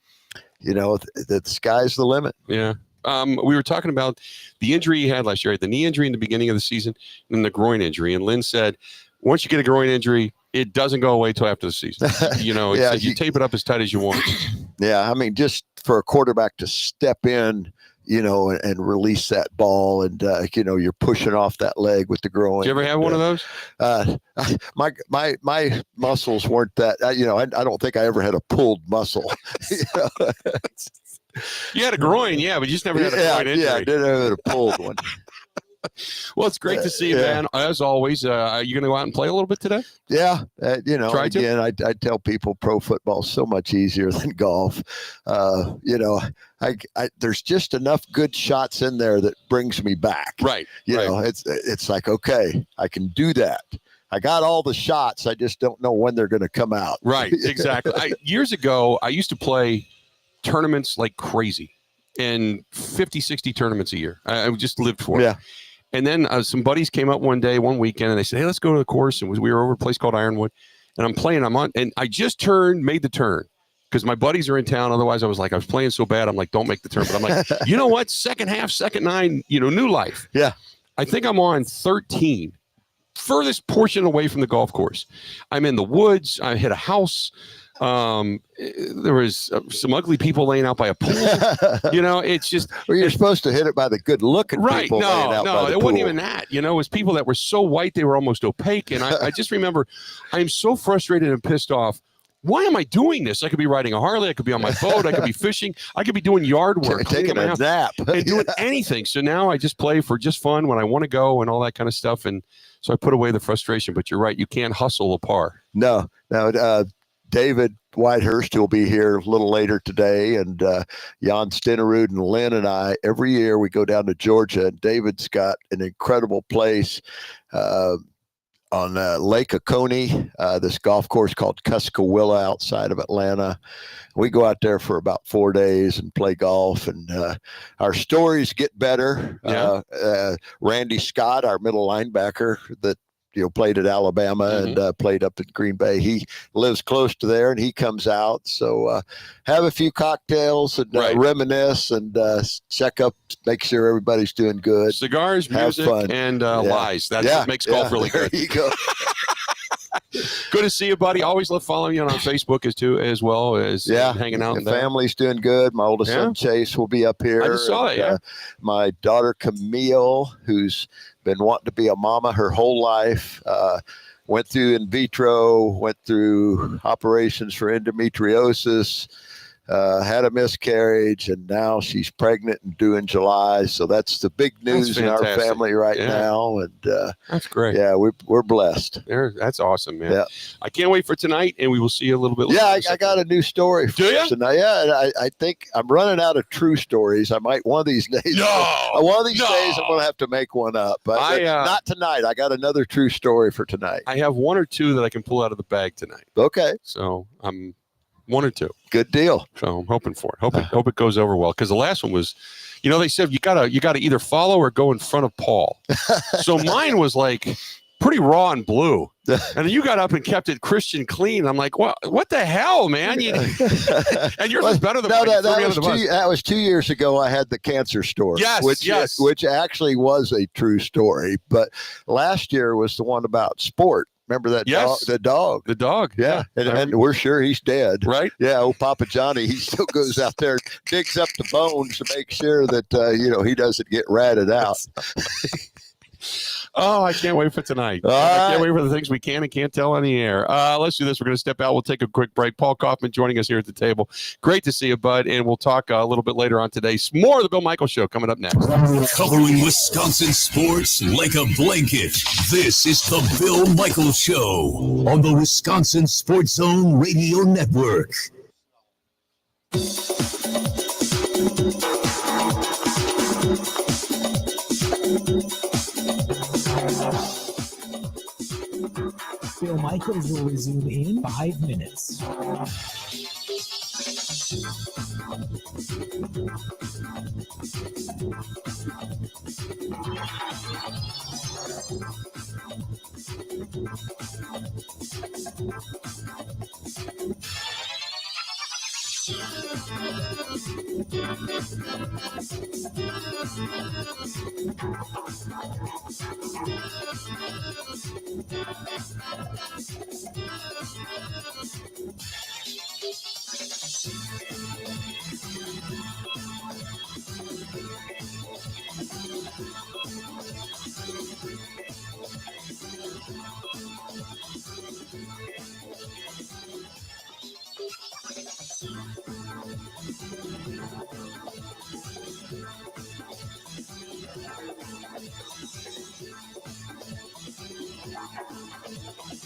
sky's the limit. Yeah. We were talking about the injury he had last year, right? The knee injury in the beginning of the season, and then the groin injury. And Lynn said, once you get a groin injury, it doesn't go away till after the season. You tape it up as tight as you want. Yeah, just for a quarterback to step in, and release that ball, and you're pushing off that leg with the groin. Did you ever have one of those? My muscles weren't that. I don't think I ever had a pulled muscle. You had a groin, but you just never had a groin injury. Yeah, I didn't have a pulled one. Well, it's great to see you, man. As always, are you going to go out and play a little bit today? Yeah. Try to? Again, I tell people pro football is so much easier than golf. There's just enough good shots in there that brings me back. Right. It's like, okay, I can do that. I got all the shots. I just don't know when they're going to come out. Right. Exactly. Years ago, I used to play tournaments like crazy, and 50, 60 tournaments a year. I just lived for it. Yeah. And then some buddies came up one weekend, and they said, hey, let's go to the course. And we were over a place called Ironwood, and and I just made the turn because my buddies are in town. Otherwise I was playing so bad. I'm like, don't make the turn. But I'm like, you know what? Second half, second nine, new life. Yeah. I think I'm on 13, furthest portion away from the golf course. I'm in the woods. I hit a house. There was some ugly people laying out by a pool. It's just. Well, you're supposed to hit it by the good looking people. No, it wasn't even that. It was people that were so white they were almost opaque. And I just remember, I'm so frustrated and pissed off. Why am I doing this? I could be riding a Harley. I could be on my boat. I could be fishing. I could be doing yard work, taking a nap, and doing anything. So now I just play for just fun when I want to go and all that kind of stuff. And so I put away the frustration. But you're right, you can't hustle a par. No. David Whitehurst will be here a little later today, and Jan Stenerud and Lynn and I, every year we go down to Georgia, and David's got an incredible place on Lake Oconee, this golf course called Cuskawilla outside of Atlanta. We go out there for about 4 days and play golf, and our stories get better. Yeah. Randy Scott, our middle linebacker that played at Alabama and played up in Green Bay. He lives close to there, and he comes out. So have a few cocktails and reminisce and check up, make sure everybody's doing good. Cigars, have music, fun. And lies. That's what makes golf really good. There you go. Good to see you, buddy. Always love following you on Facebook as well as hanging out. The family's doing good. My oldest son Chase will be up here. I just saw that. My daughter Camille, who's been wanting to be a mama her whole life, went through in vitro, went through operations for endometriosis, had a miscarriage, and now she's pregnant and due in July. So that's the big news in our family right now. And that's great. Yeah, we're blessed. That's awesome, man. Yeah. I can't wait for tonight, and we will see you a little bit later. Yeah, I got a new story for us tonight. Yeah, I think I'm running out of true days. I might one of these days. Days I'm going to have to make one up. But not tonight. I got another true story for tonight. I have one or two that I can pull out of the bag tonight. Okay. So I'm 1 or 2. Good deal. So I'm hoping for it. Hope it goes over well, because the last one was, they said you gotta either follow or go in front of Paul. So mine was like pretty raw and blue, and then you got up and kept it Christian clean. I'm like, what the hell, man? And yours was better than mine. That was 2 years ago. I had the cancer story. Which actually was a true story. But last year was the one about sport. Remember that dog? The dog. Yeah. And we're sure he's dead. Right? Yeah. Old Papa Johnny, he still goes out there, digs up the bones to make sure that, he doesn't get ratted out. Oh, I can't wait for tonight. I can't wait for the things we can and can't tell on the air. Let's do this. We're going to step out. We'll take a quick break. Paul Kaufman joining us here at the table. Great to see you, bud. And we'll talk a little bit later on today. More of the Bill Michaels Show coming up next. Covering Wisconsin sports like a blanket. This is the Bill Michaels Show on the Wisconsin Sports Zone Radio Network. Bill Michaels will resume in 5 minutes.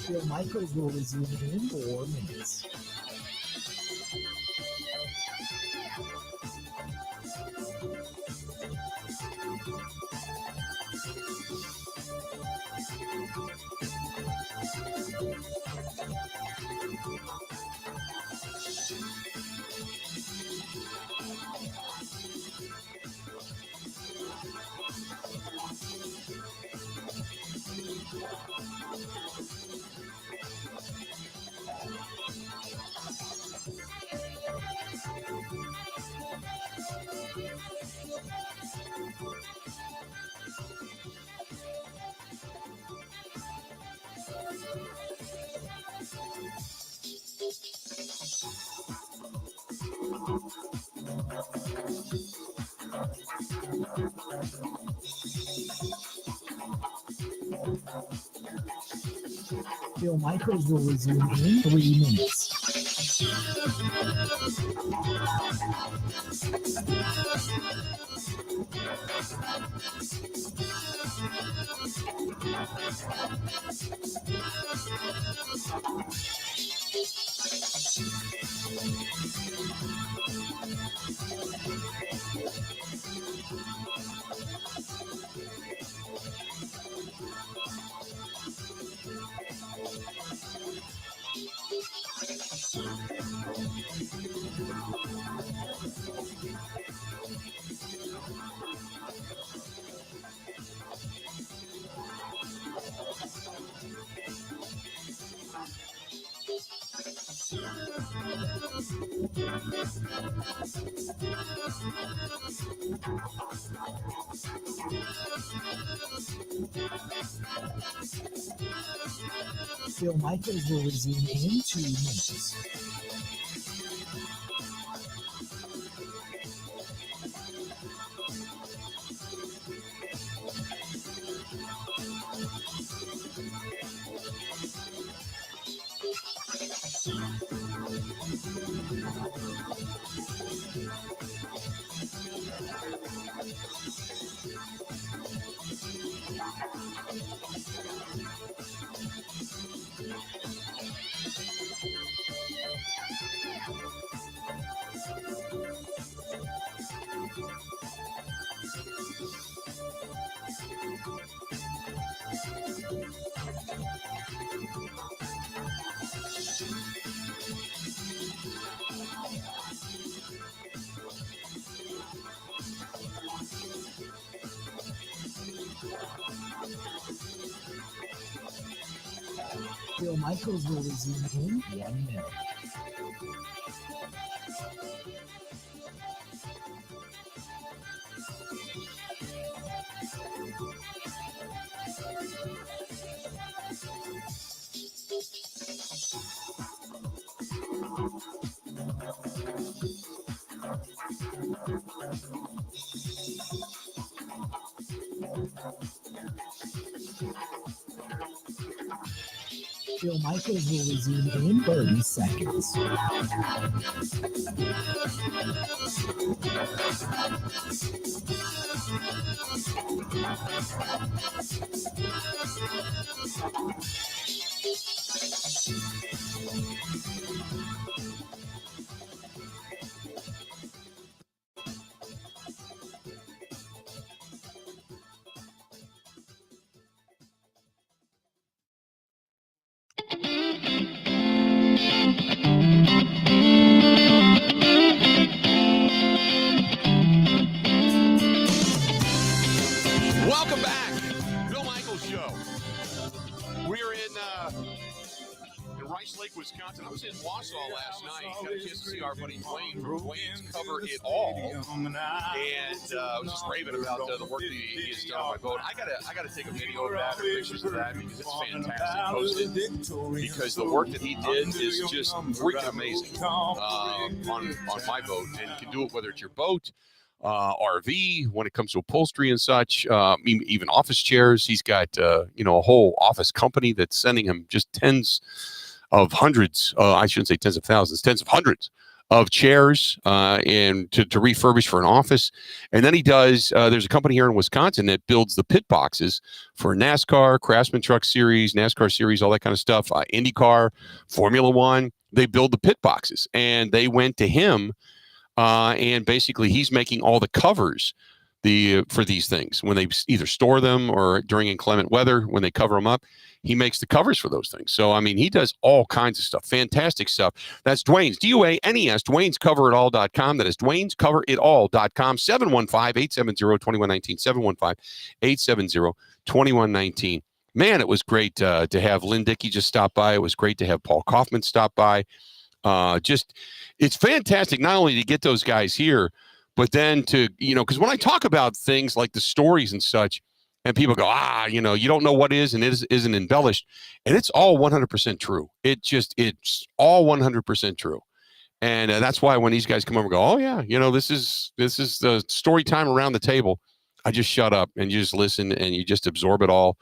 Bill Michaels will resume in 4 minutes. Bill Michaels will resume in 3 minutes. Bill Michaels will resume in 2 minutes. Bill Michaels will resume in 1 minute. Bill Michaels will resume in 30 seconds. Welcome back. Bill Michaels Show. We're in Rice Lake, Wisconsin. I was in Wausau last night. Got a chance to see our buddy Dwayne from Dwayne's Cover It All. And I was just raving about the work that he has done on my boat. I gotta take a video of that or pictures of that because it's fantastic posted. Because the work that he did is just freaking amazing on my boat. And you can do it whether it's your boat, RV, when it comes to upholstery and such, even office chairs. He's got a whole office company that's sending him just tens of hundreds, I shouldn't say tens of thousands, tens of hundreds of chairs and to refurbish for an office. And then he does, there's a company here in Wisconsin that builds the pit boxes for NASCAR, Craftsman Truck Series, NASCAR Series, all that kind of stuff, IndyCar, Formula One. They build the pit boxes. And they went to him and basically he's making all the covers for these things when they either store them or during inclement weather when they cover them up. He makes the covers for those things. So, I mean, he does all kinds of stuff. Fantastic stuff. That's Dwayne's, DUANES, Dwayne'sCoverItAll.com. That is Dwayne'sCoverItAll.com. 715-870-2119. 715-870-2119. Man, it was great to have Lynn Dickey just stop by. It was great to have Paul Kaufman stop by. It's fantastic not only to get those guys here, but then to, because when I talk about things like the stories and such, and people go, you don't know what is and isn't embellished. And it's all 100% true. It's all 100% true. And that's why when these guys come over and go, oh, yeah, this is the story time around the table. I just shut up and you just listen and you just absorb it all.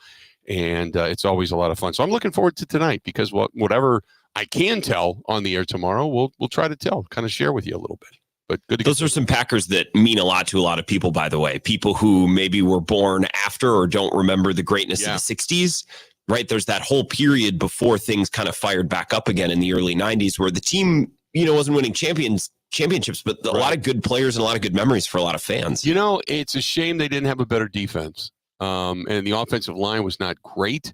And it's always a lot of fun. So I'm looking forward to tonight because whatever I can tell on the air tomorrow, we'll try to tell, kind of share with you a little bit. But good. Those are some Packers that mean a lot to a lot of people, by the way. People who maybe were born after or don't remember the greatness of the 60s, right? There's that whole period before things kind of fired back up again in the early 90s where the team, wasn't winning championships, but a lot of good players and a lot of good memories for a lot of fans. It's a shame they didn't have a better defense. And the offensive line was not great.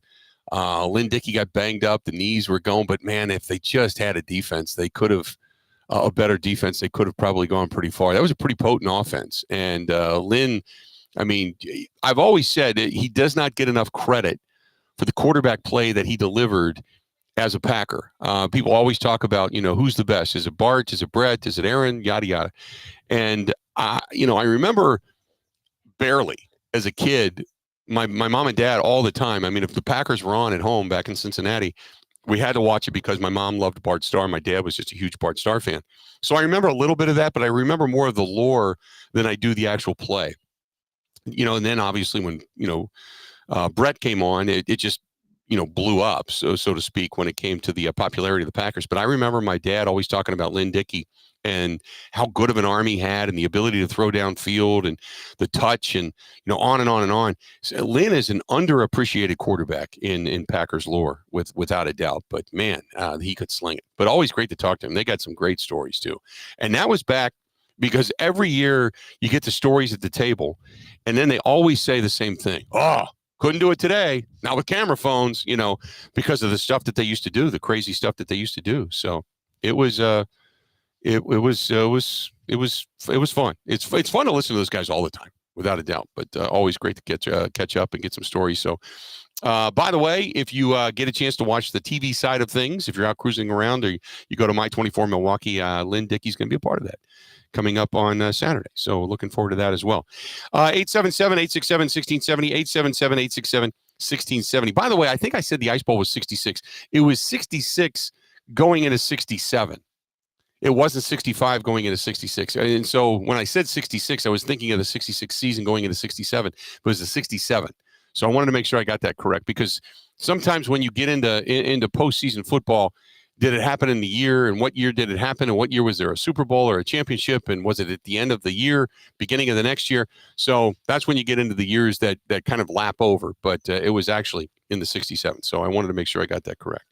Lynn Dickey got banged up. The knees were going. But, man, if they just had a defense, they could have a better defense. They could have probably gone pretty far. That was a pretty potent offense. And Lynn, I mean, I've always said that he does not get enough credit for the quarterback play that he delivered as a Packer. People always talk about, who's the best? Is it Bart? Is it Brett? Is it Aaron? Yada, yada. And, I remember barely as a kid, my mom and dad all the time. I mean, if the Packers were on at home back in Cincinnati, we had to watch it because my mom loved Bart Starr. My dad was just a huge Bart Starr fan. So I remember a little bit of that, but I remember more of the lore than I do the actual play. And then obviously when, Brett came on, it just, blew up, so to speak, when it came to the popularity of the Packers. But I remember my dad always talking about Lynn Dickey and how good of an arm he had and the ability to throw downfield and the touch and, on and on and on. So Lynn is an underappreciated quarterback in Packers lore without a doubt. But, man, he could sling it. But always great to talk to him. They got some great stories, too. And that was back because every year you get the stories at the table, and then they always say the same thing. Oh, couldn't do it today. Not with camera phones, because of the stuff that they used to do, the crazy stuff that they used to do. So it was fun. It's fun to listen to those guys all the time, without a doubt. But always great to catch up and get some stories. So, by the way, if you get a chance to watch the TV side of things, if you're out cruising around or you go to My24 Milwaukee, Lynn Dickey's going to be a part of that coming up on Saturday. So looking forward to that as well. 877-867-1670, 877-867-1670. By the way, I think I said the Ice Bowl was 66. It was 66 going into 67. It wasn't 65 going into 66. And so when I said 66, I was thinking of the 66 season going into 67. It was the 67. So I wanted to make sure I got that correct because sometimes when you get into postseason football, did it happen in the year, and what year did it happen, and what year was there a Super Bowl or a championship, and was it at the end of the year, beginning of the next year? So that's when you get into the years that kind of lap over, but it was actually in the 67. So I wanted to make sure I got that correct.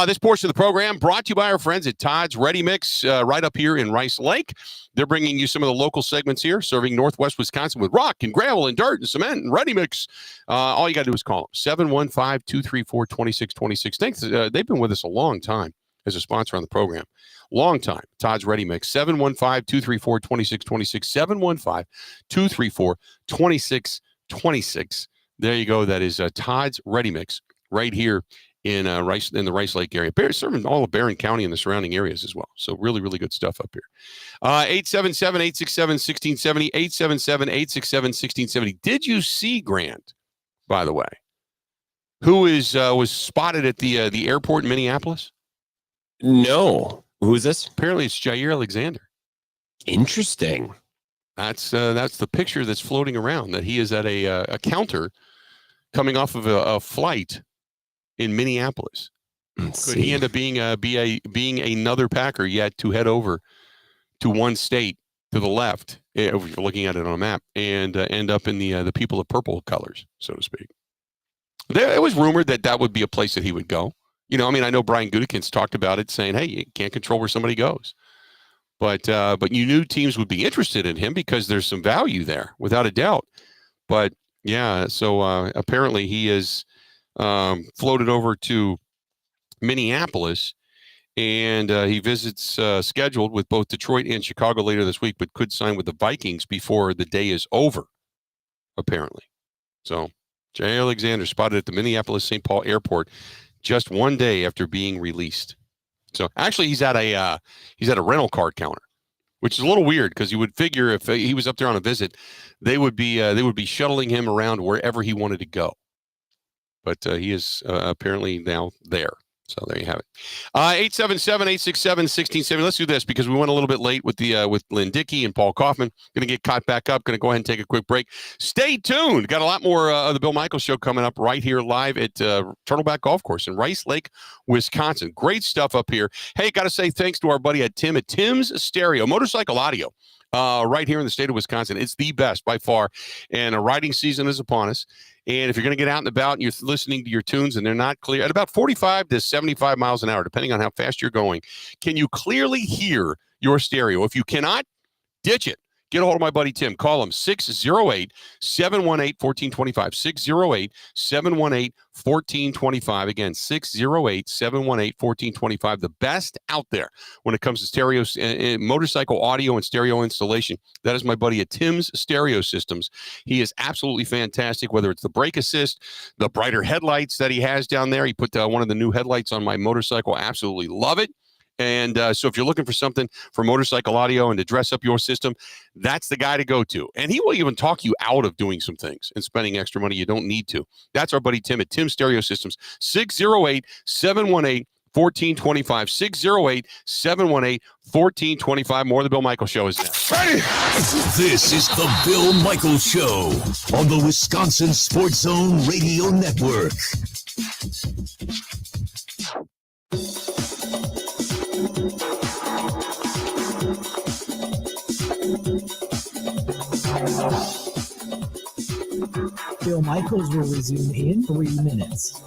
This portion of the program brought to you by our friends at Todd's Ready Mix right up here in Rice Lake. They're bringing you some of the local segments here, serving Northwest Wisconsin with rock and gravel and dirt and cement and Ready Mix. All you got to do is call them, 715-234-2626. Thanks. They've been with us a long time as a sponsor on the program. Long time. Todd's Ready Mix, 715-234-2626, 715-234-2626. There you go. That is Todd's Ready Mix right here in the Rice Lake area. Serving all of Barron County and the surrounding areas as well. So really, really good stuff up here. 877-867-1670, 877-867-1670. Did you see Grant, by the way, who was spotted at the airport in Minneapolis? No. Who is this? Apparently it's Jair Alexander. Interesting. That's the picture that's floating around, that he is at a counter coming off of a flight in Minneapolis. Could he end up being another Packer yet to head over to one state to the left, if you're looking at it on a map, and end up in the people of purple colors, so to speak? It was rumored that would be a place that he would go. You know, I mean, I know Brian Gutekunst talked about it, saying, hey, you can't control where somebody goes. But you knew teams would be interested in him because there's some value there, without a doubt. But, yeah, so apparently he is floated over to Minneapolis, and he visits scheduled with both Detroit and Chicago later this week, but could sign with the Vikings before the day is over, apparently. So, Jay Alexander spotted at the Minneapolis-St. Paul airport just one day after being released. So actually, he's at a rental car counter, which is a little weird because you would figure if he was up there on a visit, they would be shuttling him around wherever he wanted to go. But he is apparently now there. So there you have it. 877-867-1670. Let's do this because we went a little bit late with Lynn Dickey and Paul Kaufman. Going to get caught back up. Going to go ahead and take a quick break. Stay tuned. Got a lot more of the Bill Michaels Show coming up right here live at Turtleback Golf Course in Rice Lake, Wisconsin. Great stuff up here. Hey, got to say thanks to our buddy at Tim's Stereo, motorcycle audio. Right here in the state of Wisconsin. It's the best by far. And a riding season is upon us. And if you're going to get out and about and you're listening to your tunes and they're not clear, at about 45 to 75 miles an hour, depending on how fast you're going, can you clearly hear your stereo? If you cannot, ditch it. Get a hold of my buddy Tim. Call him 608-718-1425. 608-718-1425. Again, 608-718-1425. The best out there when it comes to stereo, motorcycle audio and stereo installation. That is my buddy at Tim's Stereo Systems. He is absolutely fantastic, whether it's the brake assist, the brighter headlights that he has down there. He put one of the new headlights on my motorcycle. Absolutely love it. And so if you're looking for something for motorcycle audio and to dress up your system, that's the guy to go to. And he will even talk you out of doing some things and spending extra money you don't need to. That's our buddy Tim at Tim Stereo Systems, 608-718-1425, 608-718-1425. More of the Bill Michaels Show is next. This is the Bill Michaels Show on the Wisconsin Sports Zone Radio Network. Bill Michaels will resume in 3 minutes.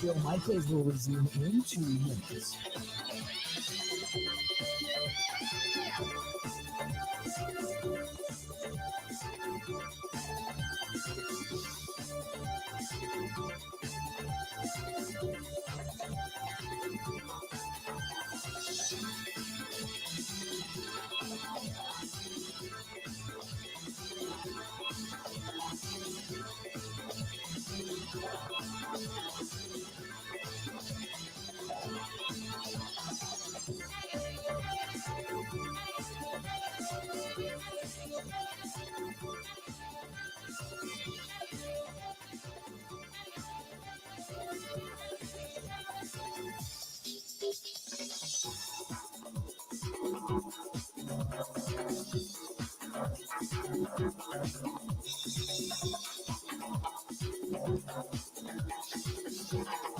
Bill Michaels will resume in 2 minutes.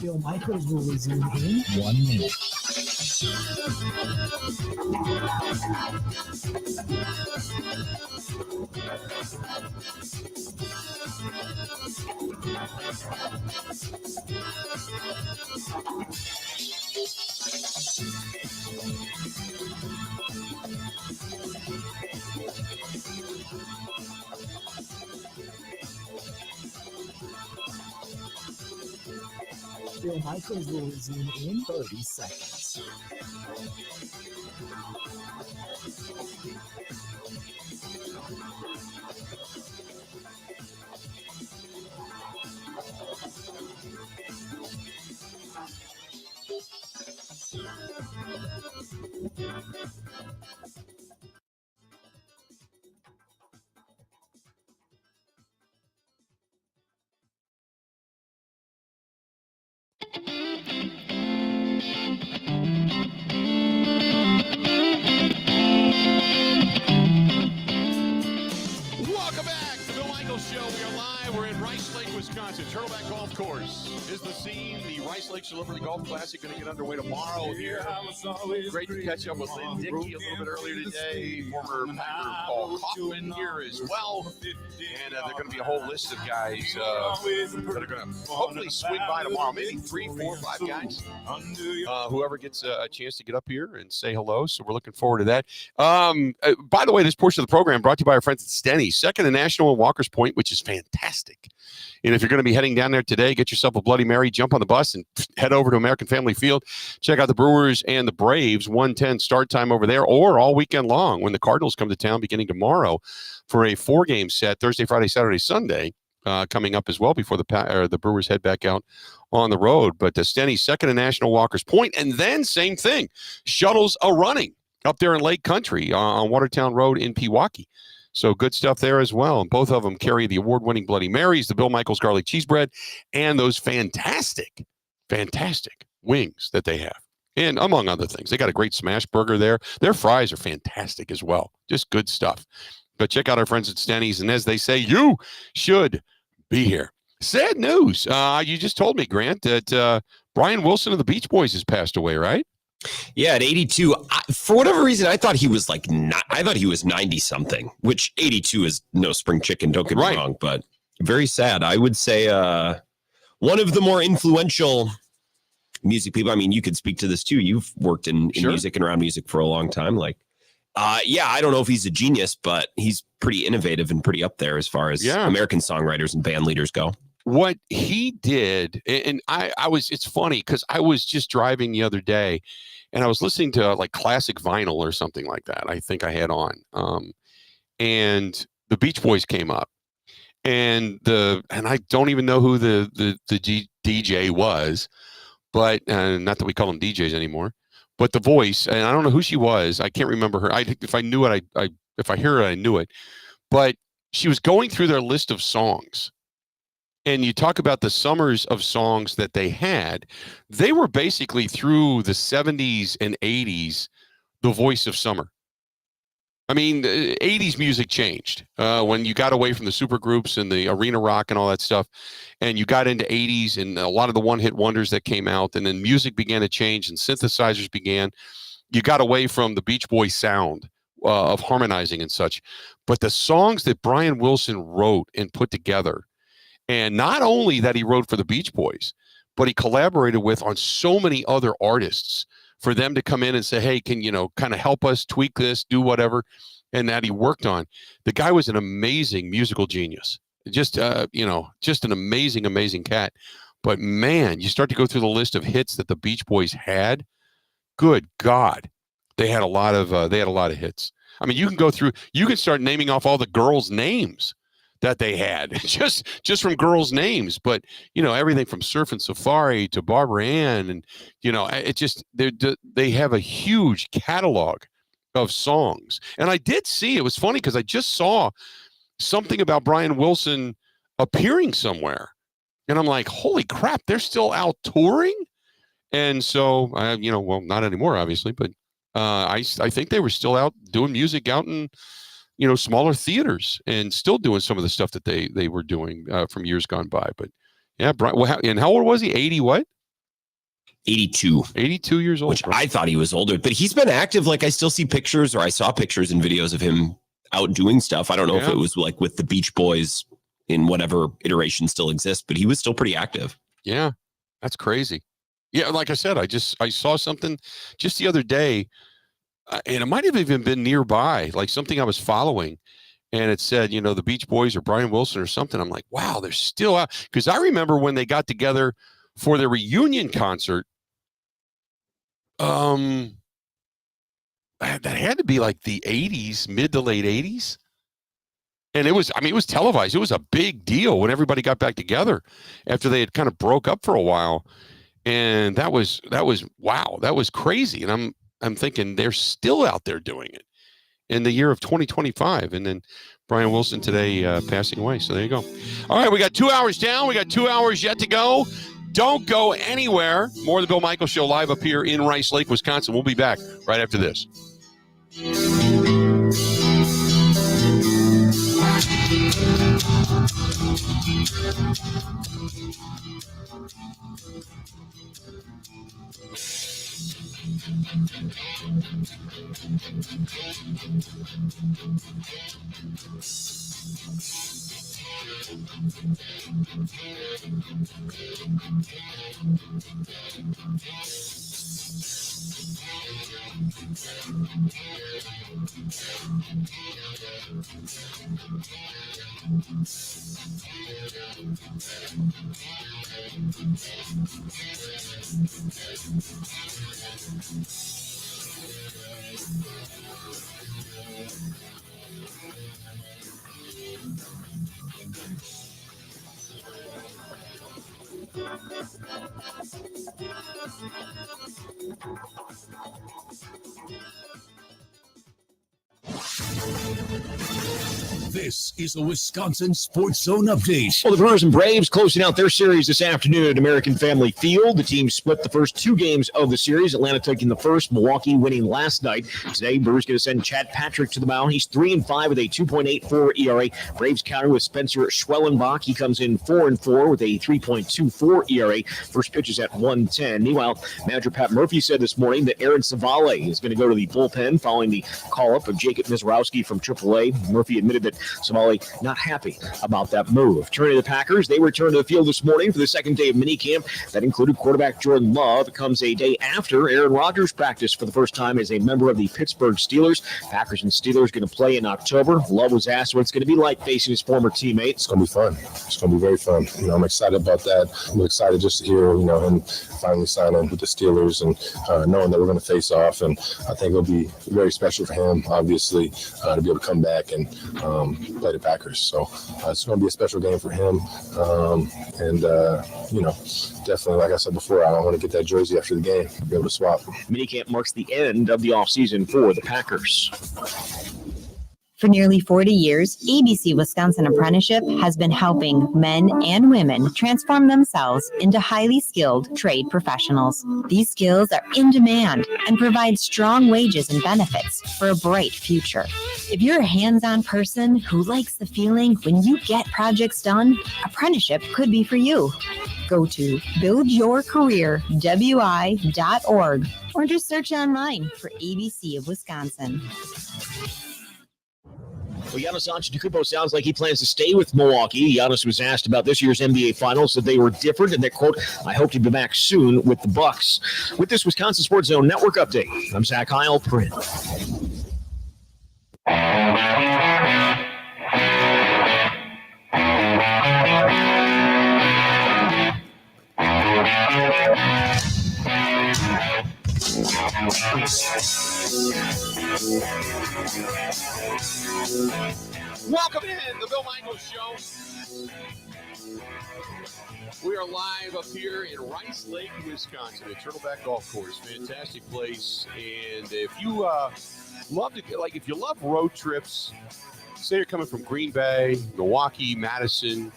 Bill Michaels will resume in 1 minute. Bill Michaels will resume in 30 seconds. Welcome back to the Bill Michaels Show. We are live. We're in Rice Lake, Wisconsin. Turtleback Golf Course is the scene. The Rice Lake Celebrity Golf Classic going to get underway tomorrow here. Great to catch up with Lynn Dickey a little bit earlier today. Former Packer Paul Kaufman here as well. And they're going to be a whole list of guys that are going to hopefully swing by tomorrow. Maybe 3, 4, 5 guys. Whoever gets a chance to get up here and say hello. So we're looking forward to that. By the way, this portion of the program brought to you by our friends at Stenny's, second and national in Walker's Point, which is fantastic. And if you're going to be heading down there today, get yourself a Bloody Mary, jump on the bus, and head over to American Family Field. Check out the Brewers and the Braves, 1:10 start time over there, or all weekend long when the Cardinals come to town beginning tomorrow for a 4-game set, Thursday, Friday, Saturday, Sunday, coming up as well before the Brewers head back out on the road. But Stenny's, second and national, Walker's Point, and then same thing, shuttles are running up there in Lake Country on Watertown Road in Pewaukee. So good stuff there as well. And both of them carry the award-winning Bloody Marys, the Bill Michaels garlic cheese bread, and those fantastic wings that they have. And among other things, they got a great smash burger there. Their fries are fantastic as well. Just good stuff. But check out our friends at Stenny's. And as they say, you should be here. Sad news. You just told me, Grant, that Brian Wilson of the Beach Boys has passed away, right? Yeah, at 82. For whatever reason, I thought he was I thought he was 90 something, which 82 is no spring chicken. Don't get me wrong, but very sad. I would say one of the more influential music people. I mean, you could speak to this too. You've worked in music and around music for a long time. Yeah, I don't know if he's a genius, but he's pretty innovative and pretty up there as far as American songwriters and band leaders go. What he did, and it's funny because I was just driving the other day and I was listening to like classic vinyl or something like that. I think I had on, and the Beach Boys came up, and I don't even know who the DJ was, but not that we call them DJs anymore, but the voice, and I don't know who she was. I can't remember her. If I knew it, if I hear it, I knew it, but she was going through their list of songs. And you talk about the summers of songs that they had, they were basically through the 70s and 80s, the voice of summer. I mean, the 80s music changed when you got away from the supergroups and the arena rock and all that stuff. And you got into 80s and a lot of the one-hit wonders that came out. And then music began to change and synthesizers began. You got away from the Beach Boys sound of harmonizing and such. But the songs that Brian Wilson wrote and put together, and not only that he wrote for the Beach Boys, but he collaborated with on so many other artists for them to come in and say, hey, can kind of help us tweak this, do whatever, and that he worked on. The guy was an amazing musical genius. Just just an amazing cat. But man, you start to go through the list of hits that the Beach Boys had. Good God, they had a lot of hits. I mean, you can start naming off all the girls' names that they had just from girls' names. But everything from Surfin' Safari to Barbara Ann, and it just they have a huge catalog of songs. And I did see, it was funny because I just saw something about Brian Wilson appearing somewhere, and I'm like, holy crap, they're still out touring. And so well, not anymore obviously, but I think they were still out doing music out in smaller theaters and still doing some of the stuff that they were doing from years gone by. But yeah, Brian, and how old was he? 80 what? 82 years old. Which I thought he was older, but he's been active. Like I still see pictures, or I saw pictures and videos of him out doing stuff. I don't know if it was like with the Beach Boys in whatever iteration still exists, but he was still pretty active. Yeah, that's crazy. Yeah, like I said, I saw something just the other day, and it might have even been nearby, like something I was following, and it said, the Beach Boys or Brian Wilson or something. I'm like, wow, they're still out. Because I remember when they got together for their reunion concert, that had to be like the 80s, mid to late 80s. And it was televised. It was a big deal when everybody got back together after they had kind of broke up for a while. And that was wow, that was crazy. And I'm thinking they're still out there doing it in the year of 2025. And then Brian Wilson today passing away. So there you go. All right, we got 2 hours down. We got 2 hours yet to go. Don't go anywhere. More of the Bill Michaels Show live up here in Rice Lake, Wisconsin. We'll be back right after this. This is a Wisconsin Sports Zone update. Well, the Brewers and Braves closing out their series this afternoon at American Family Field. The team split the first two games of the series. Atlanta taking the first, Milwaukee winning last night. Today, Brewers going to send Chad Patrick to the mound. He's 3-5 with a 2.84 ERA. Braves counter with Spencer Schwellenbach. He comes in 4-4 with a 3.24 ERA. First pitch is at 1:10. Meanwhile, manager Pat Murphy said this morning that Aaron Savale is going to go to the bullpen following the call-up of Jacob Mizrowski from AAA. Murphy admitted that Savale not happy about that move. Turning to the Packers, they returned to the field this morning for the second day of minicamp. That included quarterback Jordan Love. It comes a day after Aaron Rodgers practiced for the first time as a member of the Pittsburgh Steelers. Packers and Steelers going to play in October. Love was asked what it's going to be like facing his former teammates. It's going to be fun. It's going to be very fun. I'm excited about that. I'm excited just to hear, him finally signing with the Steelers and knowing that we're going to face off. And I think it'll be very special for him, obviously, to be able to come back and play the Packers. So it's going to be a special game for him. Definitely, like I said before, I want to get that jersey after the game, be able to swap. Minicamp marks the end of the offseason for the Packers. For nearly 40 years, ABC Wisconsin Apprenticeship has been helping men and women transform themselves into highly skilled trade professionals. These skills are in demand and provide strong wages and benefits for a bright future. If you're a hands-on person who likes the feeling when you get projects done, apprenticeship could be for you. Go to buildyourcareerwi.org or just search online for ABC of Wisconsin. Well, Giannis Antetokounmpo sounds like he plans to stay with Milwaukee. Giannis was asked about this year's NBA Finals, that they were different, and that, quote, I hope to be back soon with the Bucks. With this Wisconsin Sports Zone Network update, I'm Zach Heilprin. Welcome in the Bill Michaels Show. We are live up here in Rice Lake, Wisconsin, at Turtleback Golf Course. Fantastic place. And if you if you love road trips, say you're coming from Green Bay, Milwaukee, Madison,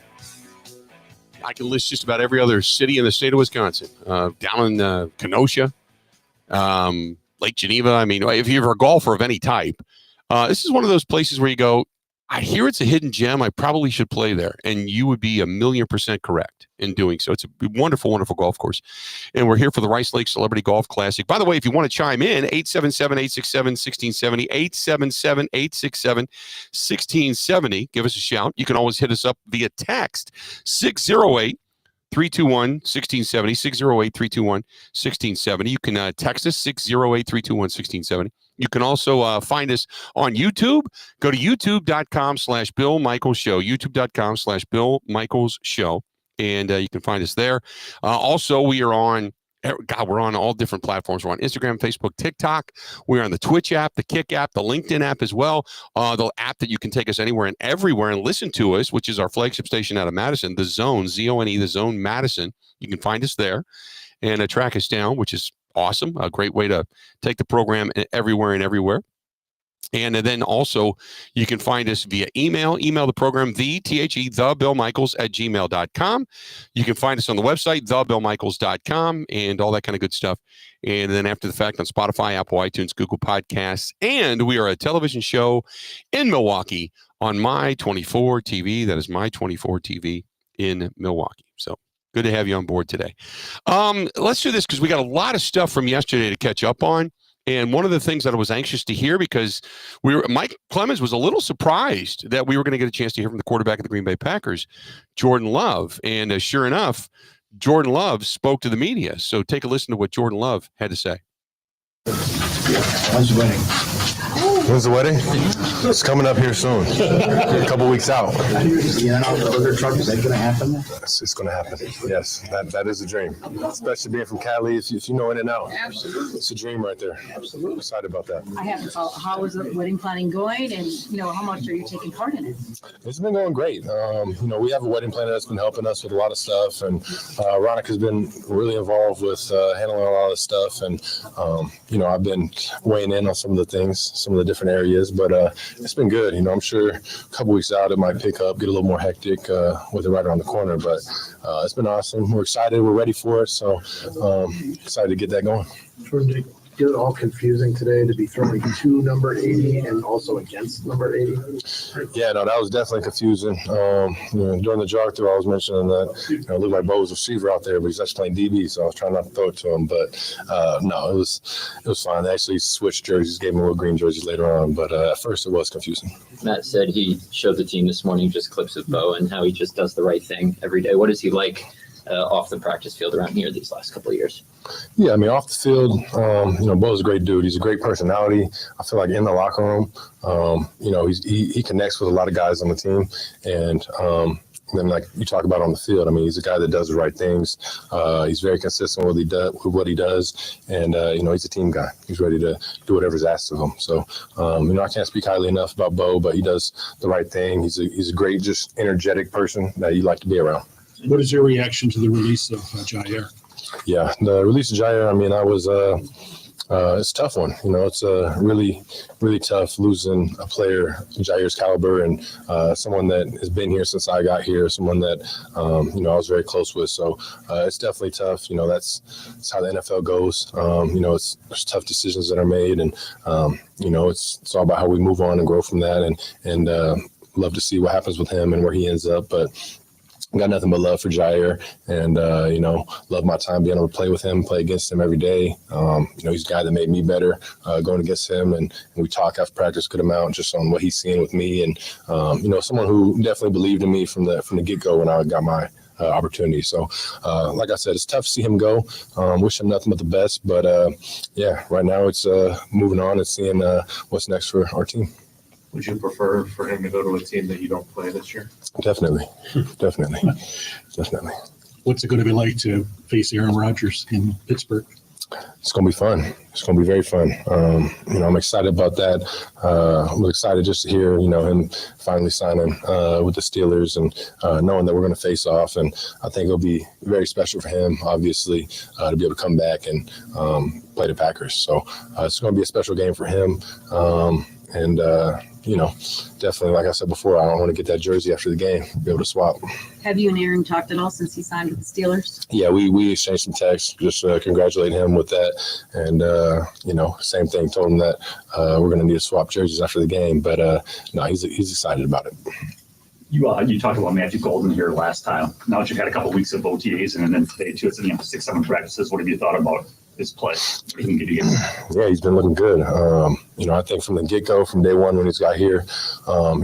I can list just about every other city in the state of Wisconsin. Down in Kenosha, Lake Geneva. I mean, if you're a golfer of any type, this is one of those places where you go, I hear it's a hidden gem. I probably should play there. And you would be 1,000,000% correct in doing so. It's a wonderful, wonderful golf course. And we're here for the Rice Lake Celebrity Golf Classic. By the way, if you want to chime in, 877-867-1670, 877-867-1670. Give us a shout. You can always hit us up via text, 608-321-1670, 608-321-1670. You can text us, 608-321-1670. You can also find us on YouTube. Go to youtube.com/Bill Michaels Show, youtube.com/Bill Michaels Show, and you can find us there. Also, we are on, we're on all different platforms. We're on Instagram, Facebook, TikTok. We're on the Twitch app, the Kick app, the LinkedIn app as well. The app that you can take us anywhere and everywhere and listen to us, which is our flagship station out of Madison, The Zone, Z-O-N-E, The Zone Madison. You can find us there and track us down, which is awesome. A great way to take the program everywhere and everywhere. And then also you can find us via email the program, thebillmichaels@gmail.com. You can find us on the website, thebillmichaels.com, and all that kind of good stuff. And then after the fact on Spotify, Apple, iTunes, Google Podcasts. And we are a television show in Milwaukee on My 24 TV. That is My 24 TV in Milwaukee. So good to have you on board today. Let's do this because we got a lot of stuff from yesterday to catch up on. And one of the things that I was anxious to hear, because Mike Clemens was a little surprised that we were going to get a chance to hear from the quarterback of the Green Bay Packers, Jordan Love. And sure enough, Jordan Love spoke to the media. So take a listen to what Jordan Love had to say. When's the wedding? When's the wedding? It's coming up here soon. A couple weeks out. The burger truck, is that going to happen? It's going to happen. Yes, that is a dream. Especially being from Cali, if you know in and out. Absolutely. It's a dream right there. Absolutely. I'm excited about that. I have. How is the wedding planning going, and how much are you taking part in it? It's been going great. We have a wedding planner that's been helping us with a lot of stuff, and Ronica's been really involved with handling a lot of the stuff, and I've been weighing in on some of the things, some of the different areas, but it's been good. I'm sure a couple weeks out it might pick up, get a little more hectic with it right around the corner, but it's been awesome. We're excited. We're ready for it. So excited to get that going. Get it all confusing today to be throwing to number 80 and also against number 80? Yeah, no, that was definitely confusing. During the jog through, I was mentioning that it looked like Bo was a receiver out there, but he's actually playing DB, so I was trying not to throw it to him. But no, it was fine. They actually switched jerseys, gave him a little green jerseys later on, but at first it was confusing. Matt said he showed the team this morning just clips of Bo and how he just does the right thing every day. What is he like off the practice field around here these last couple of years? Yeah, off the field, Bo's a great dude. He's a great personality. I feel like in the locker room, he connects with a lot of guys on the team. And then, like you talk about on the field, he's a guy that does the right things. He's very consistent with what he does. And, he's a team guy. He's ready to do whatever's asked of him. So, I can't speak highly enough about Bo, but he does the right thing. He's a great, just energetic person that you like to be around. What is your reaction to the release of Jair? Yeah, the release of Jair, it's a tough one. It's really, really tough losing a player Jair's caliber and someone that has been here since I got here, someone that, I was very close with. So it's definitely tough. That's how the NFL goes. There's tough decisions that are made, and, it's all about how we move on and grow from that, and love to see what happens with him and where he ends up. But got nothing but love for Jair, and love my time being able to play with him, play against him every day. He's a guy that made me better going against him, and we talk after practice good amount just on what he's seeing with me, and someone who definitely believed in me from the get-go when I got my opportunity. So, like I said, it's tough to see him go. Wish him nothing but the best, but right now it's moving on and seeing what's next for our team. Would you prefer for him to go to a team that you don't play this year? Definitely. What's it going to be like to face Aaron Rodgers in Pittsburgh? It's going to be fun. It's going to be very fun. I'm excited about that. I'm excited just to hear, him finally signing with the Steelers and knowing that we're going to face off. And I think it'll be very special for him, obviously, to be able to come back and play the Packers. So it's going to be a special game for him. Definitely, like I said before, I don't want to get that jersey after the game, be able to swap. Have you and Aaron talked at all since he signed with the Steelers? Yeah, we exchanged some texts, just congratulate him with that. And, same thing, told him that we're going to need to swap jerseys after the game. But, no, he's excited about it. You talked about Matthew Golden here last time. Now that you've had a couple of weeks of OTAs and then today, too, it's 6-7 practices. What have you thought about his play? What do you think he can get? Yeah, he's been looking good. I think from the get-go, from day one when he's got here, he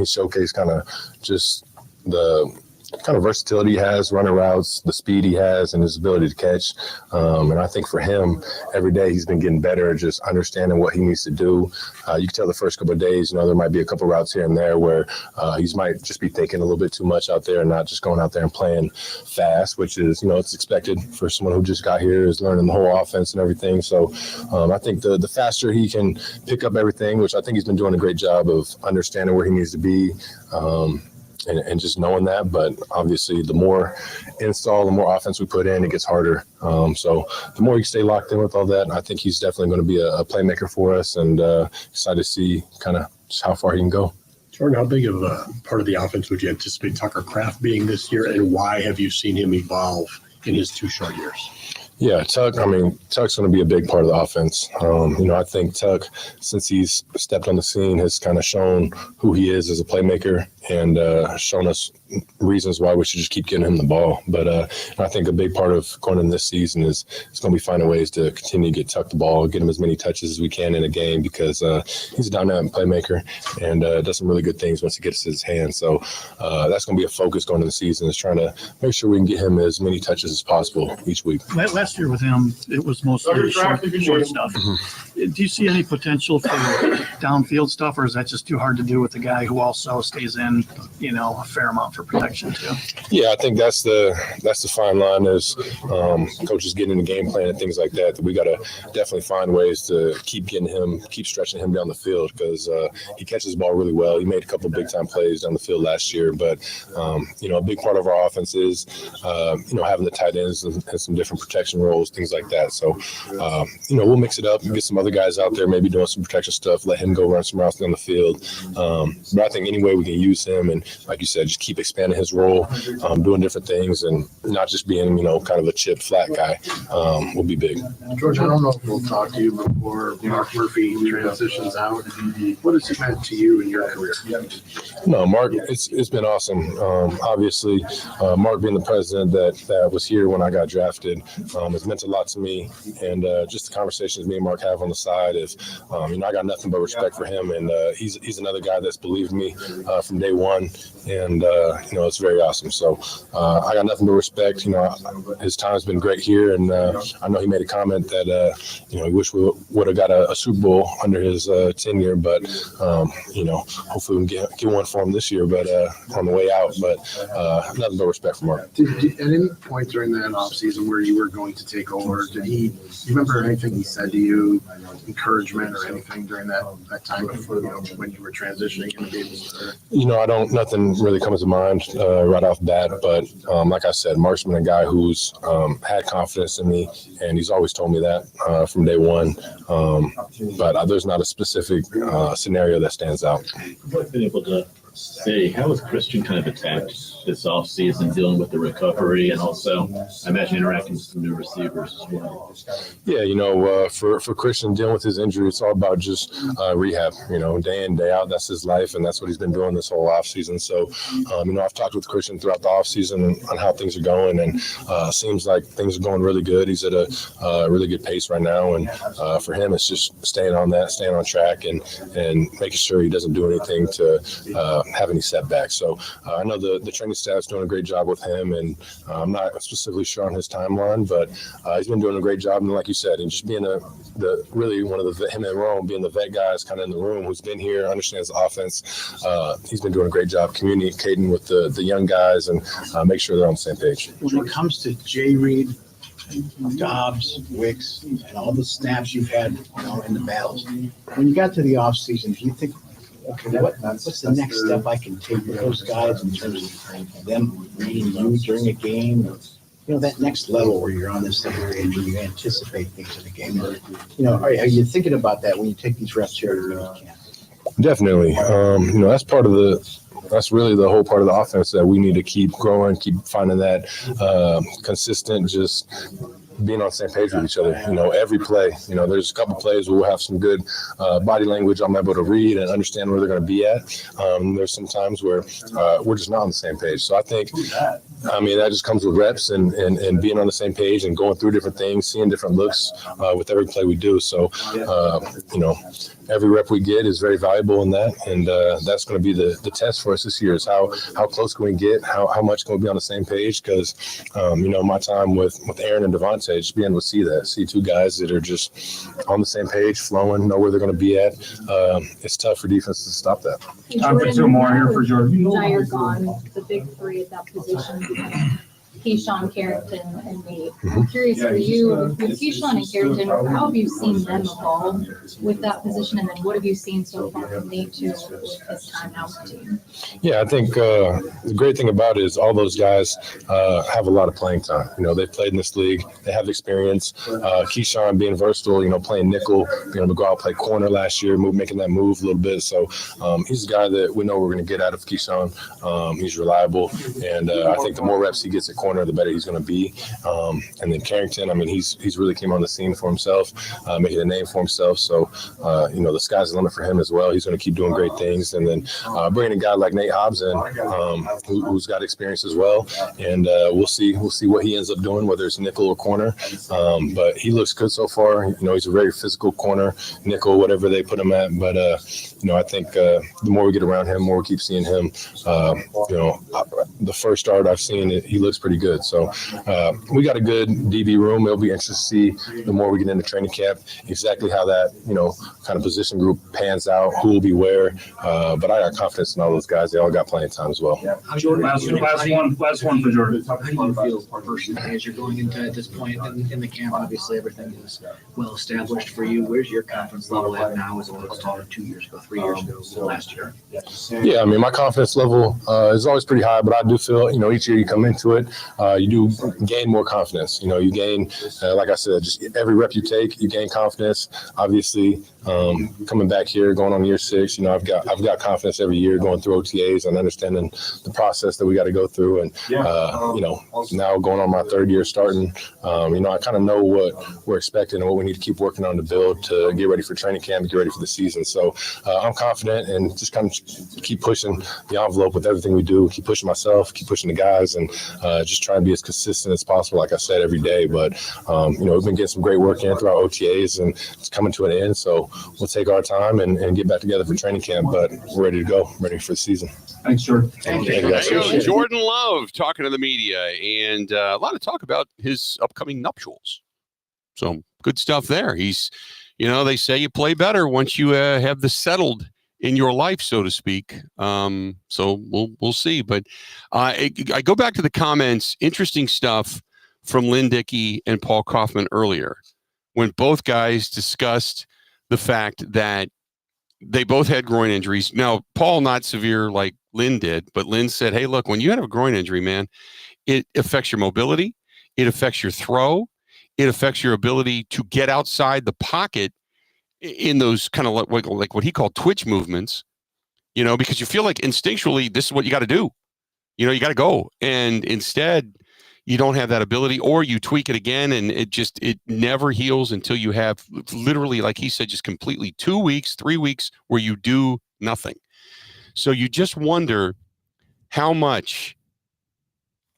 showcased kind of just the kind of versatility he has, running routes, the speed he has, and his ability to catch. And I think for him, every day he's been getting better at just understanding what he needs to do. You can tell the first couple of days, there might be a couple routes here and there where he might just be thinking a little bit too much out there and not just going out there and playing fast, which is, it's expected for someone who just got here, is learning the whole offense and everything. So I think the faster he can pick up everything, which I think he's been doing a great job of understanding where he needs to be, and just knowing that. But obviously the more install, the more offense we put in, it gets harder. So the more you stay locked in with all that, I think he's definitely going to be a playmaker for us, and excited to see kind of just how far he can go. Jordan, how big of a part of the offense would you anticipate Tucker Kraft being this year, and why have you seen him evolve in his 2 short years? Yeah, Tuck's going to be a big part of the offense. I think Tuck, since he's stepped on the scene, has kind of shown who he is as a playmaker and shown us reasons why we should just keep getting him the ball. But I think a big part of going in this season is going to be finding ways to continue to get Tuck the ball, get him as many touches as we can in a game, because he's a dynamic playmaker and does some really good things once he gets his hands. So that's going to be a focus going into the season, is trying to make sure we can get him as many touches as possible each week. Last year with him, it was mostly short stuff. Mm-hmm. Do you see any potential for downfield stuff, or is that just too hard to do with a guy who also stays in, a fair amount for protection too? Yeah, I think that's the fine line, is coaches getting the game plan and things like that we got to definitely find ways to keep stretching him down the field, because he catches the ball really well. He made a couple big time plays down the field last year, but a big part of our offense is having the tight ends and some different protection roles, things like that. So we'll mix it up and get some other guys out there maybe doing some protection stuff, let him go run some routes down the field. But I think any way we can use him, and like you said, just keep expanding his role, doing different things, and not just being kind of a chip flat guy, will be big. George, I don't know if we'll talk to you before Mark Murphy transitions out. What has it meant to you in your career? No, Mark, it's been awesome. Obviously, Mark being the president that was here when I got drafted has meant a lot to me, and just the conversations me and Mark have on the side is, I got nothing but respect for him, and he's another guy that's believed me from day one, and it's very awesome. So I got nothing but respect. His time's been great here, and I know he made a comment that he wished we would have got a Super Bowl under his tenure, but hopefully we can get one for him this year, but on the way out. But nothing but respect for Mark. At any point during that offseason where you were going to take over, do you remember anything he said to you, encouragement or anything during that time before, when you were transitioning into being? Nothing really comes to mind right off the bat, but like I said, Mark's been a guy who's had confidence in me, and he's always told me that from day one. But there's not a specific scenario that stands out. Been able to Hey, how was Christian kind of attacked this offseason, dealing with the recovery and also, I imagine, interacting with some new receivers as well? Yeah, for Christian dealing with his injury, it's all about just rehab, day in, day out. That's his life, and that's what he's been doing this whole offseason. So, I've talked with Christian throughout the offseason on how things are going, and seems like things are going really good. He's at a really good pace right now, and for him, it's just staying on track and making sure he doesn't do anything to have any setbacks. So I know the training staff's doing a great job with him, and I'm not specifically sure on his timeline, but he's been doing a great job. And like you said, and just being him and Rome being the vet guys kind of in the room who's been here, understands the offense. He's been doing a great job communicating with the young guys and make sure they're on the same page. When it comes to Jay Reed, Dobbs, Wicks, and all the snaps you've had, in the battles, when you got to the offseason, do you think, okay, what's the next step I can take with those guys in terms of them reading you during a game? That next level where you're on the same page and you anticipate things in the game. Are you thinking about that when you take these reps here at mini camp? Definitely. That's really the whole part of the offense that we need to keep growing, keep finding that consistent, just being on the same page with each other. Every play, there's a couple plays where we'll have some good body language I'm able to read and understand where they're going to be at. There's some times where we're just not on the same page. So I think, that just comes with reps and being on the same page and going through different things, seeing different looks with every play we do. So, every rep we get is very valuable in that. And that's going to be the test for us this year is how close can we get, how much can we be on the same page? Because, my time with Aaron and Devontae, just being able to see two guys that are just on the same page, flowing, know where they're going to be at. It's tough for defense to stop that. Time for two more here for Jordan. Now you're gone. The big three at that position. Keyshawn, Carrington, and Nate. I'm curious for you, with Keyshawn and Carrington, how have you seen them evolve with that position? And then what have you seen so far from Nate too with his time now with the team? Yeah, I think the great thing about it is all those guys have a lot of playing time. They've played in this league. They have experience. Keyshawn being versatile, playing nickel, being able to go out and play corner last year, making that move a little bit. So he's a guy that we know we're going to get out of Keyshawn. He's reliable. And I think the more reps he gets at corner, the better he's going to be. And then Carrington, he's really came on the scene for himself, making a name for himself. So, the sky's the limit for him as well. He's going to keep doing great things. And then bringing a guy like Nate Hobbs in, who's got experience as well. And we'll see what he ends up doing, whether it's nickel or corner. But he looks good so far. He's a very physical corner, nickel, whatever they put him at. But, I think the more we get around him, the more we keep seeing him. The first start I've seen, he looks pretty good. So we got a good DB room. It'll be interesting to see the more we get into training camp, exactly how that, kind of position group pans out, who will be where. But I got confidence in all those guys. They all got playing time as well. Jordan, last one for Jordan. How do you feel personally as you're going into at this point in the camp? Obviously, everything is well established for you. Where's your confidence level at now as opposed to 2 years ago, 3 years ago, last year? Yeah, my confidence level is always pretty high, but I do feel, each year you come into it, you do gain more confidence. You gain, like I said, just every rep you take, you gain confidence. Obviously, coming back here, going on year 6, I've got confidence every year going through OTAs and understanding the process that we got to go through. And, now going on my 3rd year starting, I kind of know what we're expecting and what we need to keep working on to build to get ready for training camp, get ready for the season. So I'm confident and just kind of keep pushing the envelope with everything we do, keep pushing myself, keep pushing the guys, and just try and be as consistent as possible, like I said, every day. But, we've been getting some great work in through our OTAs, and it's coming to an end. So we'll take our time and get back together for training camp, but we're ready to go, ready for the season. Thanks, Jordan. Thank you. Jordan Love talking to the media, and a lot of talk about his upcoming nuptials. So good stuff there. He's, they say you play better once you have this settled in your life, so to speak. So we'll see. But I go back to the comments. Interesting stuff from Lynn Dickey and Paul Kaufman earlier, when both guys discussed the fact that they both had groin injuries. Now, Paul, not severe like Lynn did, but Lynn said, hey, look, when you have a groin injury, man, it affects your mobility. It affects your throw. It affects your ability to get outside the pocket in those kind of like what he called twitch movements. because you feel like instinctually this is what you got to do. You got to go. And instead, you don't have that ability, or you tweak it again, and it never heals until you have literally, like he said, just completely 2 weeks, 3 weeks where you do nothing. So you just wonder how much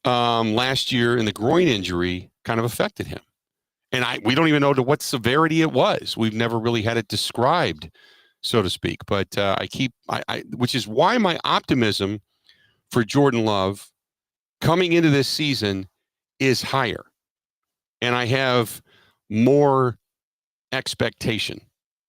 last year in the groin injury kind of affected him. And we don't even know to what severity it was. We've never really had it described, so to speak. But which is why my optimism for Jordan Love coming into this season is higher. And I have more expectation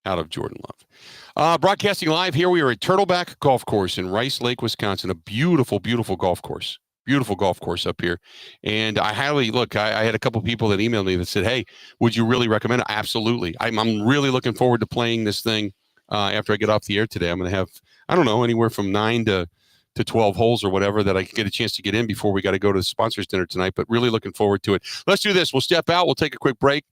out of Jordan Love. Broadcasting live here, we are at Turtleback Golf Course in Rice Lake, Wisconsin. A beautiful, beautiful golf course. Beautiful golf course up here. And I highly I had a couple people that emailed me that said, hey, would you really recommend it? Absolutely. I'm really looking forward to playing this thing after I get off the air today. I'm going to have, I don't know, anywhere from 9 to 12 holes or whatever that I can get a chance to get in before we got to go to the sponsors dinner tonight, but really looking forward to it. Let's do this. We'll step out. We'll take a quick break,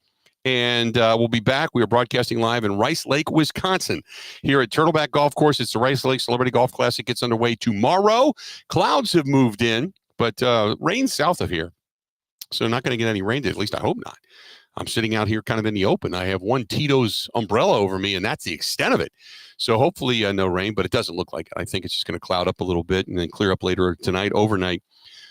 and we'll be back. We are broadcasting live in Rice Lake, Wisconsin, here at Turtleback Golf Course. It's the Rice Lake Celebrity Golf Classic. Gets underway tomorrow. Clouds have moved in, but rain south of here. So not going to get any rain, at least I hope not. I'm sitting out here kind of in the open. I have one Tito's umbrella over me, and that's the extent of it. So hopefully no rain, but it doesn't look like it. I think it's just going to cloud up a little bit and then clear up later tonight, overnight.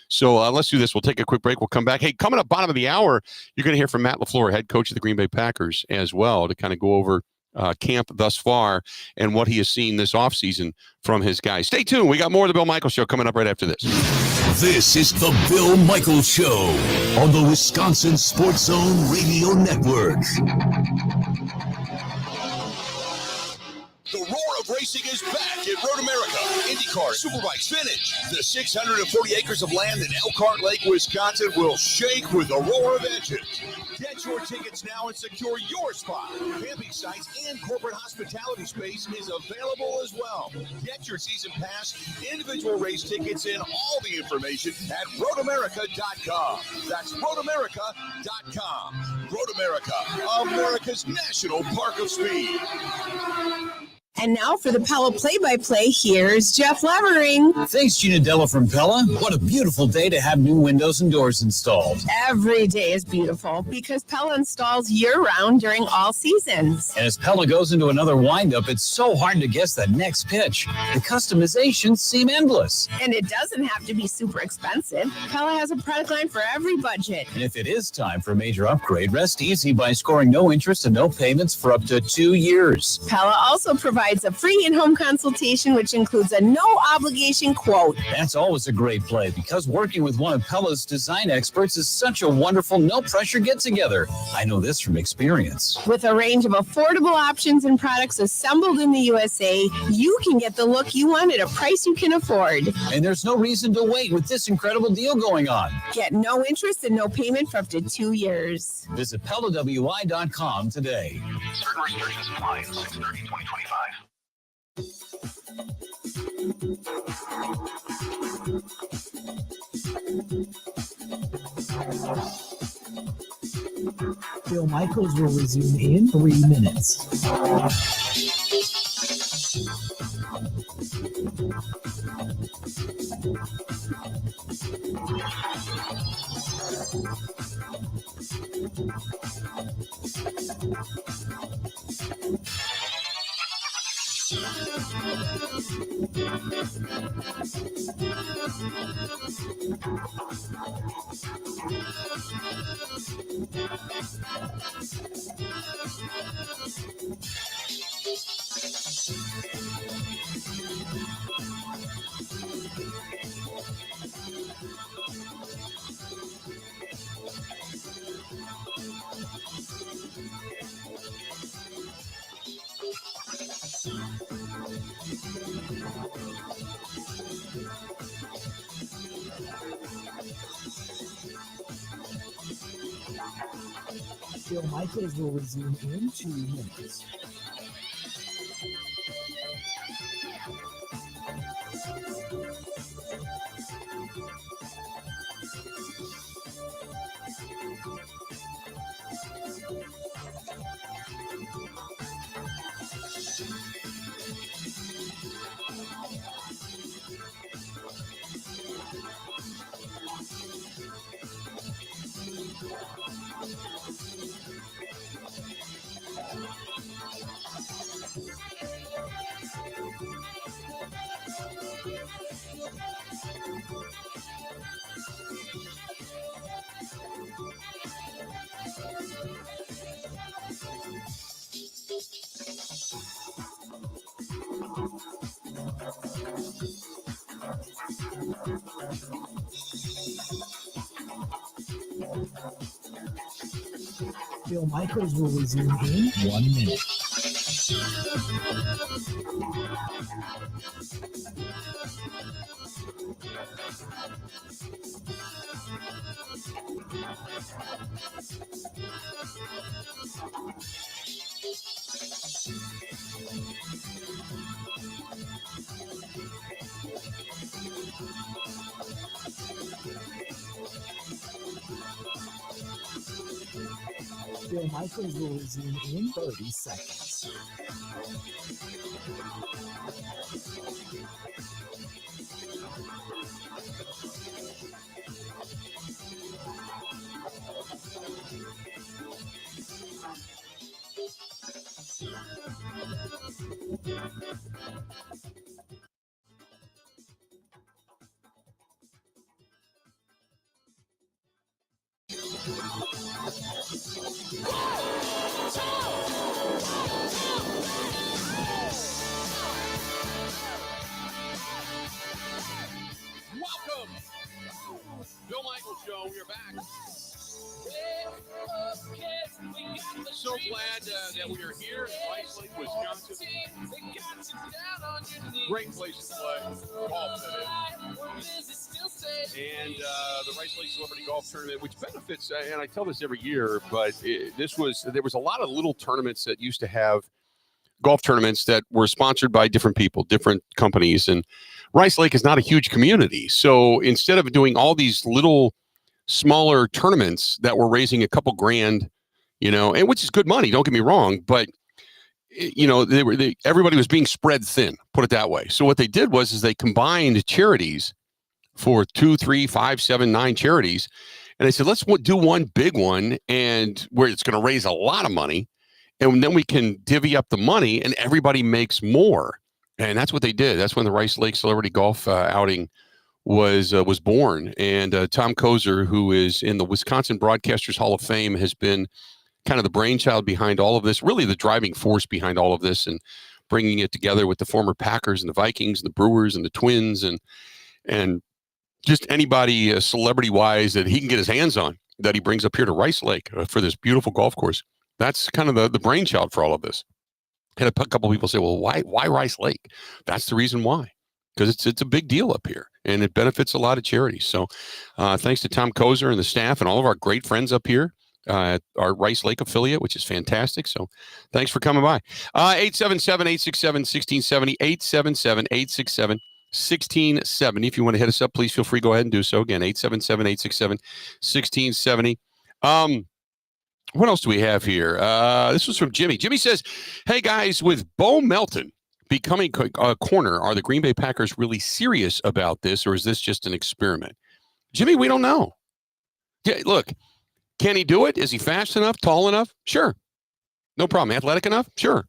So let's do this. We'll take a quick break. We'll come back. Hey, coming up bottom of the hour, you're going to hear from Matt LaFleur, head coach of the Green Bay Packers, as well, to kind of go over camp thus far and what he has seen this offseason from his guys. Stay tuned. We got more of the Bill Michaels Show coming up right after this. This is the Bill Michaels Show on the Wisconsin Sports Zone Radio Network. The roar of racing is back at Road America. IndyCar, Superbikes, Vintage. The 640 acres of land in Elkhart Lake, Wisconsin will shake with the roar of engines. Get your tickets now and secure your spot. Camping sites and corporate hospitality space is available as well. Get your season pass, individual race tickets, and all the information at roadamerica.com. That's roadamerica.com. Road America, America's national park of speed. And now for the Pella play-by-play, here's Jeff Levering. Thanks, Gina Della from Pella. What a beautiful day to have new windows and doors installed. Every day is beautiful because Pella installs year-round during all seasons. And as Pella goes into another windup, it's so hard to guess that next pitch. The customizations seem endless. And it doesn't have to be super expensive. Pella has a product line for every budget. And if it is time for a major upgrade, rest easy by scoring no interest and no payments for up to 2 years. Pella also provides a free in-home consultation, which includes a no-obligation quote. That's always a great play because working with one of Pella's design experts is such a wonderful, no-pressure get-together. I know this from experience. With a range of affordable options and products assembled in the USA, you can get the look you want at a price you can afford. And there's no reason to wait with this incredible deal going on. Get no interest and no payment for up to 2 years. Visit PellaWI.com today. Certain restrictions apply. 6/30/2025. Bill Michaels will resume in 3 minutes. Bill Michaels will resume in 2 minutes. Bill Michaels will resume in 1 minute. Bill Michaels will resume in 30 seconds. Welcome. Bill Michaels Show. We are back. So glad that we are here in Rice Lake, Wisconsin. Great place to play golf, that is. And the Rice Lake Celebrity Golf Tournament, which benefits, and I tell this every year, but there was a lot of little tournaments that used to have golf tournaments that were sponsored by different people, different companies, and Rice Lake is not a huge community. So instead of doing all these little smaller tournaments that were raising a couple grand, and which is good money, don't get me wrong, but everybody was being spread thin, put it that way. So what they did was they combined charities for 2, 3, 5, 7, 9 charities, and they said, let's do one big one, and where it's going to raise a lot of money, and then we can divvy up the money, and everybody makes more. And that's what they did. That's when the Rice Lake Celebrity Golf outing was born. And Tom Kozer, who is in the Wisconsin Broadcasters Hall of Fame, has been kind of the brainchild behind all of this, really the driving force behind all of this, and bringing it together with the former Packers and the Vikings and the Brewers and the Twins and just anybody celebrity-wise that he can get his hands on that he brings up here to Rice Lake for this beautiful golf course. That's kind of the brainchild for all of this. Had a couple of people say, well, why Rice Lake? That's the reason why, because it's a big deal up here, and it benefits a lot of charities. So thanks to Tom Kozer and the staff and all of our great friends up here at our Rice Lake affiliate, which is fantastic. So thanks for coming by. 877-867-1670, 877-867-1670. If you want to hit us up, please feel free to go ahead and do so. Again, 877-867-1670. What else do we have here? This was from Jimmy. Jimmy says, hey, guys, with Bo Melton becoming a corner, are the Green Bay Packers really serious about this, or is this just an experiment? Jimmy, we don't know. Yeah, look, can he do it? Is he fast enough, tall enough? Sure. No problem. Athletic enough? Sure.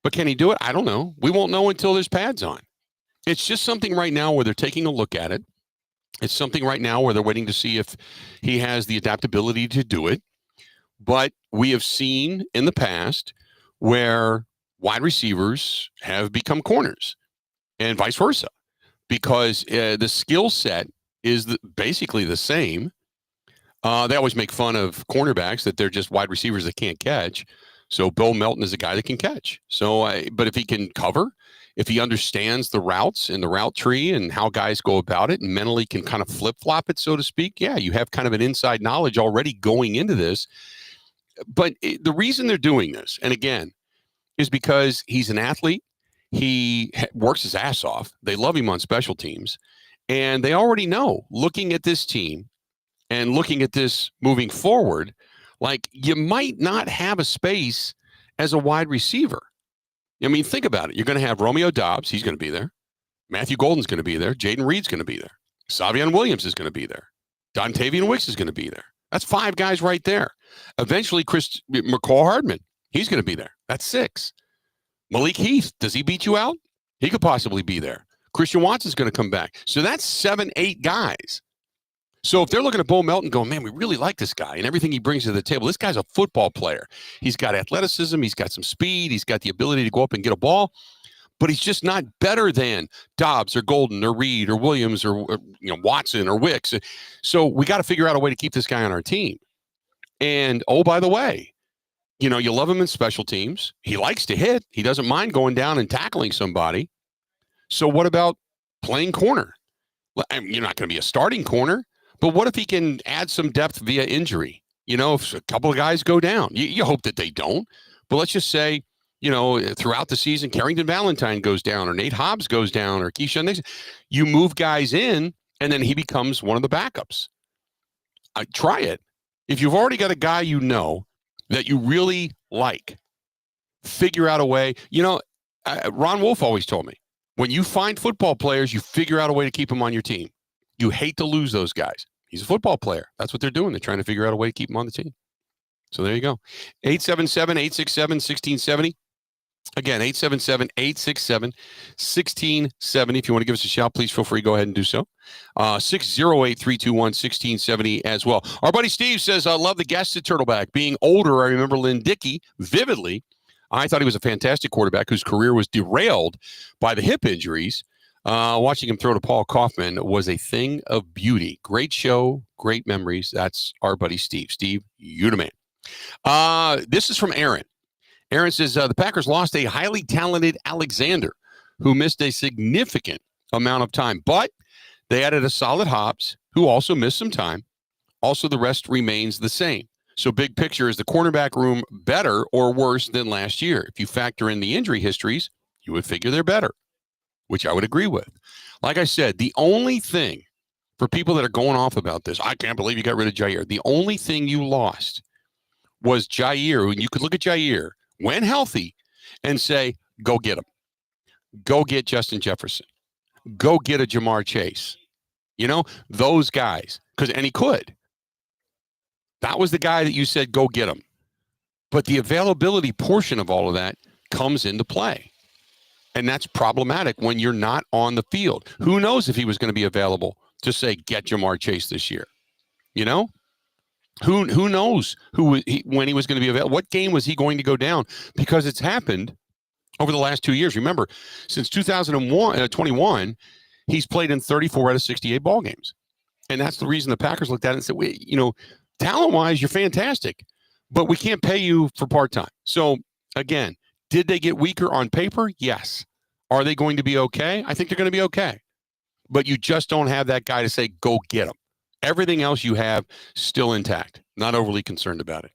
But can he do it? I don't know. We won't know until there's pads on. It's just something right now where they're taking a look at it. It's something right now where they're waiting to see if he has the adaptability to do it. But we have seen in the past where wide receivers have become corners and vice versa, because the skill set is basically the same. They always make fun of cornerbacks that they're just wide receivers that can't catch. So Bill Melton is a guy that can catch. So, but if he can cover, if he understands the routes and the route tree and how guys go about it and mentally can kind of flip-flop it, so to speak, yeah, you have kind of an inside knowledge already going into this. But the reason they're doing this, and again, is because he's an athlete. He works his ass off. They love him on special teams. And they already know, looking at this team and looking at this moving forward, like you might not have a space as a wide receiver. I mean, think about it. You're going to have Romeo Doubs. He's going to be there. Matthew Golden's going to be there. Jaden Reed's going to be there. Savion Williams is going to be there. Dontavian Wicks is going to be there. That's 5 guys right there. Eventually, McCall Hardman, he's going to be there. That's 6. Malik Heath, does he beat you out? He could possibly be there. Christian Watson's going to come back. So that's 7, 8 guys. So if they're looking at Bo Melton going, man, we really like this guy and everything he brings to the table. This guy's a football player. He's got athleticism. He's got some speed. He's got the ability to go up and get a ball. But he's just not better than Dobbs or Golden or Reed or Williams or Watson or Wicks. So we got to figure out a way to keep this guy on our team. And, oh, by the way, you love him in special teams. He likes to hit. He doesn't mind going down and tackling somebody. So what about playing corner? I mean, you're not going to be a starting corner, but what if he can add some depth via injury? If a couple of guys go down, you hope that they don't. But let's just say, throughout the season, Carrington Valentine goes down or Nate Hobbs goes down or Keyshawn Nixon. You move guys in, and then he becomes one of the backups. Try it. If you've already got a guy that you really like, figure out a way. Ron Wolf always told me, when you find football players, you figure out a way to keep them on your team. You hate to lose those guys. He's a football player. That's what they're doing. They're trying to figure out a way to keep him on the team. So there you go. 877-867-1670. Again, 877-867-1670. If you want to give us a shout, please feel free to go ahead and do so. 608-321-1670 as well. Our buddy Steve says, I love the guests at Turtleback. Being older, I remember Lynn Dickey vividly. I thought he was a fantastic quarterback whose career was derailed by the hip injuries. Watching him throw to Paul Kaufman was a thing of beauty. Great show, great memories. That's our buddy Steve. Steve, you the man. This is from Aaron. Aaron says, the Packers lost a highly talented Alexander who missed a significant amount of time, but they added a solid Hobbs who also missed some time. Also, the rest remains the same. So big picture, is the cornerback room better or worse than last year? If you factor in the injury histories, you would figure they're better, which I would agree with. Like I said, the only thing for people that are going off about this, I can't believe you got rid of Jair. The only thing you lost was Jair. And you could look at Jair when healthy and say, go get him. Go get Justin Jefferson. Go get a Jamar Chase. Those guys. And he could. That was the guy that you said, go get him. But the availability portion of all of that comes into play. And that's problematic when you're not on the field. Who knows if he was going to be available to say, get Jamar Chase this year? Who knows when he was going to be available? What game was he going to go down? Because it's happened over the last 2 years. Remember, since 2021, he's played in 34 out of 68 ball games. And that's the reason the Packers looked at it and said, talent-wise, you're fantastic, but we can't pay you for part-time. So, again, did they get weaker on paper? Yes. Are they going to be okay? I think they're going to be okay. But you just don't have that guy to say, go get him. Everything else you have still intact. Not overly concerned about it.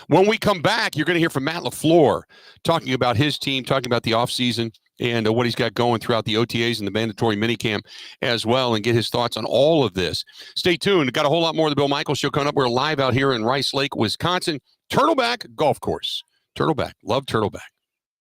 When we come back, you're going to hear from Matt LaFleur talking about his team, talking about the offseason and what he's got going throughout the OTAs and the mandatory minicamp as well, and get his thoughts on all of this. Stay tuned. We've got a whole lot more of the Bill Michaels Show coming up. We're live out here in Rice Lake, Wisconsin. Turtleback Golf Course. Turtleback. Love Turtleback.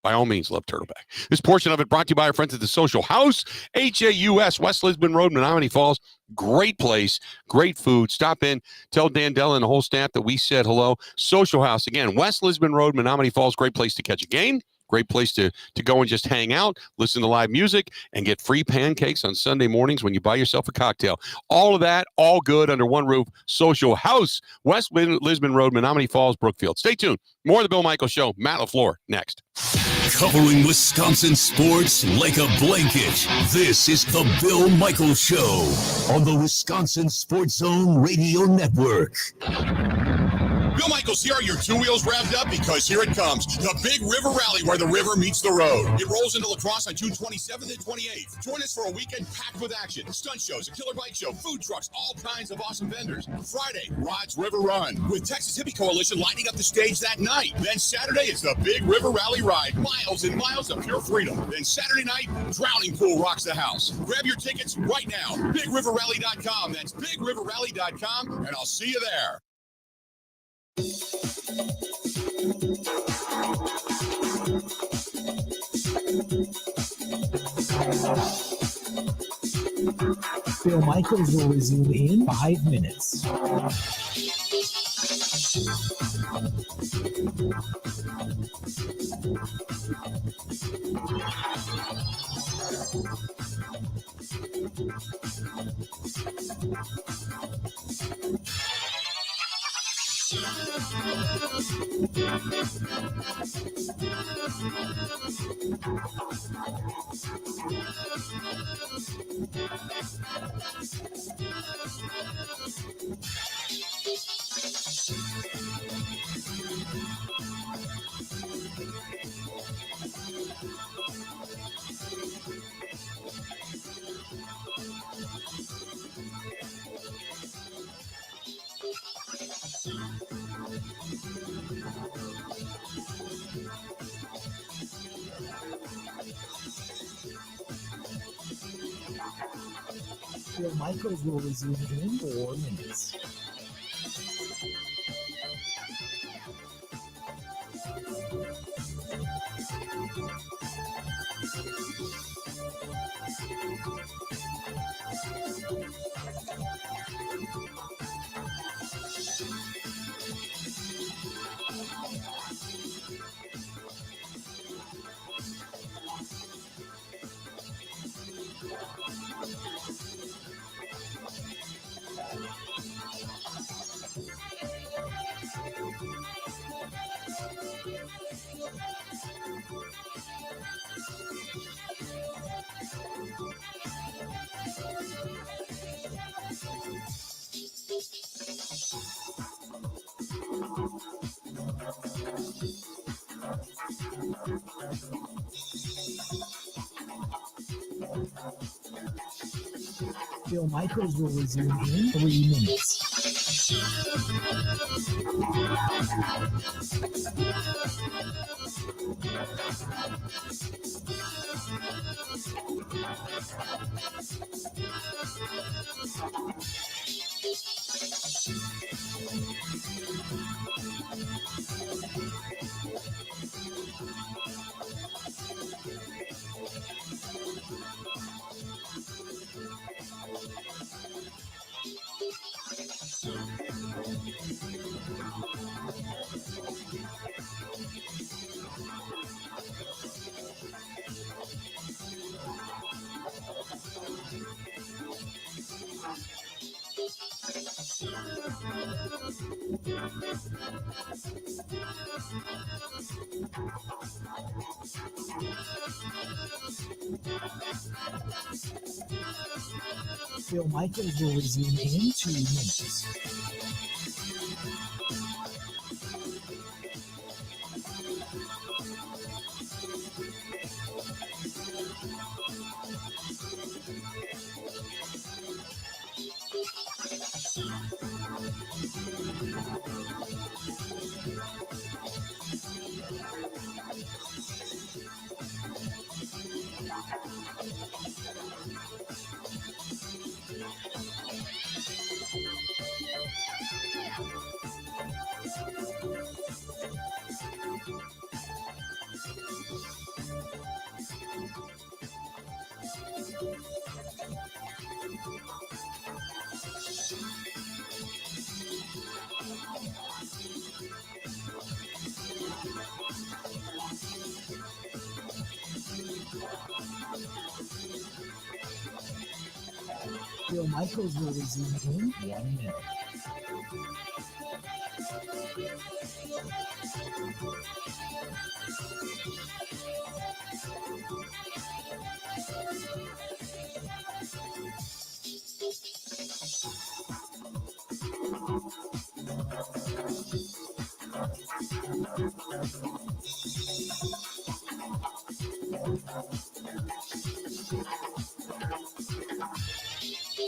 By all means, love Turtleback. This portion of it brought to you by our friends at the Social House, HAUS, West Lisbon Road, Menominee Falls. Great place, great food. Stop in, tell Dan Della and the whole staff that we said hello. Social House, again, West Lisbon Road, Menominee Falls. Great place to catch a game. Great place to go and just hang out, listen to live music, and get free pancakes on Sunday mornings when you buy yourself a cocktail. All of that, all good under one roof. Social House, West Lisbon Road, Menominee Falls, Brookfield. Stay tuned. More of the Bill Michaels Show. Matt LaFleur, next. Covering Wisconsin sports like a blanket. This is the Bill Michaels Show on the Wisconsin Sports Zone Radio Network. Bill Michaels here. Are your two wheels revved up? Because here it comes. The Big River Rally where the river meets the road. It rolls into La Crosse on June 27th and 28th. Join us for a weekend packed with action. Stunt shows, a killer bike show, food trucks, all kinds of awesome vendors. Friday, Rod's River Run with Texas Hippie Coalition lighting up the stage that night. Then Saturday is the Big River Rally Ride. Miles and miles of pure freedom. Then Saturday night, Drowning Pool rocks the house. Grab your tickets right now. BigRiverRally.com. That's BigRiverRally.com, and I'll see you there. Bill Michaels will resume in 5 minutes. Bill Michaels will resume in 4 minutes. Bill Michaels will resume in 3 minutes. Bill Michaels will resume in 2 minutes. Bill Michaels will resume in 1 minute.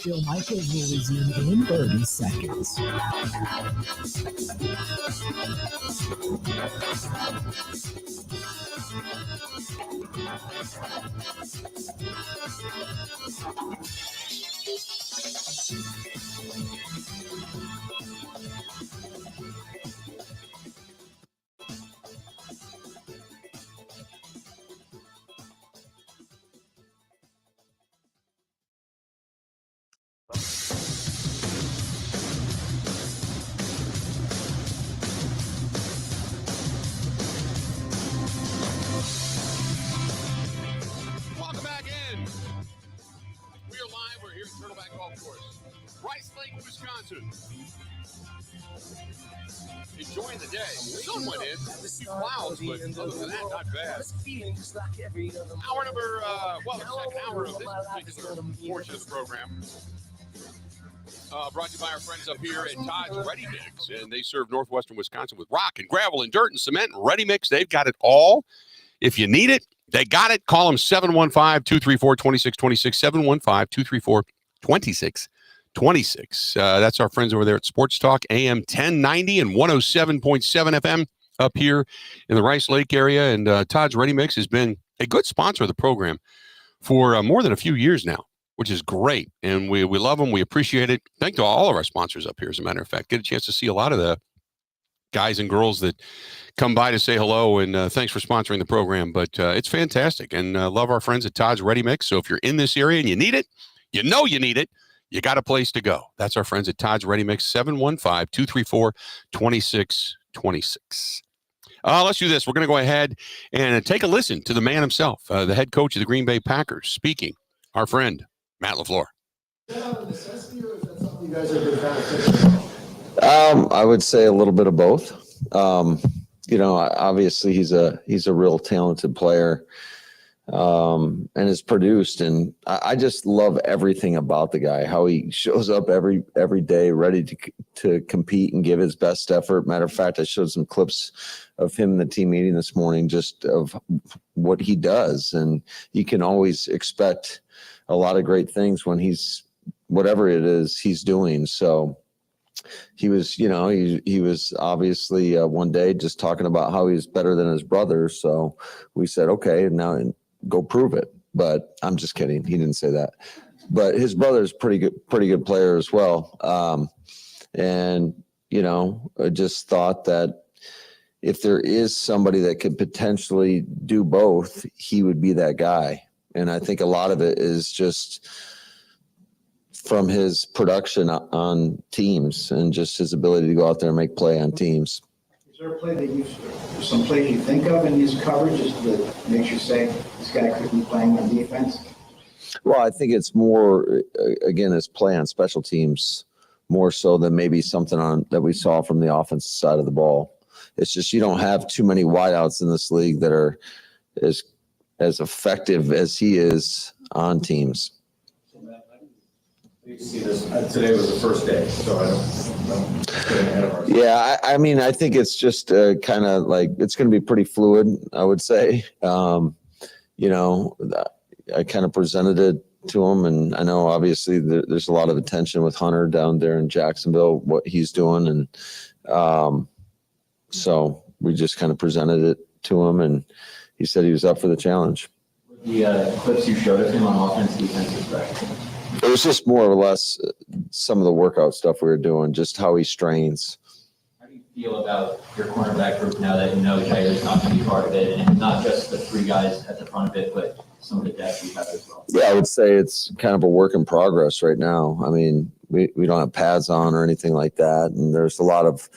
Bill Michaels will resume in 30 seconds. Welcome back in. We are live. We're here at Turtleback Golf Course, Rice Lake, Wisconsin. Enjoying the day. The sun went in. A few clouds, but other than that, not bad. Hour number, the second hour of this particular portion of the program. Brought to you by our friends up here at Todd's Ready Mix, and they serve northwestern Wisconsin with rock and gravel and dirt and cement and ready mix. They've got it all. If you need it, they got it. Call them 715-234-2626, 715-234-2626. That's our friends over there at Sports Talk, AM 1090 and 107.7 FM up here in the Rice Lake area. And Todd's Ready Mix has been a good sponsor of the program for more than a few years now, which is great. And we love them. We appreciate it. Thank to all of our sponsors up here, as a matter of fact. Get a chance to see a lot of the guys and girls that come by to say hello, and thanks for sponsoring the program. But it's fantastic, and love our friends at Todd's Ready Mix. So if you're in this area and you need it, you know you need it, you got a place to go. That's our friends at Todd's Ready Mix, 715-234-2626. Let's do this. We're going to go ahead and take a listen to the man himself, the head coach of the Green Bay Packers, speaking, our friend, Matt LaFleur. I would say a little bit of both. Obviously he's a real talented player, and is produced. And I just love everything about the guy, how he shows up every day ready to compete and give his best effort. Matter of fact, I showed some clips of him in the team meeting this morning, just of what he does. And you can always expect a lot of great things when he's, whatever it is he's doing. So he was, he was obviously one day just talking about how he's better than his brother. So we said, okay, now go prove it. But I'm just kidding. He didn't say that. But his brother's pretty good player as well. I just thought that if there is somebody that could potentially do both, he would be that guy. And I think a lot of it is just from his production on teams and just his ability to go out there and make play on teams. Is there a play that some plays you think of in his coverage that makes you say this guy could be playing on defense? Well, I think it's more, again, his play on special teams more so than maybe something that we saw from the offensive side of the ball. It's just you don't have too many wideouts in this league that are as effective as he is on teams. See this. Today was the first day, so I don't get ahead of ourselves. Yeah, I think it's just kind of like it's going to be pretty fluid, I would say. I kind of presented it to him, and I know obviously there's a lot of attention with Hunter down there in Jacksonville, what he's doing, and so we just kind of presented it to him, and he said he was up for the challenge. The clips you showed of him on offense, defensive practice. It was just more or less some of the workout stuff we were doing, just how he strains. How do you feel about your cornerback group now that you know Jair's not going to be part of it, and not just the three guys at the front of it, but some of the depth you have as well? Yeah, I would say it's kind of a work in progress right now. I mean, we don't have pads on or anything like that, and there's a lot of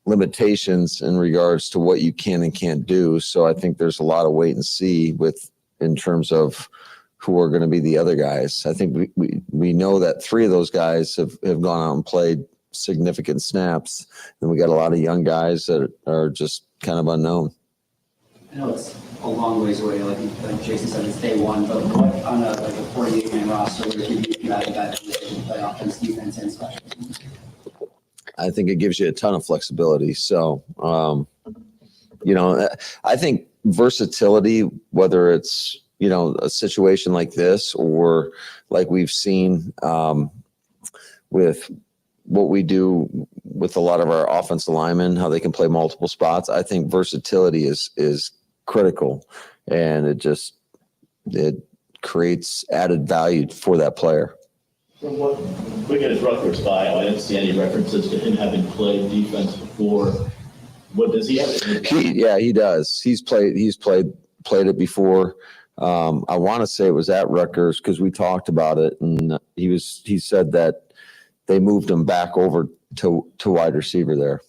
limitations in regards to what you can and can't do. So I think there's a lot of wait and see in terms of who are going to be the other guys. I think we know that three of those guys have gone out and played significant snaps, and we got a lot of young guys that are just kind of unknown. I know it's a long ways away, like Jason said, it's day one, but what on a 48-man roster would give you guys that to play offense, defense, and special teams? I think it gives you a ton of flexibility. So, I think versatility, whether it's a situation like this or like we've seen with what we do with a lot of our offensive linemen, how they can play multiple spots. I think versatility is critical, and it creates added value for that player. From what looking at his Rutgers bio, I didn't see any references to him having played defense before. What does he have? He does. He's played it before. I want to say it was at Rutgers because we talked about it, and he said that they moved him back over to wide receiver there.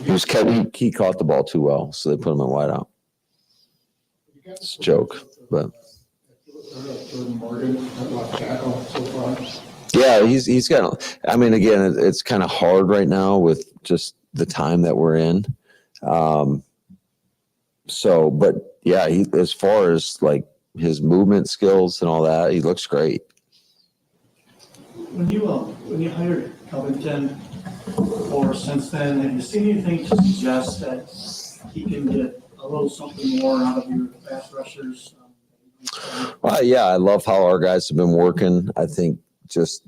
He caught the ball too well, so they put him in wide out. It's a joke, but yeah, he's got. I mean, again, it's kind of hard right now with just the time that we're in. But yeah, as far as like his movement skills and all that, he looks great. When you hired Covington or since then, have you seen anything to suggest that he can get a little something more out of your pass rushers? Yeah, I love how our guys have been working. I think just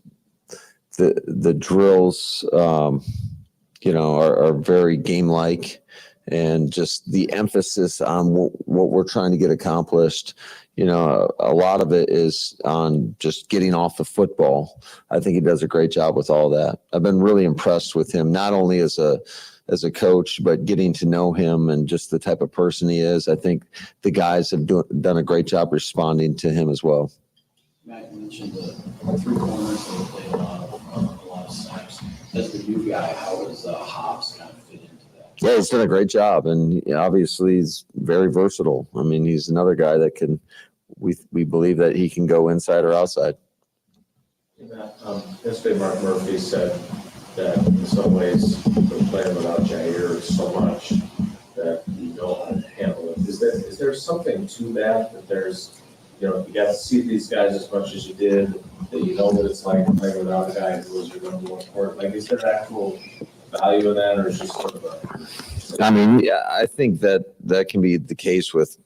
the drills, are very game-like, and just the emphasis on what we're trying to get accomplished. A lot of it is on just getting off the football. I think he does a great job with all that. I've been really impressed with him, not only as a coach, but getting to know him and just the type of person he is. I think the guys have done a great job responding to him as well. Matt, you mentioned the three corners that play a lot of snaps. As the new guy, how does Hobbs kind of fit into that? Yeah, he's done a great job, and obviously he's very versatile. I mean, he's another guy that can. We believe that he can go inside or outside. Yesterday, Mark Murphy said that in some ways we're playing without Jair so much that you know how to handle it. Is there something to that there's, you got to see these guys as much as you did, that you know what it's like playing without a guy who was your number one court? Like, is there actual value in that, or is it just sort of I mean, yeah, I think that can be the case with,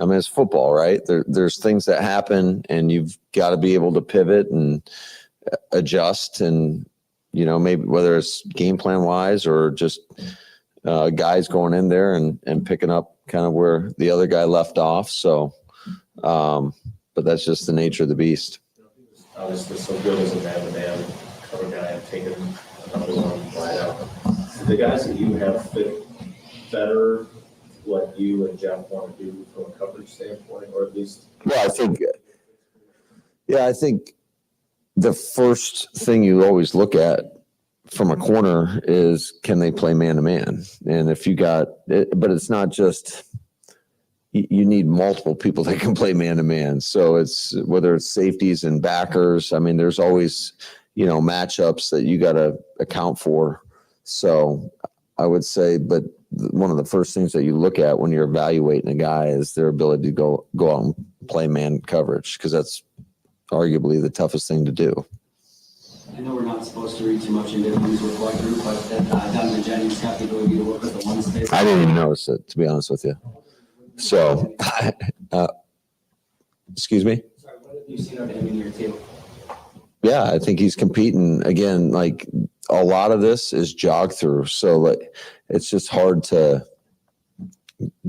it's football, right? There's things that happen, and you've got to be able to pivot and adjust, and maybe whether it's game plan wise or just guys going in there and picking up kind of where the other guy left off. So, but that's just the nature of the beast. Obviously so good as a man-to-man cover guy and taking another one wide out. The guys that you have fit better what you and Jeff want to do from a coverage standpoint, or at least? Well, I think the first thing you always look at from a corner is, can they play man-to-man? And if you got it, but it's not just, you need multiple people that can play man-to-man. So it's whether it's safeties and backers. I mean, there's always, matchups that you got to account for. So I would say, but one of the first things that you look at when you're evaluating a guy is their ability to go out and play man coverage, because that's arguably the toughest thing to do. I know we're not supposed to read too much into who's report group, but Donovan Jennings have the ability to work with the one space. I didn't even notice it, to be honest with you. So, excuse me? Sorry, what have you seen of him in your team? Yeah, I think he's competing again. Like, a lot of this is jog through. So like, it's just hard to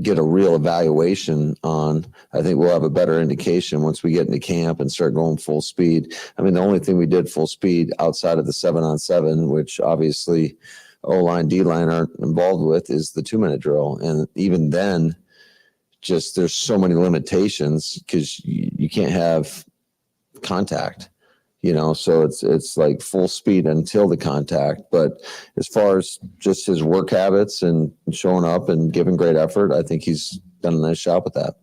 get a real evaluation on. I think we'll have a better indication once we get into camp and start going full speed. I mean, the only thing we did full speed outside of the 7-on-7, which obviously O-line, D-line aren't involved with, is the 2-minute drill. And even then, just there's so many limitations because you can't have contact. So it's like full speed until the contact. But as far as just his work habits and showing up and giving great effort, I think he's done a nice job with that.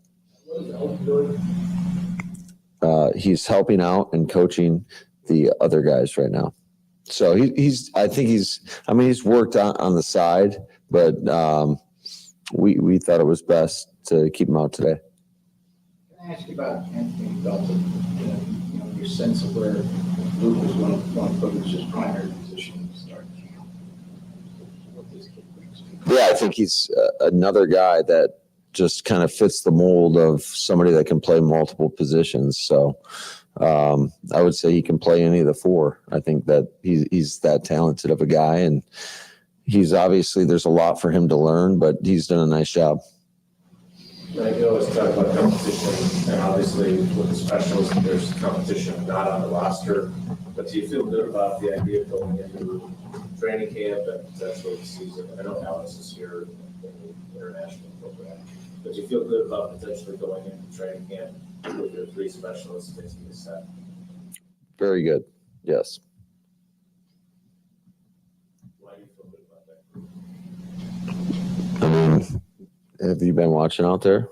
He's helping out and coaching the other guys right now. So he's worked on the side, but we thought it was best to keep him out today. Can I ask you about Anthony Dalton? Your sense of where Luke was one of Clemens' primary position to start camp. What this kid brings. Yeah, I think he's another guy that just kind of fits the mold of somebody that can play multiple positions. So I would say he can play any of the four. I think that he's that talented of a guy, and he's obviously, there's a lot for him to learn, but he's done a nice job. I always talk about competition, and obviously with the specialists, there's competition not on the roster. But do you feel good about the idea of going into training camp and potentially the season? I know Alex is here in the international program, but do you feel good about potentially going into training camp with your 3 specialists taking a set? Very good. Yes. Why do you feel good about that? I mean, have you been watching out there?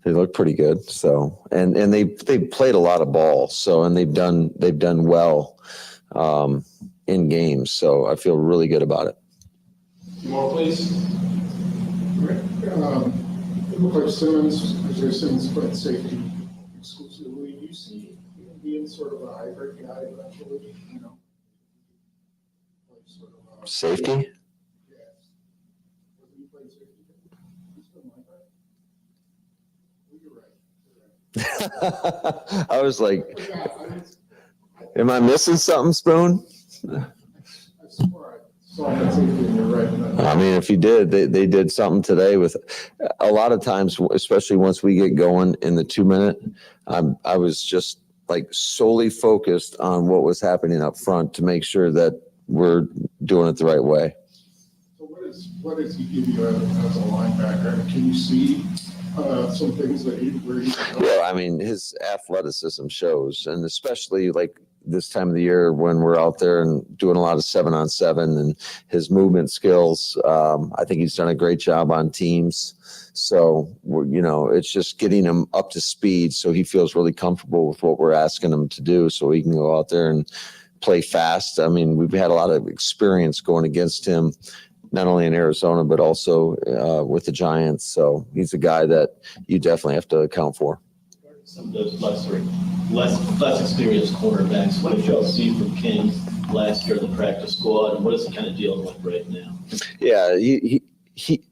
They look pretty good. So, and they played a lot of ball. So, and they've done well in games. So I feel really good about it. More, please. It looked like Clemens played safety exclusively. Do you see him being be sort of a hybrid guy eventually, you know? Like sort of a- Safety? Yes. Wasn't he playing safety? He's been like that. Well, you're right. I was like, am I missing something, Spoon? I swore I saw that safety and you're right. I mean, if you did, they did something today with a lot of times, especially once we get going in the 2 minute, I was just like solely focused on what was happening up front to make sure that we're doing it the right way. So what does he give you as a linebacker? Can you see some things that where he can Well, I mean, his athleticism shows, and especially like this time of the year when we're out there and doing a lot of 7-on-7 and his movement skills. I think he's done a great job on teams. So, it's just getting him up to speed so he feels really comfortable with what we're asking him to do so he can go out there and play fast. I mean, we've had a lot of experience going against him, not only in Arizona, but also with the Giants. So he's a guy that you definitely have to account for. Some of those less experienced quarterbacks. What did y'all see from King last year in the practice squad, and what is he kind of dealing with right now? Yeah, he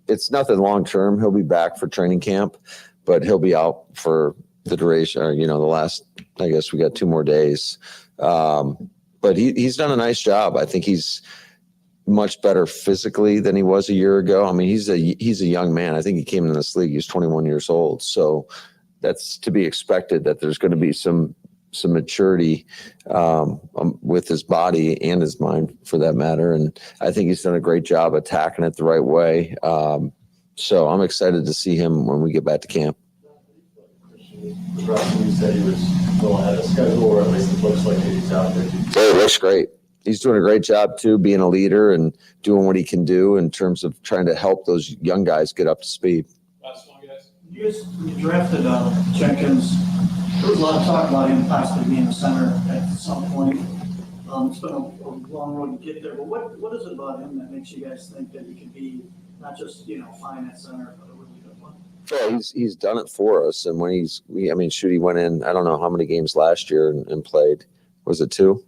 it's nothing long term. He'll be back for training camp, but he'll be out for the duration, or the last. I guess we got 2 more days. But he's done a nice job. I think he's much better physically than he was a year ago. I mean, he's a young man. I think he came into this league. He's 21 years old. So that's to be expected that there's going to be some maturity with his body and his mind for that matter. And I think he's done a great job attacking it the right way. So I'm excited to see him when we get back to camp. Russell, you said he was well ahead of schedule, or at least it looks like he's out there. It looks great. He's doing a great job too, being a leader and doing what he can do in terms of trying to help those young guys get up to speed. You drafted Jenkins. There was a lot of talk about him possibly being a center at some point. It's been a long road to get there, but what is it about him that makes you guys think that he could be not just fine at center, but a really good one? Yeah, he's done it for us, and when he went in. I don't know how many games last year and played. Was it 2?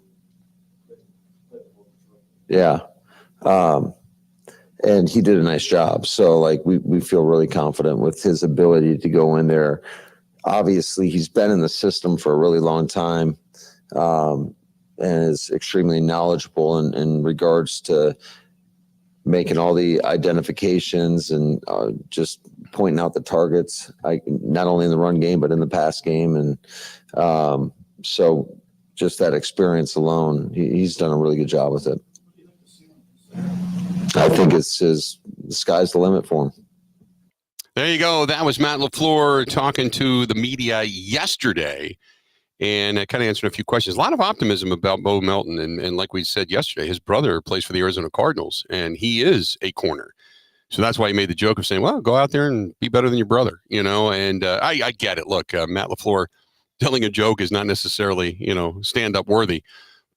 Yeah. And he did a nice job. So we feel really confident with his ability to go in there. Obviously he's been in the system for a really long time, and is extremely knowledgeable in regards to making all the identifications and just pointing out the targets, not only in the run game, but in the pass game. And so just that experience alone, he's done a really good job with it. I think the sky's the limit for him. There you go. That was Matt LaFleur talking to the media yesterday and kind of answering a few questions. A lot of optimism about Bo Melton. And like we said yesterday, his brother plays for the Arizona Cardinals, and he is a corner. So that's why he made the joke of saying, well, go out there and be better than your brother, and I get it. Look, Matt LaFleur telling a joke is not necessarily, stand-up worthy.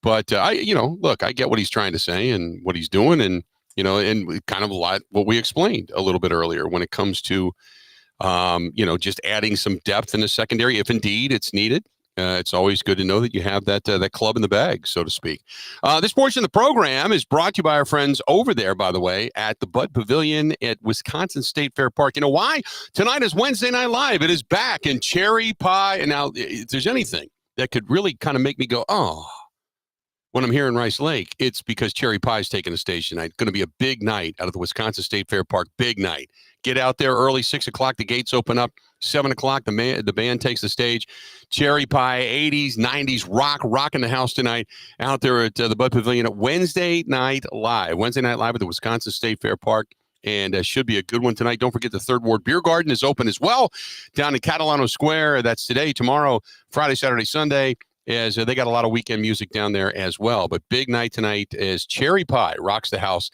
But, look, I get what he's trying to say and what he's doing. And, and kind of a lot what we explained a little bit earlier when it comes to, just adding some depth in the secondary, if indeed it's needed. It's always good to know that you have that club in the bag, so to speak. This portion of the program is brought to you by our friends over there, by the way, at the Bud Pavilion at Wisconsin State Fair Park. You know why? Tonight is Wednesday Night Live. It is back, and cherry pie. And now, if there's anything that could really kind of make me go, oh, when I'm here in Rice Lake, it's because cherry pie is taking the stage tonight. Going to be a big night out of the Wisconsin State Fair Park. Big night. Get out there early, 6 o'clock. The gates open up. 7 o'clock, the band takes the stage. Cherry pie, 80s, 90s, rocking the house tonight out there at the Bud Pavilion at Wednesday Night Live. Wednesday Night Live at the Wisconsin State Fair Park. And should be a good one tonight. Don't forget the Third Ward Beer Garden is open as well down in Catalano Square. That's today, tomorrow, Friday, Saturday, Sunday. As they got a lot of weekend music down there as well. But big night tonight as Cherry Pie rocks the house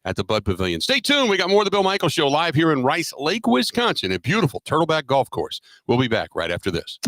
at the Bud Pavilion. Stay tuned. We got more of the Bill Michaels Show live here in Rice Lake, Wisconsin, a beautiful Turtleback golf course. We'll be back right after this.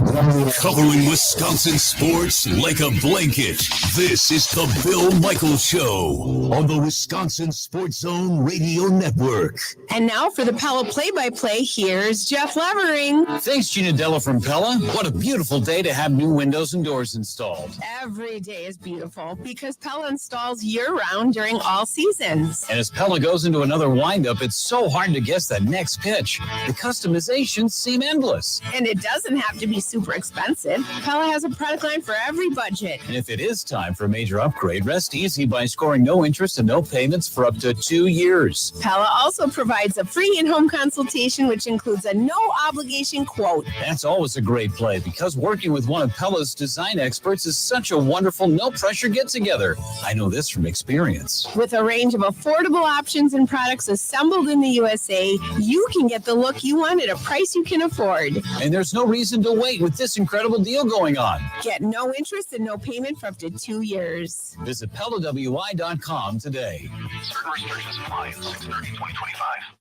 Covering Wisconsin sports like a blanket. This is the Bill Michaels Show on the Wisconsin Sports Zone Radio Network. And now for the Pella play-by-play, here's Jeff Levering. Thanks, Gina Della from Pella. What a beautiful day to have new windows and doors installed. Every day is beautiful because Pella installs year-round during all seasons. And as Pella goes into another windup, it's so hard to guess that next pitch. The customizations seem endless. And it doesn't have to be super expensive. Pella has a product line for every budget. And if it is time for a major upgrade, rest easy by scoring no interest and no payments for up to 2 years. Pella also provides a free in-home consultation, which includes a no-obligation quote. That's always a great play because working with one of Pella's design experts is such a wonderful, no-pressure get-together. I know this from experience. With a range of affordable options and products assembled in the USA, you can get the look you want at a price you can afford. And there's no reason to wait with this incredible deal going on. Get no interest and no payment for up to 2 years. Visit PellaWI.com today. Certain restrictions apply. 6/30/2025.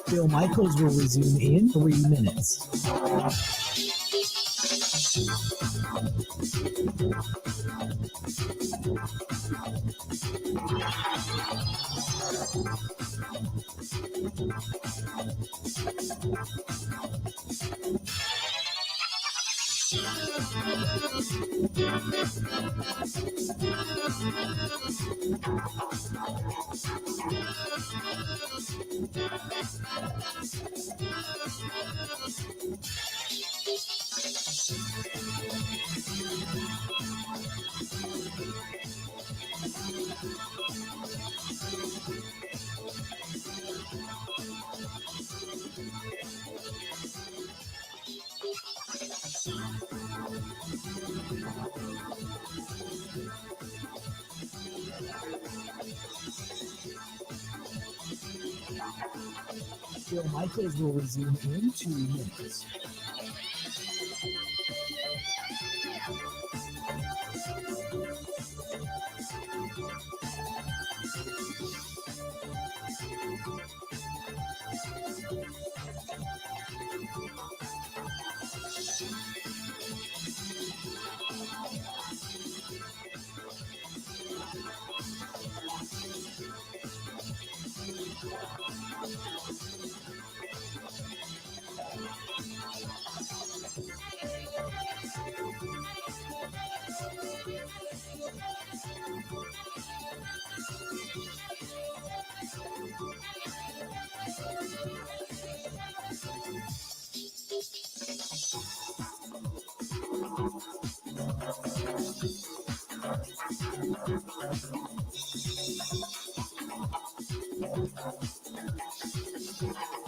Bill Michaels will resume in 3 minutes. Bill Michaels will resume in 2 minutes.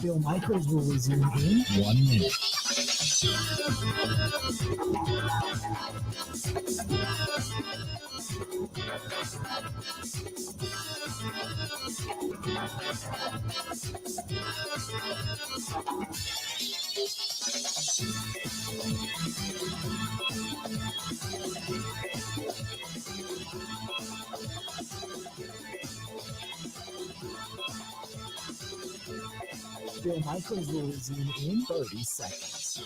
Bill Michaels will resume in 1 minute. Bill Michaels will resume in 30 seconds.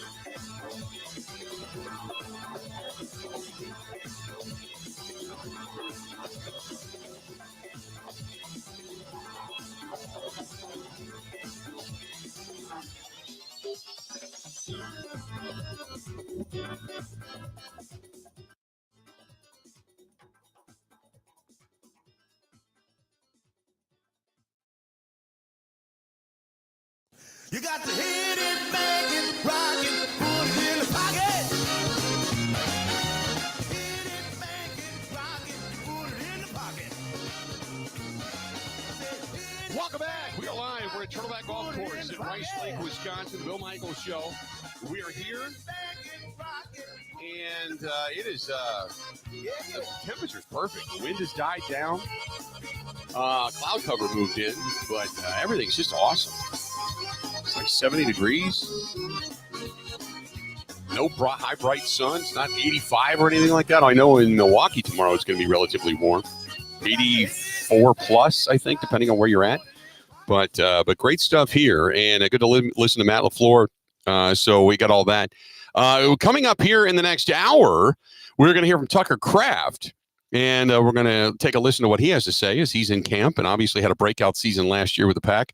You got to hit it, bang it, rock it, put it in the pocket. Hit it, bang it, rock it, put it in the pocket. Welcome back. We are live. We're at Turtleback Golf Course in Rice Lake, Wisconsin. Bill Michaels Show. We are here, and it is the temperature's perfect. The wind has died down. Cloud cover moved in, but everything's just awesome. It's like 70 degrees. No high bright sun. It's not 85 or anything like that. I know in Milwaukee tomorrow it's going to be relatively warm. 84 plus, I think, depending on where you're at. But great stuff here. And good to listen to Matt LaFleur. So we got all that. Coming up here in the next hour, we're going to hear from Tucker Kraft. And we're going to take a listen to what he has to say as he's in camp and obviously had a breakout season last year with the Pack.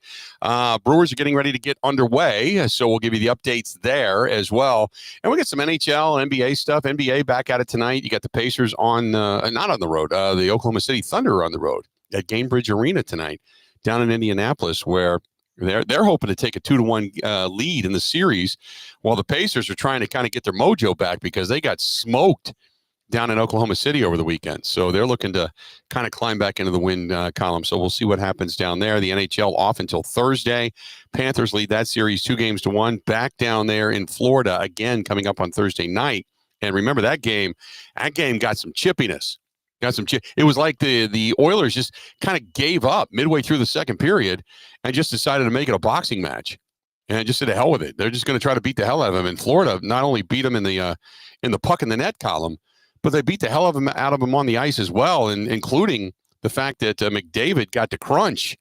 Brewers are getting ready to get underway, so we'll give you the updates there as well. And we'll get some NHL, NBA stuff. NBA back at it tonight. You got the Pacers on, not on the road, the Oklahoma City Thunder are on the road at Gainbridge Arena tonight down in Indianapolis, where they're hoping to take a 2-1 lead in the series while the Pacers are trying to kind of get their mojo back because they got smoked down in Oklahoma City over the weekend. So they're looking to kind of climb back into the win column. So we'll see what happens down there. The NHL off until Thursday. Panthers lead that series 2-1 back down there in Florida again coming up on Thursday night. And remember that game got some chippiness. It was like the Oilers just kind of gave up midway through the second period and just decided to make it a boxing match. And just said to hell with it. They're just going to try to beat the hell out of them. And Florida not only beat them in the puck in the net column, but they beat the hell out of him on the ice as well, and including the fact that McDavid got to crunch.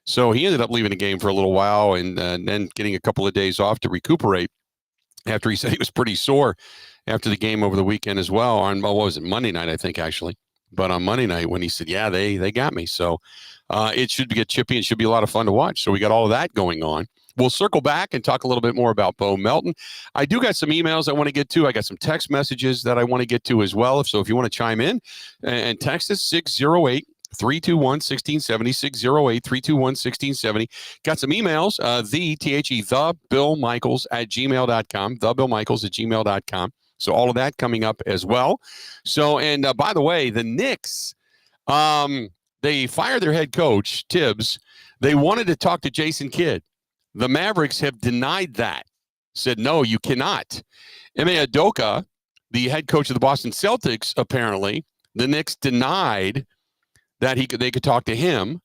So he ended up leaving the game for a little while and then getting a couple of days off to recuperate after he said he was pretty sore after the game over the weekend as well. On, what was it, Monday night, I think, actually. But on Monday night when he said, yeah, they got me. So it should get chippy and should be a lot of fun to watch. So we got all of that going on. We'll circle back and talk a little bit more about Bo Melton. I do got some emails I want to get to. I got some text messages that I want to get to as well. So if you want to chime in and text us 608-321-1670, 608-321-1670. Got some emails, the Bill Michaels at gmail.com, thebillmichaels@gmail.com. So all of that coming up as well. So, and by the way, the Knicks, they fired their head coach, Tibbs. They wanted to talk to Jason Kidd. The Mavericks have denied that, said, no, you cannot. Ime Udoka, the head coach of the Boston Celtics, apparently, the Knicks denied that they could talk to him.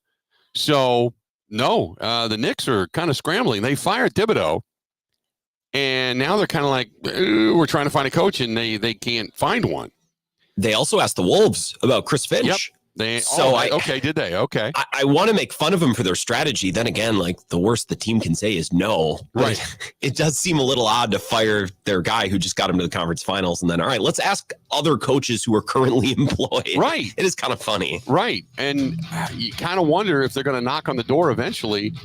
So, no, the Knicks are kind of scrambling. They fired Thibodeau, and now they're kind of like, we're trying to find a coach, and they can't find one. They also asked the Wolves about Chris Finch. Yep. Did they? Okay. I want to make fun of them for their strategy. Then again, like, the worst the team can say is no. Right. It does seem a little odd to fire their guy who just got him to the conference finals. And then, all right, let's ask other coaches who are currently employed. Right. It is kind of funny. Right. And you kind of wonder if they're going to knock on the door eventually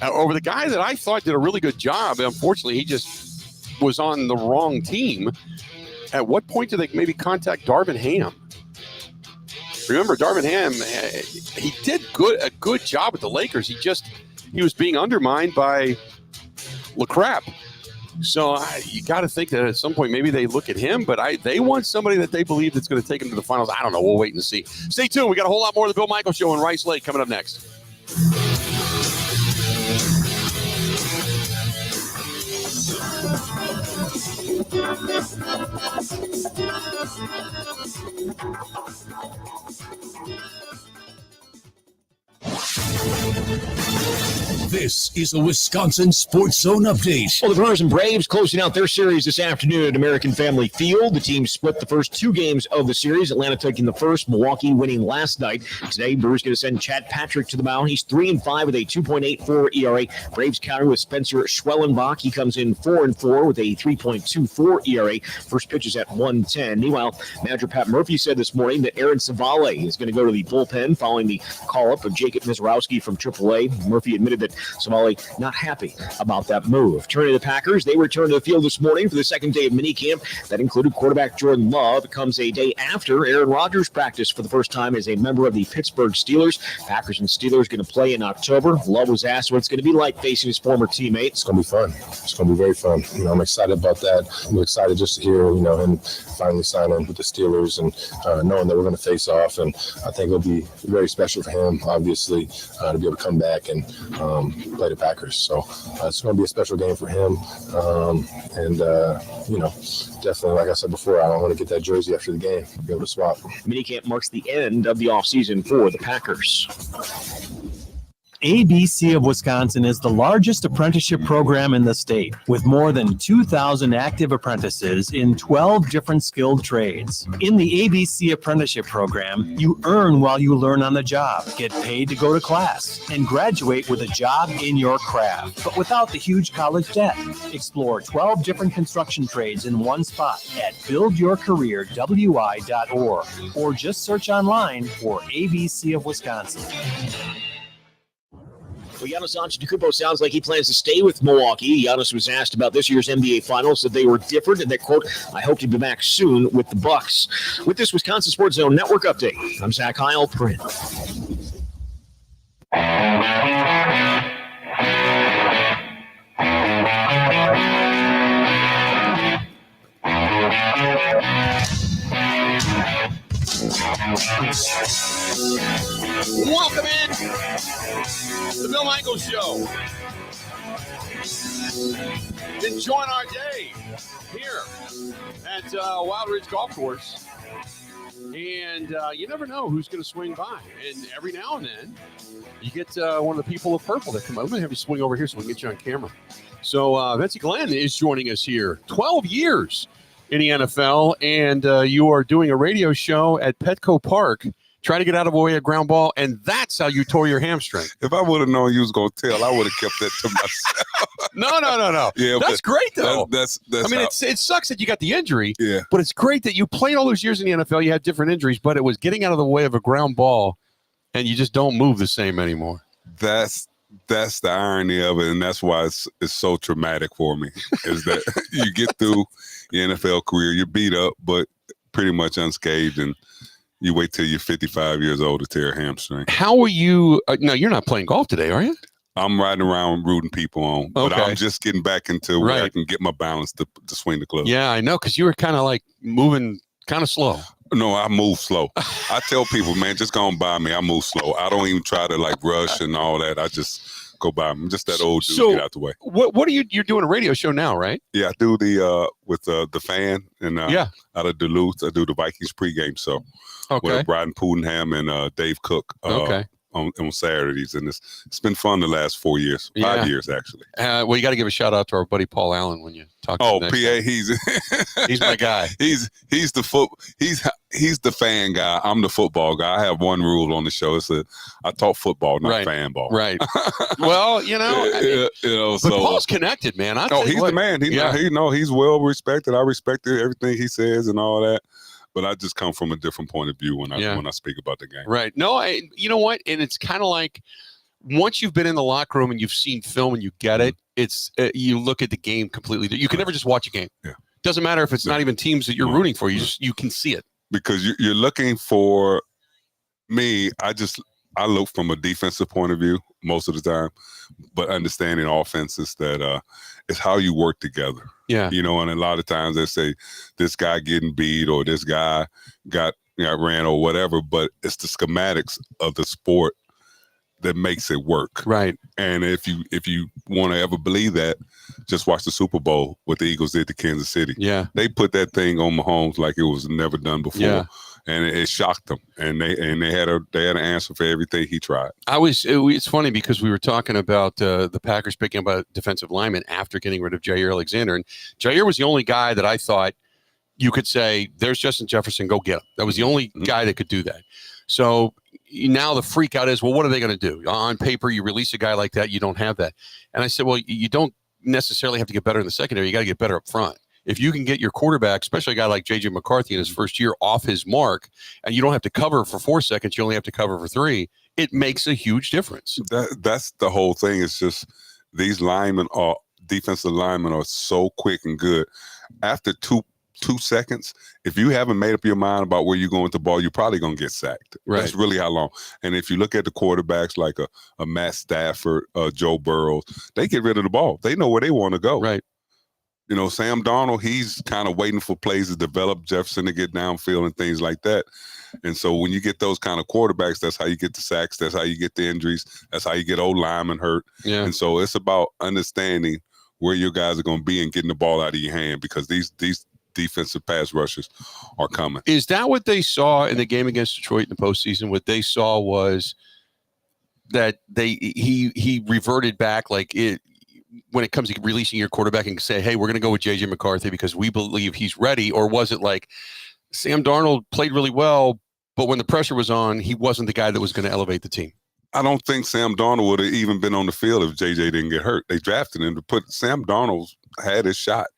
over the guy that I thought did a really good job. Unfortunately, he just was on the wrong team. At what point do they maybe contact Darvin Ham? Remember, Darvin Ham, he did a good job with the Lakers. He was being undermined by LeCrap. So you got to think that at some point maybe they look at him, but they want somebody that they believe that's going to take them to the finals. I don't know. We'll wait and see. Stay tuned. We got a whole lot more of the Bill Michaels Show in Rice Lake coming up next. This is a Wisconsin Sports Zone update. Well, the Brewers and Braves closing out their series this afternoon at American Family Field. The team split the first two games of the series. Atlanta taking the first, Milwaukee winning last night. Today, Brewers going to send Chad Patrick to the mound. He's 3-5 with a 2.84 ERA. Braves counter with Spencer Schwellenbach. He comes in 4-4 with a 3.24 ERA. First pitch is at 1:10. Meanwhile, manager Pat Murphy said this morning that Aaron Savale is going to go to the bullpen following the call-up of Jacob Mizorowski from AAA. Murphy admitted that Savale not happy about that move. Turning to the Packers, they returned to the field this morning for the second day of minicamp. That included quarterback Jordan Love. It comes a day after Aaron Rodgers practiced for the first time as a member of the Pittsburgh Steelers. Packers and Steelers going to play in October. Love was asked what it's going to be like facing his former teammates. It's going to be fun. It's going to be very fun. I'm excited about that. I'm excited just to hear, him finally signing with the Steelers and knowing that we're going to face off. And I think it'll be very special for him, obviously, to be able to come back and play the Packers. So it's going to be a special game for him. Definitely, like I said before, I want to get that jersey after the game, be able to swap. Minicamp marks the end of the offseason for the Packers. ABC of Wisconsin is the largest apprenticeship program in the state, with more than 2,000 active apprentices in 12 different skilled trades. In the ABC apprenticeship program, you earn while you learn on the job, get paid to go to class, and graduate with a job in your craft, but without the huge college debt. Explore 12 different construction trades in one spot at buildyourcareerwi.org or just search online for ABC of Wisconsin. Well, Giannis Antetokounmpo sounds like he plans to stay with Milwaukee. Giannis was asked about this year's NBA Finals, that they were different, and that, quote, I hope to be back soon with the Bucks. With this Wisconsin Sports Zone Network update, I'm Zach Heilprin. Welcome in the Bill Michaels Show. Enjoying our day here at Wild Ridge Golf Course. And you never know who's going to swing by. And every now and then, you get one of the people of purple that come over. I'm going to have you swing over here so we can get you on camera. So Betsy Glenn is joining us here. 12 years in the NFL, and you are doing a radio show at Petco Park, trying to get out of the way of ground ball, and that's how you tore your hamstring. If I would have known you was going to tell, I would have kept that to myself. No. Yeah, that's great, though. That's I mean, it sucks that you got the injury, yeah, but it's great that you played all those years in the NFL. You had different injuries, but it was getting out of the way of a ground ball, and you just don't move the same anymore. That's the irony of it, and that's why it's so traumatic for me, is that you get through your NFL career, you're beat up, but pretty much unscathed, and you wait till you're 55 years old to tear a hamstring. How are you? No, you're not playing golf today, are you? I'm riding around rooting people on, but I'm just getting back into where I can get my balance to swing the club. Yeah, I know, because you were kind of like moving kind of slow. No, I move slow. I tell people, man, just go on by me. I move slow. I don't even try to like rush and all that. I just go by. I'm just that old dude. So, get out the way. What are you're doing a radio show now, right? Yeah, I do the with the fan and out of Duluth. I do the Vikings pregame show. Okay. With Brian Pudenham and Dave Cook. On Saturdays, and it's been fun the last 4 years, 5 years actually. Well, you got to give a shout out to our buddy Paul Allen when you talk to him next PA, time. he's my guy. He's the fan guy. I'm the football guy. I have one rule on the show. I talk football, not fan ball. Right. Well, but so Paul's connected, man. He's the man. He's well respected. I respect everything he says and all that. But I just come from a different point of view when I speak about the game. Right. No, you know what? And it's kind of like once you've been in the locker room and you've seen film and you get it, it's you look at the game completely. You can never just watch a game. Yeah. Doesn't matter if it's not even teams that you're rooting for. You can see it. Because you're looking for me. I look from a defensive point of view most of the time, but understanding offenses that it's how you work together. Yeah. And a lot of times they say this guy getting beat or this guy got ran or whatever, but it's the schematics of the sport that makes it work. Right. And if you want to ever believe that, just watch the Super Bowl, what the Eagles did to Kansas City. Yeah. They put that thing on Mahomes like it was never done before. Yeah. And it shocked them, and they had an answer for everything he tried. It's funny because we were talking about the Packers picking up a defensive lineman after getting rid of Jair Alexander, and Jair was the only guy that I thought you could say, "There's Justin Jefferson, go get him." That was the only guy that could do that. So now the freak out is, well, what are they going to do? On paper, you release a guy like that, you don't have that. And I said, well, you don't necessarily have to get better in the secondary. You got to get better up front. If you can get your quarterback, especially a guy like J.J. McCarthy in his first year, off his mark, and you don't have to cover for 4 seconds, you only have to cover for 3, it makes a huge difference. That's the whole thing. It's just these defensive linemen are so quick and good. After two seconds, if you haven't made up your mind about where you're going with the ball, you're probably going to get sacked. Right. That's really how long. And if you look at the quarterbacks like a Matt Stafford, Joe Burrows, they get rid of the ball. They know where they want to go. Right. Sam Darnold, he's kind of waiting for plays to develop, Jefferson to get downfield and things like that. And so when you get those kind of quarterbacks, that's how you get the sacks. That's how you get the injuries. That's how you get old linemen hurt. Yeah. And so it's about understanding where your guys are going to be and getting the ball out of your hand, because these defensive pass rushers are coming. Is that what they saw in the game against Detroit in the postseason? What they saw was that he reverted back when it comes to releasing your quarterback and say, hey, we're going to go with JJ McCarthy because we believe he's ready? Or was it like Sam Darnold played really well, but when the pressure was on, he wasn't the guy that was going to elevate the team? I don't think Sam Darnold would have even been on the field if JJ didn't get hurt. They drafted him to put Sam Darnold had his shot,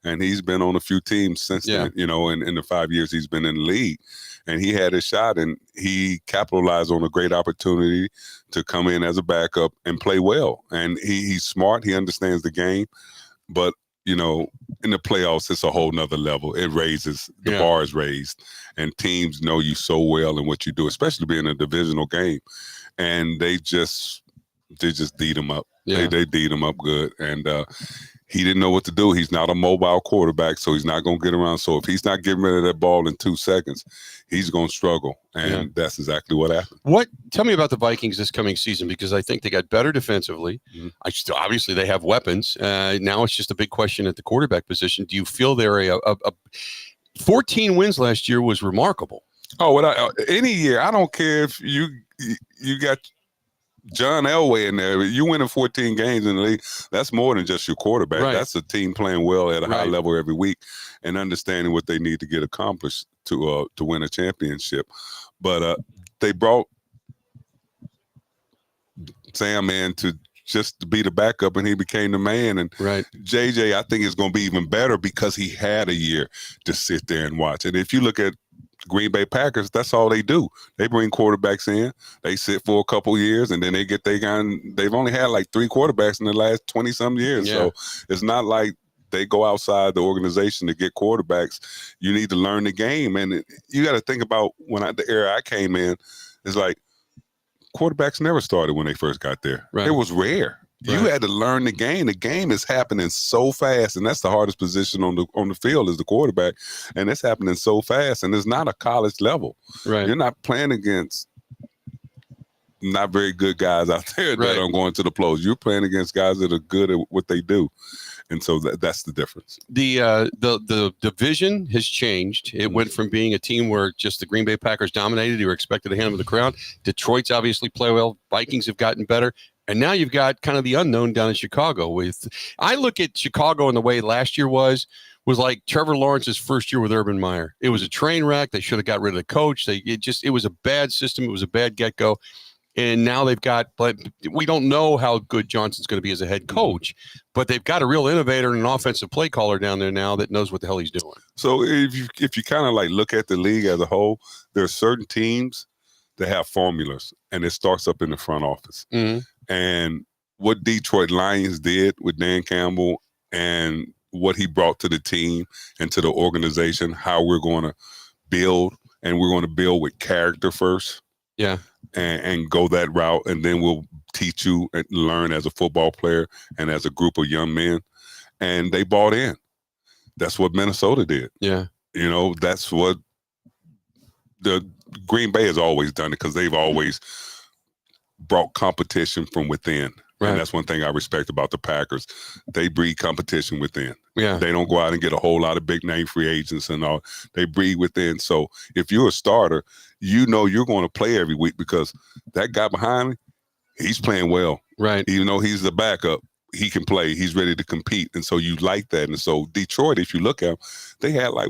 and he's been on a few teams since then, in the 5 years he's been in the league. And he had his shot, and he capitalized on a great opportunity to come in as a backup and play well. And he's smart. He understands the game. But, in the playoffs, it's a whole nother level. It raises, the bar is raised, and teams know you so well in what you do, especially being a divisional game. And they just beat him up. Yeah. They beat him up good. And he didn't know what to do. He's not a mobile quarterback, so he's not going to get around. So if he's not getting rid of that ball in 2 seconds, he's going to struggle. And that's exactly what happened. Tell me about the Vikings this coming season, because I think they got better defensively. Mm-hmm. Obviously, they have weapons. Now it's just a big question at the quarterback position. Do you feel they're a 14 wins last year was remarkable? Oh, any year, I don't care if you got John Elway in there. You winning 14 games in the league, that's more than just your quarterback. Right. That's a team playing well at a high level every week and understanding what they need to get accomplished to win a championship. But they brought Sam in to just be the backup, and he became the man. And JJ, I think, is going to be even better because he had a year to sit there and watch. And if you look at Green Bay Packers, that's all they do. They bring quarterbacks in, they sit for a couple years, and then they get their guy. They've only had like 3 quarterbacks in the last 20-some years. Yeah. So it's not like they go outside the organization to get quarterbacks. You need to learn the game. And you got to think about the era I came in, it's like quarterbacks never started when they first got there. Right. It was rare. Right. You had to learn the game. The game is happening so fast, and that's the hardest position on the field is the quarterback. And it's happening so fast, and it's not a college level. Right. You're not playing against not very good guys out there that are going to the pros. You're playing against guys that are good at what they do. And so that's the difference. The division has changed. It went from being a team where just the Green Bay Packers dominated. You were expected to hand them the crown. Detroit's obviously play well. Vikings have gotten better. And now you've got kind of the unknown down in Chicago. I look at Chicago and the way last year was like Trevor Lawrence's first year with Urban Meyer. It was a train wreck. They should have got rid of the coach. It was a bad system. It was a bad get-go. And now but we don't know how good Johnson's going to be as a head coach, but they've got a real innovator and an offensive play caller down there now that knows what the hell he's doing. So if you kind of like look at the league as a whole, there are certain teams that have formulas, and it starts up in the front office. Mm-hmm. And what Detroit Lions did with Dan Campbell and what he brought to the team and to the organization, how we're going to build, and we're going to build with character first. Yeah. And go that route, and then we'll teach you and learn as a football player and as a group of young men. And they bought in. That's what Minnesota did. Yeah. That's what the Green Bay has always done, because they've always brought competition from within. Right. And that's one thing I respect about the Packers. They breed competition within. Yeah. They don't go out and get a whole lot of big name free agents and all. They breed within. So if you're a starter, you're going to play every week because that guy behind me, he's playing well. Right. Even though he's the backup, he can play. He's ready to compete. And so you like that. And so Detroit, if you look at them, they had like,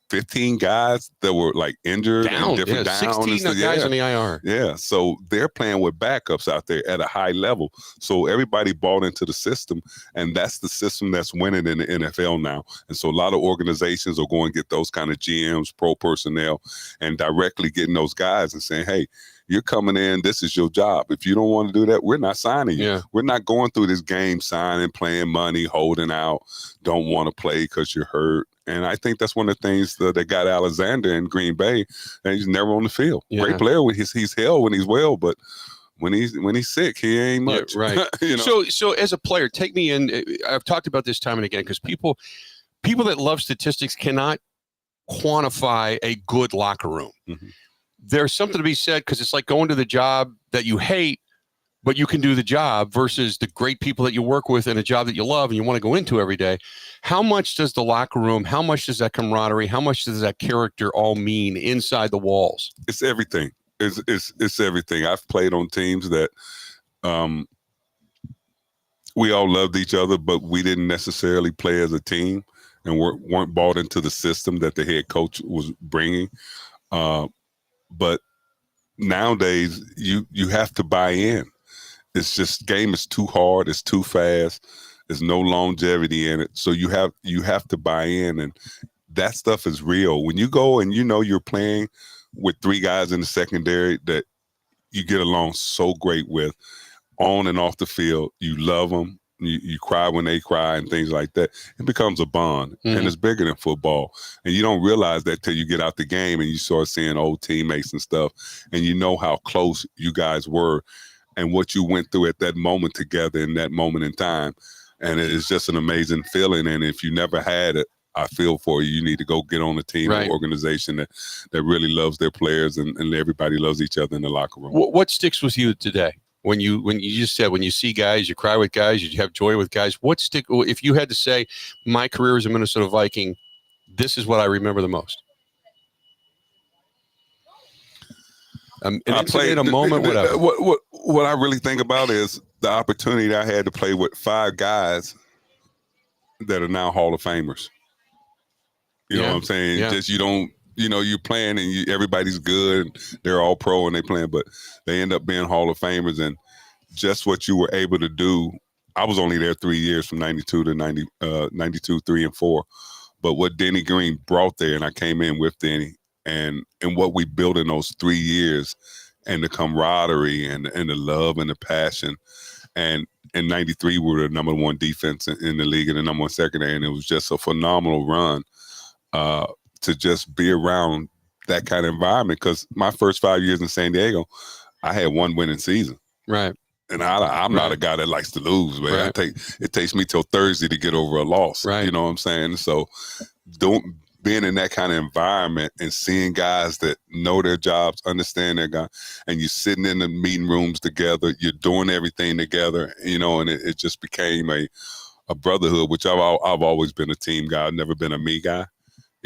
15 guys that were like injured and different downs. 16 guys on the IR. Yeah. So they're playing with backups out there at a high level. So everybody bought into the system, and that's the system that's winning in the NFL now. And so a lot of organizations are going to get those kind of GMs, pro personnel, and directly getting those guys and saying, hey, you're coming in, this is your job. If you don't want to do that, we're not signing you. Yeah. We're not going through this game signing, playing money, holding out, don't want to play because you're hurt. And I think that's one of the things that they got Alexander in Green Bay, and he's never on the field. Yeah. Great player when he's held when he's well, but when he's sick, he ain't much. Yeah, right. So as a player, take me in. I've talked about this time and again, because people that love statistics cannot quantify a good locker room. Mm-hmm. There's something to be said, because it's like going to the job that you hate, but you can do the job, versus the great people that you work with in a job that you love and you want to go into every day. How much does the locker room, how much does that camaraderie, how much does that character all mean inside the walls? It's everything. It's everything. I've played on teams that we all loved each other, but we didn't necessarily play as a team and weren't bought into the system that the head coach was bringing. But nowadays, you have to buy in. It's just game is too hard. It's too fast. There's no longevity in it. So you have to buy in, and that stuff is real. When you go and you know you're playing with three guys in the secondary that you get along so great with, on and off the field, you love them. You cry when they cry and things like that. It becomes a bond, and it's bigger than football. And you don't realize that till you get out the game and you start seeing old teammates and stuff, and you know how close you guys were and what you went through at that moment together in that moment in time. And it's just an amazing feeling. And if you never had it, I feel for you. You need to go get on a team or organization that really loves their players and everybody loves each other in the locker room. What sticks with you today? When you just said, when you see guys, you cry with guys, you have joy with guys, if you had to say, my career as a Minnesota Viking, this is what I remember the most? An incident, a moment, whatever. What I really think about is the opportunity I had to play with 5 guys that are now Hall of Famers. You know what I'm saying? Yeah. Just you're playing and everybody's good. And they're all pro and they playing, but they end up being Hall of Famers. And just what you were able to do, I was only there 3 years from 92 to 92, 3 and 4. But what Denny Green brought there, and I came in with Denny, and what we built in those 3 years, and the camaraderie and the love and the passion. And in 93, we were the number 1 defense in the league and the number 1 secondary. And it was just a phenomenal run to just be around that kind of environment. Because my first 5 years in San Diego, I had 1 winning season. Right. And I'm not a guy that likes to lose, man. It takes me till Thursday to get over a loss. Right. You know what I'm saying? So being in that kind of environment and seeing guys that know their jobs, understand their guy, and you're sitting in the meeting rooms together, you're doing everything together, and it just became a brotherhood, which I've always been a team guy. I've never been a me guy,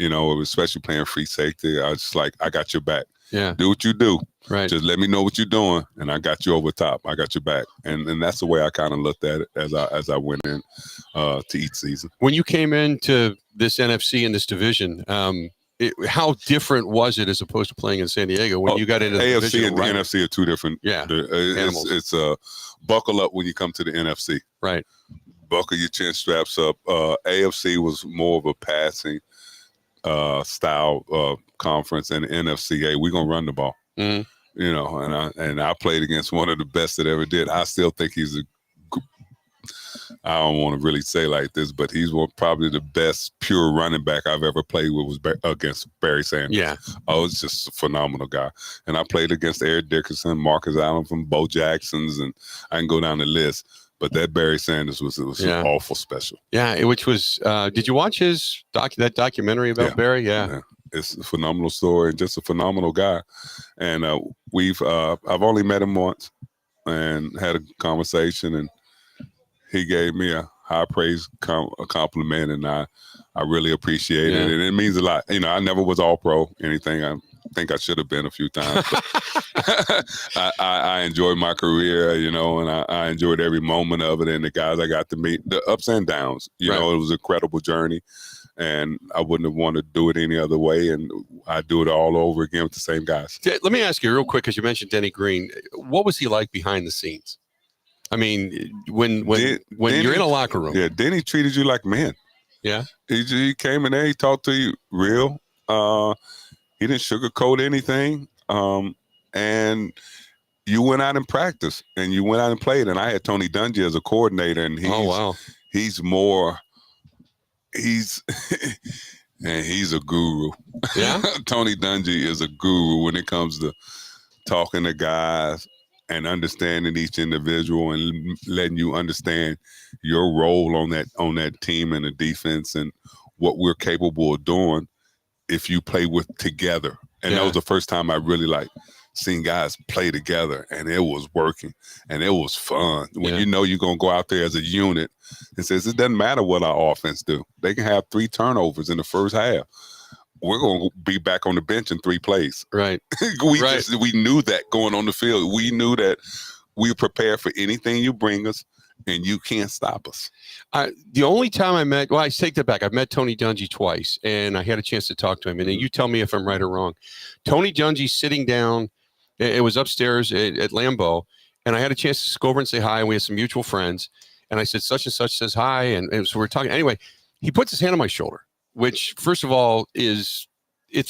especially playing free safety. I was just like, I got your back. Yeah. Do what you do. Right. Just let me know what you're doing, and I got you over top. I got your back. And that's the way I kind of looked at it as I went in to each season. When you came into this NFC and this division, how different was it as opposed to playing in San Diego when you got into the AFC division, and the NFC are two different. Yeah. It's buckle up when you come to the NFC. Right. Buckle your chin straps up. AFC was more of a passing style conference, and the NFC, hey, we're gonna run the ball. Mm-hmm. And I played against one of the best that ever did. I still think he's I don't want to really say like this, but he's probably the best pure running back I've ever played with was against Barry Sanders. Yeah. I was just a phenomenal guy. And I played against Eric Dickerson, Marcus Allen from Bo Jackson's, and I can go down the list. But that Barry Sanders was awful special. Yeah, which was, did you watch his that documentary about Barry? Yeah. It's a phenomenal story and just a phenomenal guy. And I've only met him once and had a conversation, and he gave me a high praise compliment, and I really appreciate it. And it means a lot. I never was all pro anything. I think I should have been a few times, but I enjoyed my career, and I enjoyed every moment of it, and the guys I got to meet, the ups and downs. It was an incredible journey, and I wouldn't have wanted to do it any other way, and I'd do it all over again with the same guys. Let me ask you real quick, because you mentioned Denny Green. What was he like behind the scenes? I mean, when you're in a locker room. Yeah, Denny treated you like men. Yeah. He came in there, he talked to you real. He didn't sugarcoat anything. And you went out and practiced, and you went out and played. And I had Tony Dungy as a coordinator, and he's a guru. Yeah. Tony Dungy is a guru when it comes to talking to guys and understanding each individual and letting you understand your role on that team and the defense and what we're capable of doing if you play with together. And that was the first time I really seen guys play together, and it was working and it was fun. When you're going to go out there as a unit, it says it doesn't matter what our offense do. They can have 3 turnovers in the first half. We're going to be back on the bench in 3 plays. Right. We knew that going on the field. We knew that we prepare for anything you bring us, and you can't stop us. The only time I take that back. I've met Tony Dungy twice, and I had a chance to talk to him. And then you tell me if I'm right or wrong. Tony Dungy sitting down, it was upstairs at Lambeau, and I had a chance to go over and say hi, and we had some mutual friends. And I said, such and such says hi, and so we're talking. Anyway, he puts his hand on my shoulder, which, first of all, it's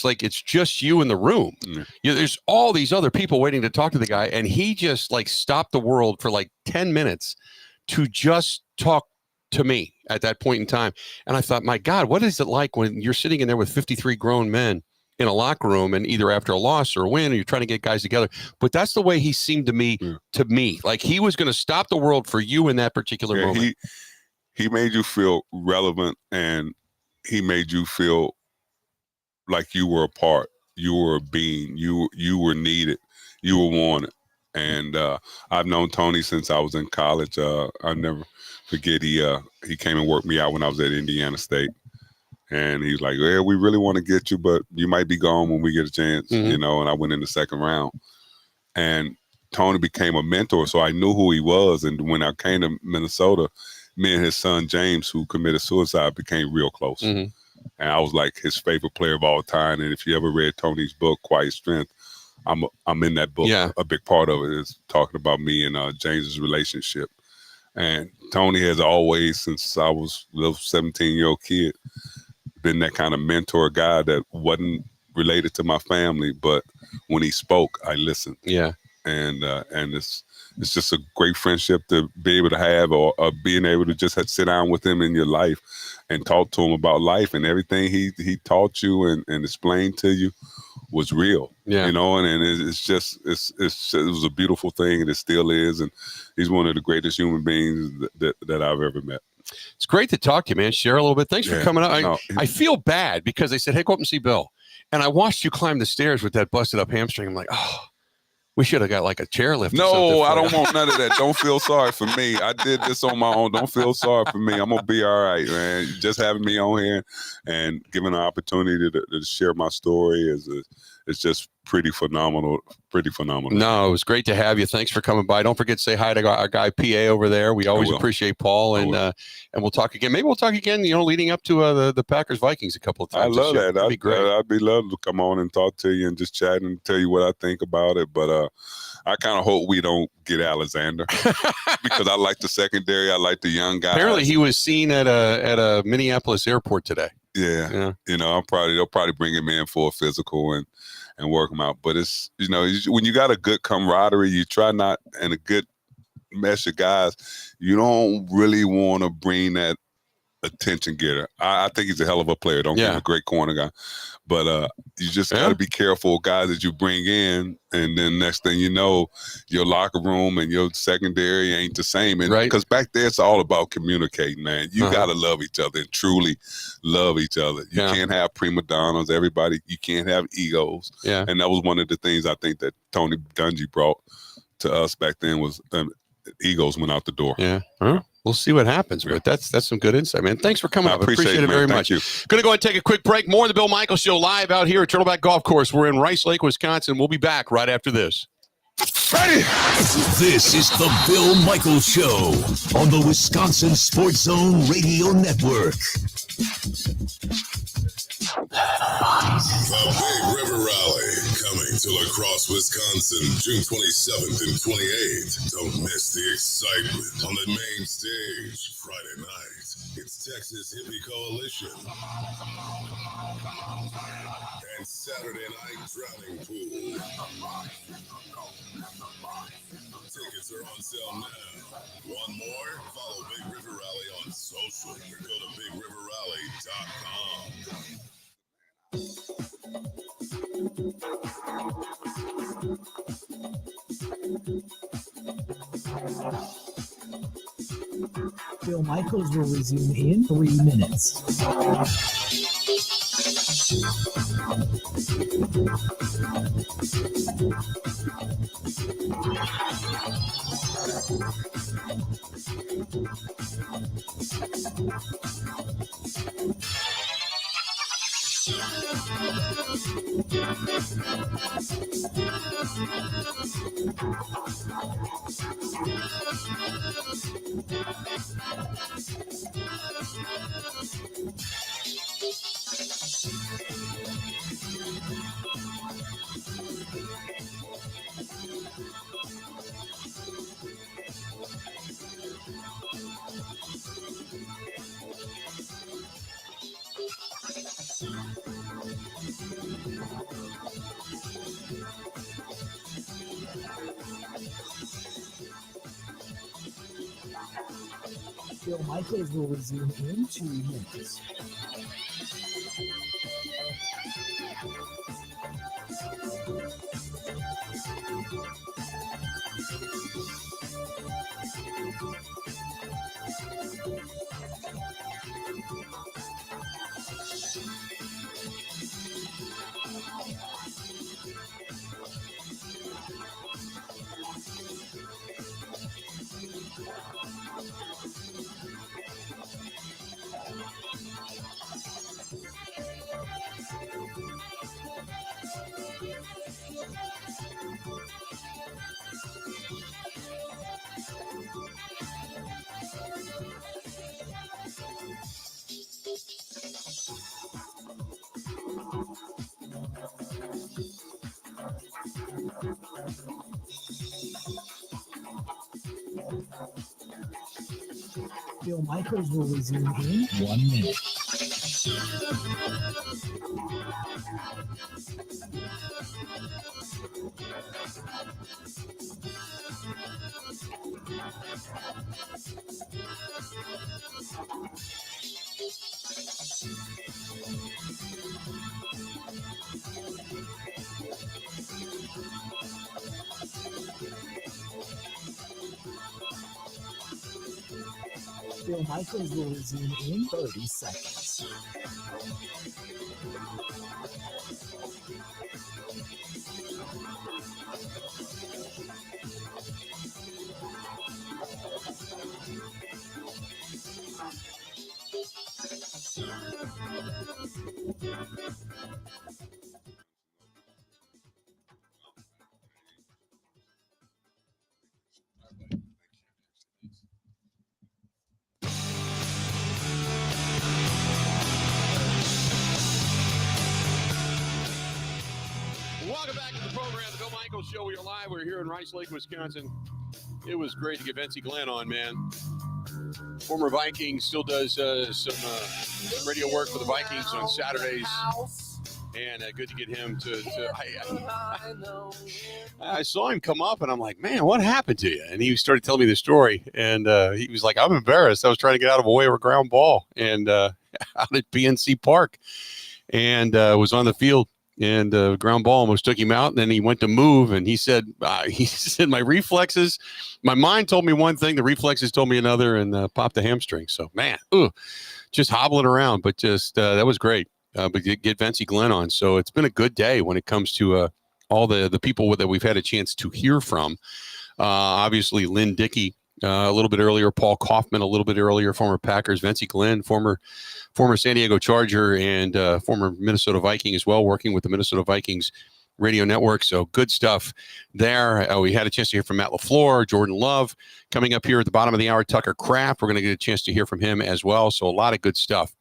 like it's just you in the room. There's all these other people waiting to talk to the guy, and he just like stopped the world for like 10 minutes to just talk to me at that point in time. And I thought, my God, what is it like when you're sitting in there with 53 grown men in a locker room, and either after a loss or a win, or you're trying to get guys together? But that's the way he seemed to me, like he was going to stop the world for you in that particular moment. He made you feel relevant, and he made you feel like you were a part, you were a being, you were needed, you were wanted. And I've known Tony since I was in college. I'll never forget, he came and worked me out when I was at Indiana State. And he's like, yeah, we really want to get you, but you might be gone when we get a chance, you know, and I went in the second round. And Tony became a mentor, so I knew who he was. And when I came to Minnesota, me and his son, James, who committed suicide, became real close. And I was like his favorite player of all time. And if you ever read Tony's book, Quiet Strength, I'm in that book. A big part of it is talking about me and James's relationship. And Tony has always, since I was a little 17-year-old kid, been that kind of mentor guy that wasn't related to my family, but when he spoke, I listened. And it's just a great friendship to be able to have, or being able to just sit down with him in your life and talk to him about life, and everything he taught you and explained to you was real. You know, and it was a beautiful thing, and it still is. And he's one of the greatest human beings that I've ever met. It's great to talk to you, man. Share a little bit. Thanks for coming up. I feel bad because they said, hey, go up and see Bill. And I watched you climb the stairs with that busted up hamstring. I'm like, oh, we should have got like a chairlift. No, I don't want none of that. Don't feel sorry for me. I did this on my own. Don't feel sorry for me. I'm going to be all right, man. Just having me on here and giving an opportunity to share my story it's just pretty phenomenal. No, it was great to have you. Thanks for coming by. Don't forget to say hi to our guy PA over there. We always appreciate Paul, and we'll talk again. Maybe we'll talk again, you know, leading up to the Packers Vikings a couple of times. I love that. That'd be great. I'd be love to come on and talk to you and just chat and tell you what I think about it. But I kind of hope we don't get Alexander because I like the secondary. I like the young guys. Apparently, he was seen at a Minneapolis airport today. Yeah. You know, they'll probably bring him in for a physical and work him out. But it's, you know, when you got a good camaraderie, you try not, and a good mesh of guys, you don't really want to bring that attention getter. I think he's a hell of a player. Don't get him a great corner guy. But you just got to be careful, guys, that you bring in. And then next thing you know, your locker room and your secondary ain't the same. And because back there, it's all about communicating, man. You got to love each other and truly love each other. You can't have prima donnas, everybody. You can't have egos. And that was one of the things I think that Tony Dungy brought to us back then was egos went out the door. We'll see what happens, but that's some good insight, man. Thanks for coming up. I appreciate it very much. Going to go ahead and take a quick break. More of the Bill Michaels Show live out here at Turtleback Golf Course. We're in Rice Lake, Wisconsin. We'll be back right after this. Ready? This is the Bill Michaels Show on the Wisconsin Sports Zone Radio Network. The Big River Rally coming to La Crosse, Wisconsin, June 27th and 28th. Don't miss the excitement on the main stage Friday night. It's Texas Hippie Coalition. And Saturday night Drowning Pool. Tickets are on sale now. Want more? Follow Big River Rally on social or go to BigRiverRally.com. Bill Michaels will resume in 3 minutes. Bill Michaels will resume in 2 minutes. Bill Michaels will resume in 1 minute. Bill Michaels will resume in 30 seconds. Welcome back to the program, the Bill Michaels Show. We are live. We're here in Rice Lake, Wisconsin. It was great to get Vince Glenn on, man. Former Viking, still does some radio work for the Vikings on Saturdays. And good to get him to I saw him come up, and I'm like, man, what happened to you? And he started telling me the story. And he was like, I'm embarrassed. I was trying to get out of a way of a ground ball and out at PNC Park. And was on the field. And ground ball almost took him out. And then he went to move, and he said, my reflexes, my mind told me one thing, the reflexes told me another, and popped the hamstring. So, man, just hobbling around. But just that was great. But get Vince Glenn on. So it's been a good day when it comes to all the people that we've had a chance to hear from. Obviously, Lynn Dickey a little bit earlier, Paul Kaufman a little bit earlier, former Packers, Vince Glenn, former San Diego Charger and former Minnesota Viking as well, working with the Minnesota Vikings radio network. So good stuff there. We had a chance to hear from Matt LaFleur, Jordan Love coming up here at the bottom of the hour, Tucker Kraft. We're going to get a chance to hear from him as well. So a lot of good stuff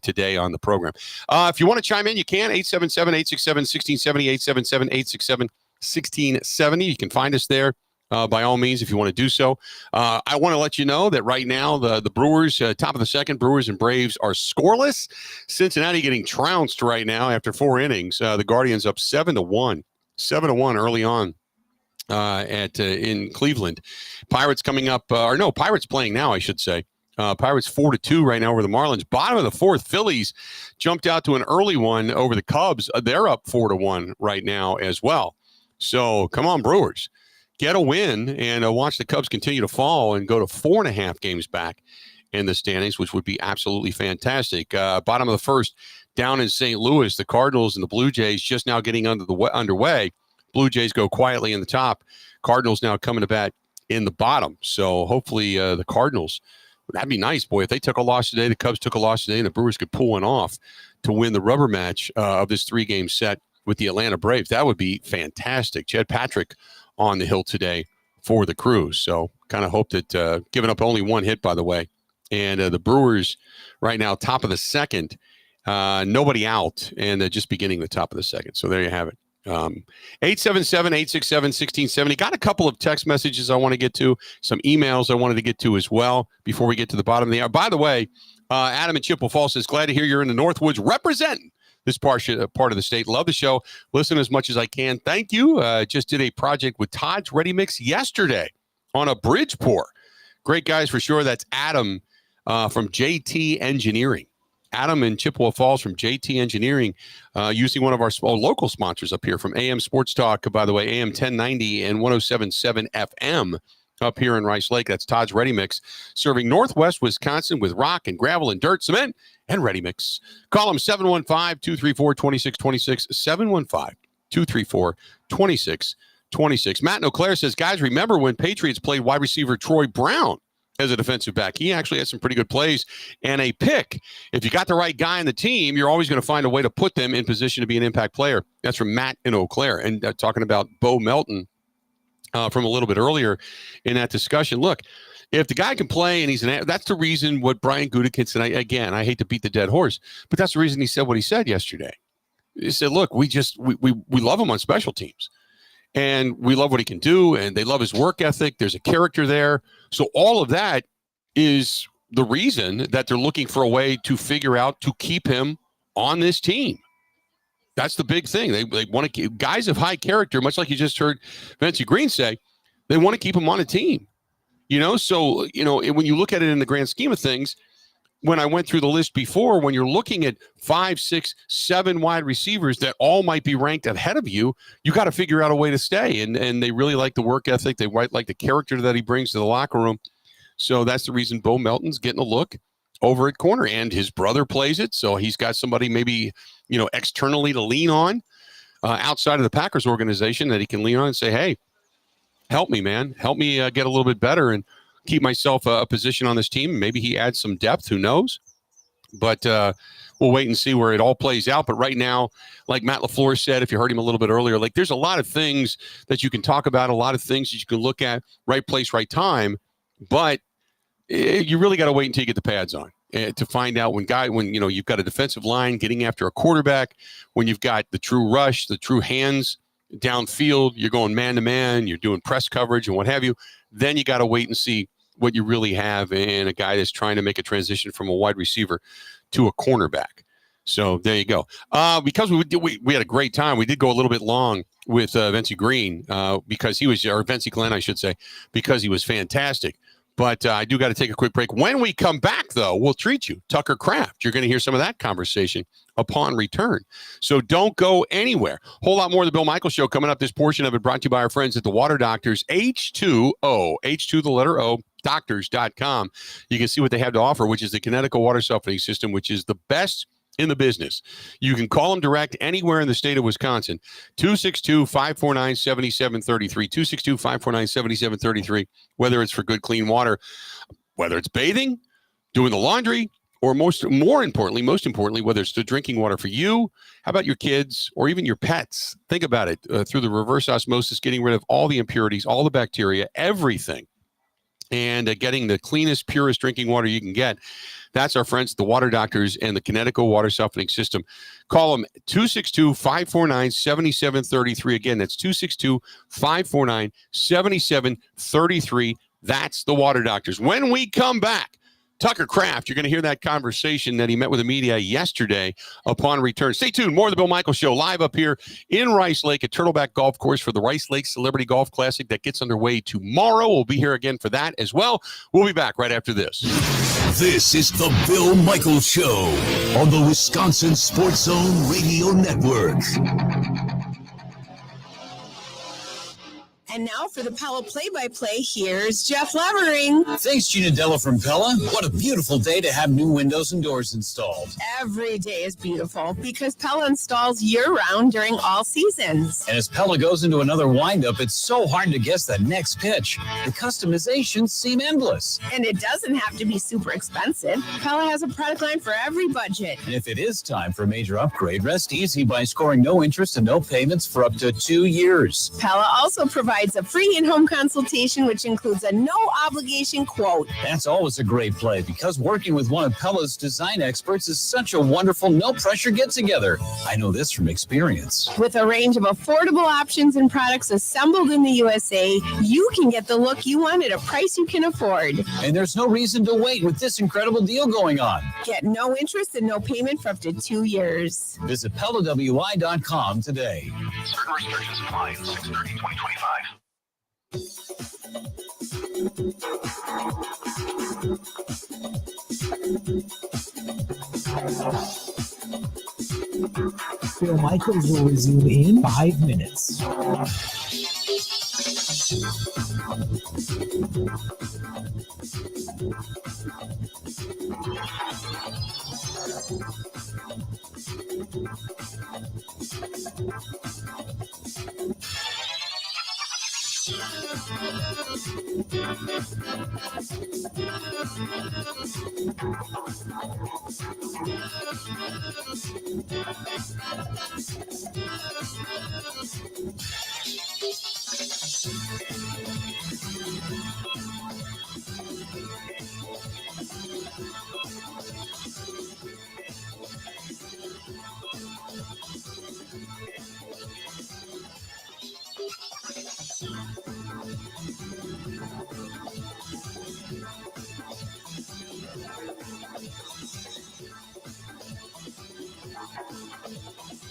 today on the program. If you want to chime in, you can, 877-867-1670, 877-867-1670. You can find us there. By all means, if you want to do so. I want to let you know that right now the Brewers, top of the second, Brewers and Braves are scoreless. Cincinnati getting trounced right now after 4 innings. The Guardians up 7-1 early on in Cleveland. Pirates coming up, Pirates playing now, I should say. Pirates 4-2 right now over the Marlins. Bottom of the fourth, Phillies jumped out to an early one over the Cubs. They're up 4-1 right now as well. So come on, Brewers. Get a win and watch the Cubs continue to fall and go to 4.5 games back in the standings, which would be absolutely fantastic. Bottom of the first, down in St. Louis, the Cardinals and the Blue Jays just now getting underway. Blue Jays go quietly in the top. Cardinals now coming to bat in the bottom. So hopefully the Cardinals, that'd be nice, boy. If they took a loss today, the Cubs took a loss today, and the Brewers could pull one off. to win the rubber match of this 3-game set with the Atlanta Braves. That would be fantastic. Chad Patrick on the hill today for the Crews. So kind of hope that giving up only 1 hit, by the way. And the Brewers right now, top of the second, nobody out, and just beginning the top of the second. So there you have it. 877-867-1670. Got a couple of text messages I want to get to, some emails I wanted to get to as well before we get to the bottom of the hour. By the way, Adam in Chippewa Falls says, glad to hear you're in the Northwoods representing this part of the state. Love the show. Listen as much as I can. Thank you. Just did a project with Todd's Ready Mix yesterday on a bridge pour. Great guys for sure. That's Adam from JT Engineering. Adam in Chippewa Falls from JT Engineering, using one of our local sponsors up here from AM Sports Talk, by the way, AM 1090 and 107.7 FM up here in Rice Lake. That's Todd's Ready Mix, serving Northwest Wisconsin with rock and gravel and dirt, cement, and ready mix. Call them 715-234-2626, 715-234-2626. Matt in Eau Claire says, guys, remember when Patriots played wide receiver Troy Brown as a defensive back? He actually had some pretty good plays and a pick. If you got the right guy on the team, you're always going to find a way to put them in position to be an impact player. That's from Matt in Eau Claire. And talking about Bo Melton from a little bit earlier in that discussion. Look, if the guy can play and that's the reason what Brian Gutekunst, and I hate to beat the dead horse, but that's the reason he said what he said yesterday. He said, look, we love him on special teams. And we love what he can do, and they love his work ethic. There's a character there. So all of that is the reason that they're looking for a way to figure out to keep him on this team. That's the big thing. They want to keep guys of high character, much like you just heard Vencie Green say, they want to keep him on a team. So, when you look at it in the grand scheme of things, when I went through the list before, when you're looking at 5, 6, 7 wide receivers that all might be ranked ahead of you, you got to figure out a way to stay. And they really like the work ethic. They like the character that he brings to the locker room. So that's the reason Bo Melton's getting a look over at corner, and his brother plays it. So he's got somebody maybe, externally to lean on outside of the Packers organization that he can lean on and say, hey, help me, man. Help me get a little bit better and keep myself a position on this team. Maybe he adds some depth. Who knows? But we'll wait and see where it all plays out. But right now, like Matt LaFleur said, if you heard him a little bit earlier, like there's a lot of things that you can talk about, a lot of things that you can look at, right place, right time. But you really got to wait until you get the pads on to find out when you've got a defensive line getting after a quarterback, when you've got the true rush, the true hands downfield, you're going man-to-man, you're doing press coverage and what have you. Then you got to wait and see what you really have in a guy that's trying to make a transition from a wide receiver to a cornerback. So there you go. Because we had a great time. We did go a little bit long with Vencie Green because he was, or Vencie Glenn, I should say, because he was fantastic. But I do got to take a quick break. When we come back, though, we'll treat you. Tucker Kraft. You're going to hear some of that conversation upon return. So don't go anywhere. Whole lot more of the Bill Michaels Show coming up. This portion of it brought to you by our friends at the Water Doctors, H2 the letter O, doctors.com. You can see what they have to offer, which is the Connecticut water softening system, which is the best in the business. You can call them direct anywhere in the state of Wisconsin. 262-549-7733. 262-549-7733. Whether it's for good, clean water, whether it's bathing, doing the laundry, or most importantly, whether it's the drinking water for you, how about your kids, or even your pets? Think about it. Through the reverse osmosis, getting rid of all the impurities, all the bacteria, everything, and getting the cleanest, purest drinking water you can get. That's our friends at the Water Doctors and the Connecticut Water Softening System. Call them 262-549-7733. Again, that's 262-549-7733. That's the Water Doctors. When we come back, Tucker Kraft, you're going to hear that conversation that he met with the media yesterday upon return. Stay tuned. More of the Bill Michaels Show live up here in Rice Lake at Turtleback Golf Course for the Rice Lake Celebrity Golf Classic that gets underway tomorrow. We'll be here again for that as well. We'll be back right after this. This is the Bill Michaels Show on the Wisconsin Sports Zone Radio Network. And now for the Pella play-by-play, here's Jeff Levering. Thanks, Gina Della from Pella. What a beautiful day to have new windows and doors installed. Every day is beautiful because Pella installs year-round during all seasons. And as Pella goes into another windup, it's so hard to guess that next pitch. The customizations seem endless. And it doesn't have to be super expensive. Pella has a product line for every budget. And if it is time for a major upgrade, rest easy by scoring no interest and no payments for up to 2 years. Pella also provides a free in-home consultation, which includes a no-obligation quote. That's always a great play because working with one of Pella's design experts is such a wonderful, no-pressure get-together. I know this from experience. With a range of affordable options and products assembled in the USA, you can get the look you want at a price you can afford. And there's no reason to wait with this incredible deal going on. Get no interest and no payment for up to 2 years. Visit PellaWI.com today. Certain restrictions apply. 6/30/2025. Bill Michaels will resume in 5 minutes.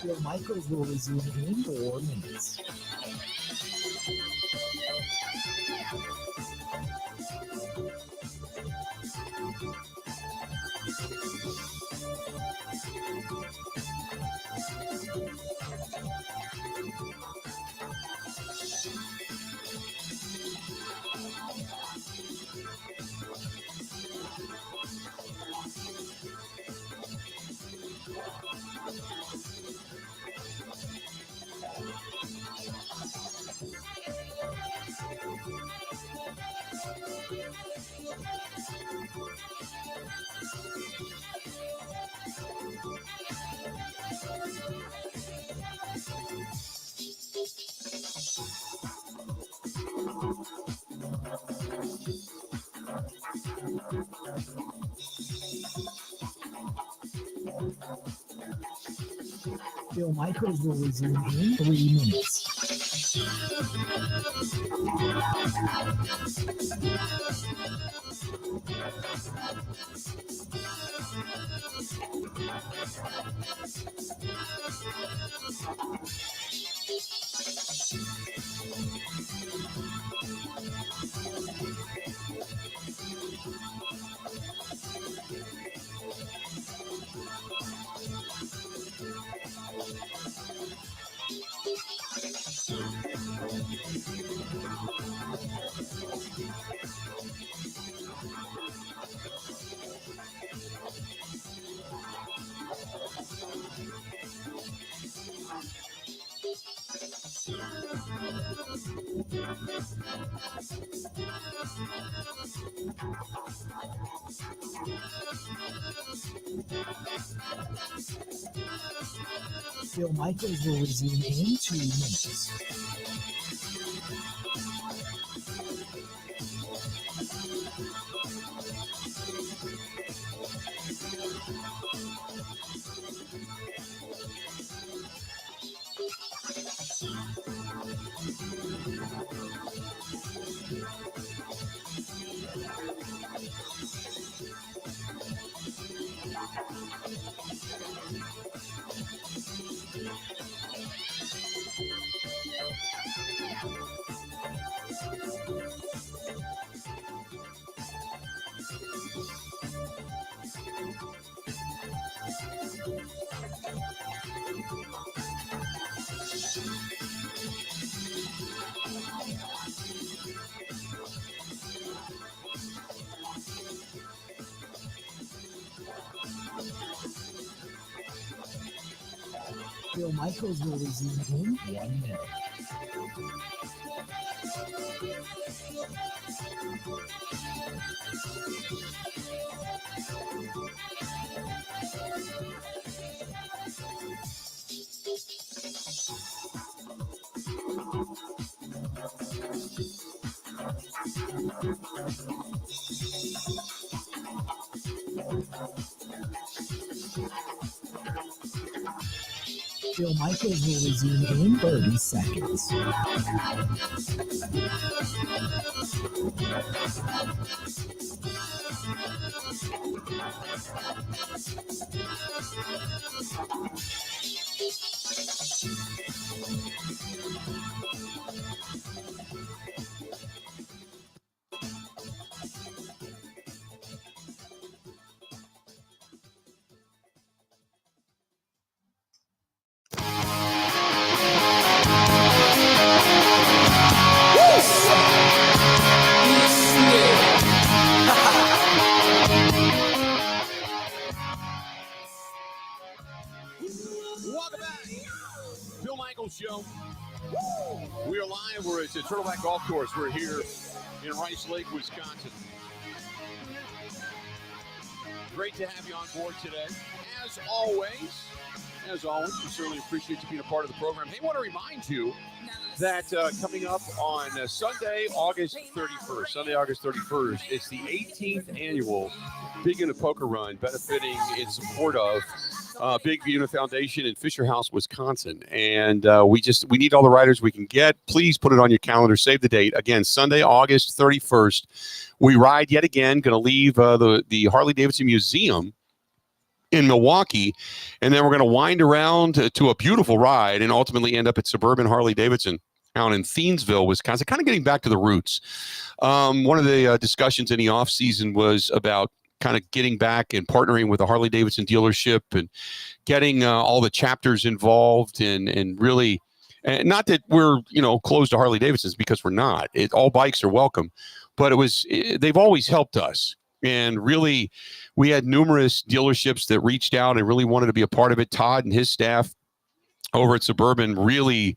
Bill Michaels will resume in 4 minutes. Bill Michaels will resume in 3 minutes. Bill Michaels will resume in 2 minutes. Bill Michaels will resume in 1 minute. Bill Michaels will resume in 30 seconds. Welcome back. Bill Michaels Show. We are live. We're at the Turtleback Golf Course. We're here in Rice Lake, Wisconsin. Great to have you on board today. As always, we certainly appreciate you being a part of the program. Hey, I want to remind you that coming up on Sunday, August 31st, it's the 18th annual Big Unit Poker Run, benefiting in support of Big Unit Foundation in Fisher House, Wisconsin. And we need all the riders we can get. Please put it on your calendar. Save the date. Again, Sunday, August 31st. We ride yet again. Going to leave the Harley-Davidson Museum in Milwaukee, and then we're going to wind around to a beautiful ride and ultimately end up at Suburban Harley-Davidson out in Thiensville, Wisconsin, kind of getting back to the roots. One of the discussions in the off season was about kind of getting back and partnering with a Harley-Davidson dealership and getting all the chapters involved and really, and not that we're, closed to Harley-Davidsons, because we're not. All bikes are welcome, but they've always helped us. And really, we had numerous dealerships that reached out and really wanted to be a part of it. Todd and his staff over at Suburban really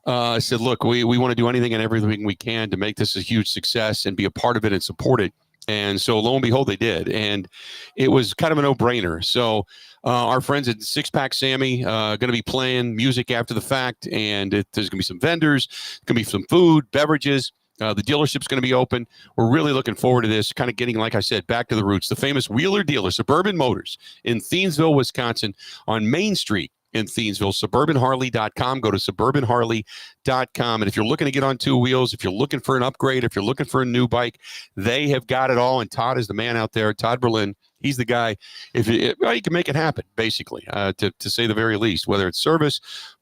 said, look, we want to do anything and everything we can to make this a huge success and be a part of it and support it. And so lo and behold, they did. And it was kind of a no-brainer. So our friends at Six Pack Sammy going to be playing music after the fact. And there's going to be some vendors, going to be some food, beverages. The dealership's going to be open. We're really looking forward to this, kind of getting, like I said, back to the roots. The famous Wheeler dealer, Suburban Motors in Thiensville, Wisconsin, on Main Street in Thiensville, suburbanharley.com. Go to suburbanharley.com. And if you're looking to get on two wheels, if you're looking for an upgrade, if you're looking for a new bike, they have got it all. And Todd is the man out there. Todd Berlin, he's the guy. He can make it happen, basically, to say the very least, whether it's service,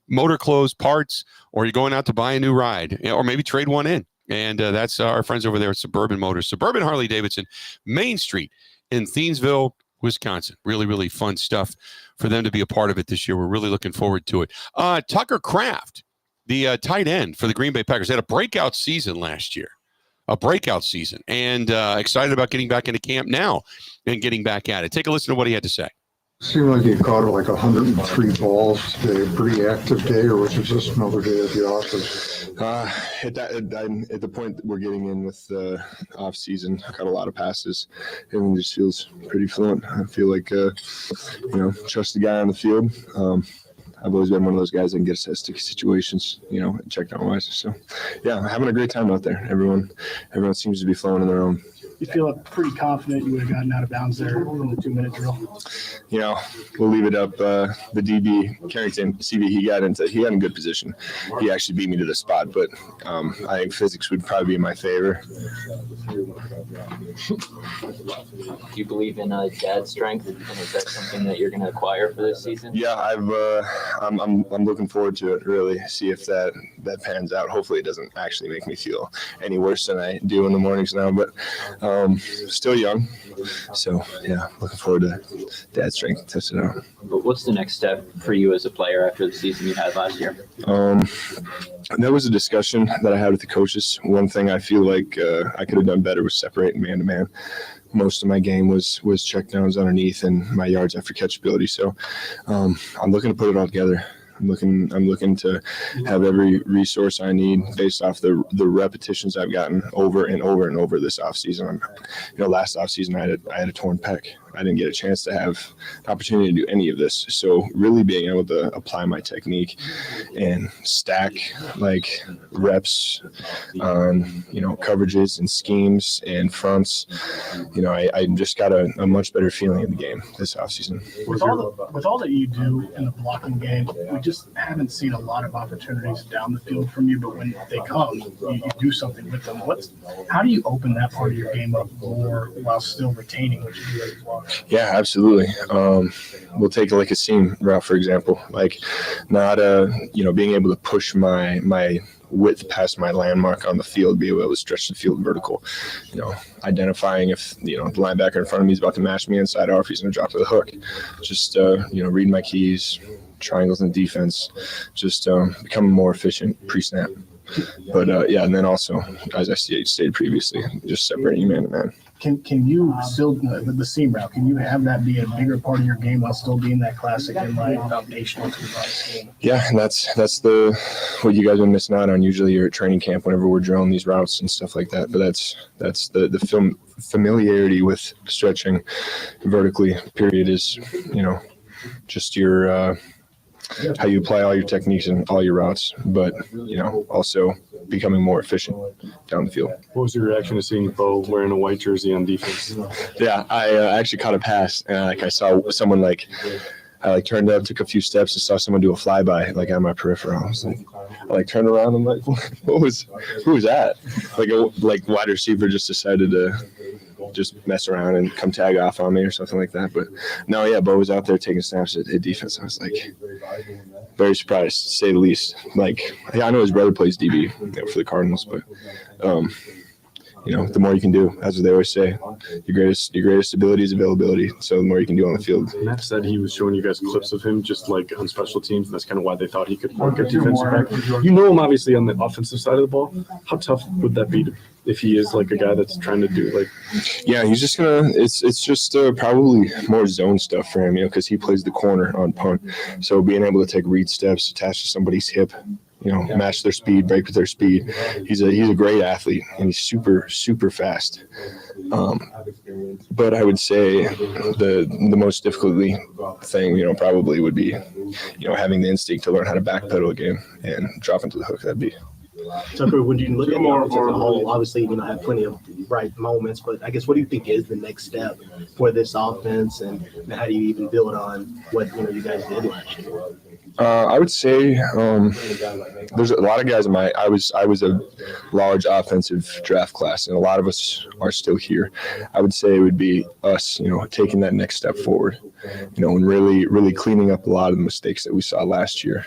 motor clothes, parts, or you're going out to buy a new ride, or maybe trade one in. And that's our friends over there at Suburban Motors, Suburban Harley-Davidson, Main Street in Thiensville, Wisconsin. Really, really fun stuff for them to be a part of it this year. We're really looking forward to it. Tucker Kraft, the tight end for the Green Bay Packers, had a breakout season last year. And excited about getting back into camp now and getting back at it. Take a listen to what he had to say. Seemed like you caught like 103 balls today. A pretty active day, or was it just another day at the office? At the point that we're getting in with the off season, I caught a lot of passes. Everything just feels pretty fluent. I feel like, trust the guy on the field. I've always been one of those guys that can get us out of sticky situations, and check down wise. So, yeah, I'm having a great time out there. Everyone seems to be flowing in their own. You feel pretty confident you would have gotten out of bounds there in the 2-minute drill? We'll leave it up. The DB, Carrington, CV, he had in a good position. He actually beat me to the spot, but I think physics would probably be in my favor. Do you believe in dad's strength, and is that something that you're going to acquire for this season? Yeah, I'm looking forward to it, really, see if that pans out. Hopefully it doesn't actually make me feel any worse than I do in the mornings now, but still young. So, yeah, looking forward to dad's strength, test it out. But what's the next step for you as a player after the season you had last year? There was a discussion that I had with the coaches. One thing I feel like I could have done better was separating man-to-man. Most of my game was check downs underneath and my yards after catch ability. So I'm looking to put it all together. I'm looking to have every resource I need based off the repetitions I've gotten over and over and over this offseason. Last offseason I had a torn pec. I didn't get a chance to have the opportunity to do any of this. So really being able to apply my technique and stack like reps on, coverages and schemes and fronts, I just got a much better feeling in the game this offseason. With all that you do in the blocking game, we just haven't seen a lot of opportunities down the field from you, but when they come, you do something with them. How do you open that part of your game up more while still retaining what you do as well? Yeah, absolutely. We'll take like a seam route, for example, like not, being able to push my width past my landmark on the field, be able to stretch the field vertical, identifying if, the linebacker in front of me is about to mash me inside or if he's going to drop to the hook. Just, read my keys, triangles in defense, just becoming more efficient pre-snap. But, and then also, as I stated previously, just separating man to man. Can you still, the seam route, can you have that be a bigger part of your game while still being that classic and foundational to the scheme? Yeah, and that's what you guys are missing out on. Usually you're at training camp whenever we're drilling these routes and stuff like that. But that's the familiarity with stretching vertically, period, is, just your how you apply all your techniques and all your routes, but also becoming more efficient down the field. What was your reaction to seeing Bo wearing a white jersey on defense? Yeah, I actually caught a pass, and I saw someone I turned up, took a few steps, and saw someone do a flyby on my peripheral. I was I turned around. I'm like, who was that? Like wide receiver just decided to just mess around and come tag off on me or something like that. But no, yeah, Bo was out there taking snaps at defense. I was very surprised, to say the least. I know his brother plays DB for the Cardinals, but the more you can do, as they always say, your greatest ability is availability. So the more you can do on the field. Matt said he was showing you guys clips of him just on special teams. That's kind of why they thought he could work at defensive back. You know him obviously on the offensive side of the ball. How tough would that be if he is a guy that's trying to do Yeah, he's just gonna. It's just probably more zone stuff for him, because he plays the corner on punt. So being able to take read steps attached to somebody's hip, match their speed, break with their speed. He's a great athlete, and he's super, super fast. But I would say the most difficult thing, probably would be, having the instinct to learn how to backpedal a game and drop into the hook. That'd be. Tucker, when you look at the offense as a whole, obviously, have plenty of bright moments, but I guess what do you think is the next step for this offense, and how do you even build on what you guys did last year? I would say there's a lot of guys I was a large offensive draft class, and a lot of us are still here. I would say it would be us, taking that next step forward, and really cleaning up a lot of the mistakes that we saw last year.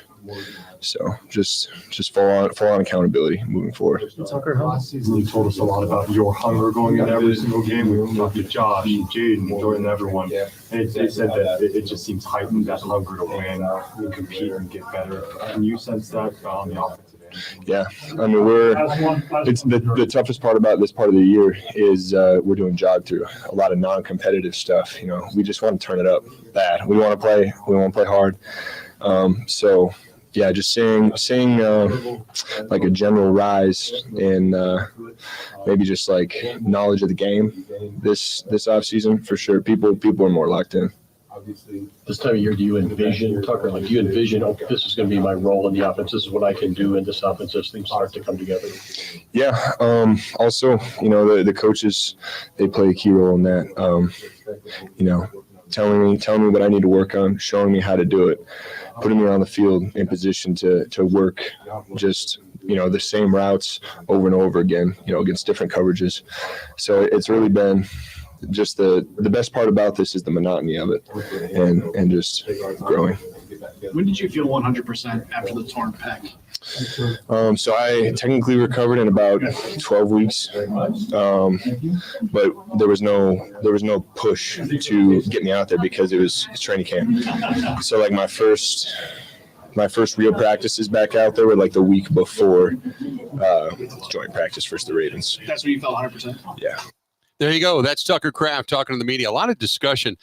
So just full on accountability moving forward. Tucker, last season you told us a lot about your hunger going into every single game. We talked to Josh, Jaden, Jordan, everyone. And they said that it just seems heightened, that hunger to win and compete and get better. Can you sense that on the offensive end? Yeah, I mean it's the toughest part about this part of the year is we're doing jog through a lot of non-competitive stuff. We just want to turn it up bad. We want to play hard. So. Yeah, just seeing a general rise in maybe just knowledge of the game this offseason for sure. People are more locked in. This time of year, do you envision, Tucker, this is going to be my role in the offense, this is what I can do in this offense as things start to come together? Yeah. Also, the coaches, they play a key role in that. Telling me what I need to work on, showing me how to do it, putting me on the field in position to work just, the same routes over and over again, against different coverages. So it's really been just the best part about this is the monotony of it and just growing. When did you feel 100% after the torn pec? So I technically recovered in about 12 weeks, but there was no push to get me out there because it was training camp. So my first real practice is back out there were the week before joint practice versus the Ravens. That's when you felt 100%? Yeah. There you go. That's Tucker Kraft talking to the media. A lot of discussion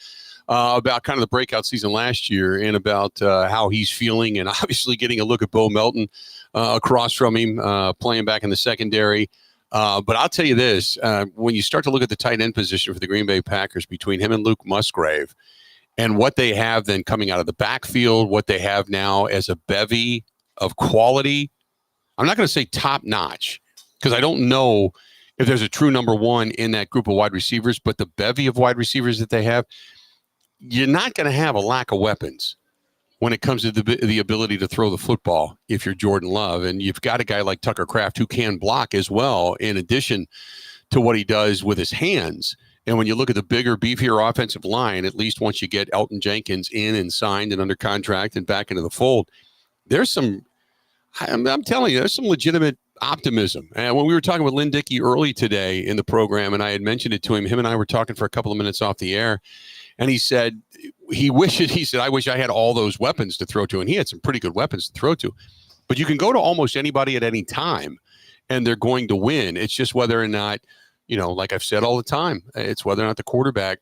about kind of the breakout season last year and about how he's feeling, and obviously getting a look at Bo Melton across from him, playing back in the secondary. But I'll tell you this, when you start to look at the tight end position for the Green Bay Packers between him and Luke Musgrave and what they have then coming out of the backfield, what they have now as a bevy of quality, I'm not going to say top notch because I don't know if there's a true number one in that group of wide receivers, but the bevy of wide receivers that they have, you're not going to have a lack of weapons when it comes to the ability to throw the football if you're Jordan Love. And you've got a guy like Tucker Kraft who can block as well, in addition to what he does with his hands. And when you look at the bigger, beefier offensive line, at least once you get Elton Jenkins in and signed and under contract and back into the fold, there's some, I'm telling you, there's some legitimate optimism. And when we were talking with Lynn Dickey early today in the program, and I had mentioned it to him and I were talking for a couple of minutes off the air, and he said, I wish I had all those weapons to throw to. And he had some pretty good weapons to throw to. But you can go to almost anybody at any time, and they're going to win. It's just whether or not, like I've said all the time, it's whether or not the quarterback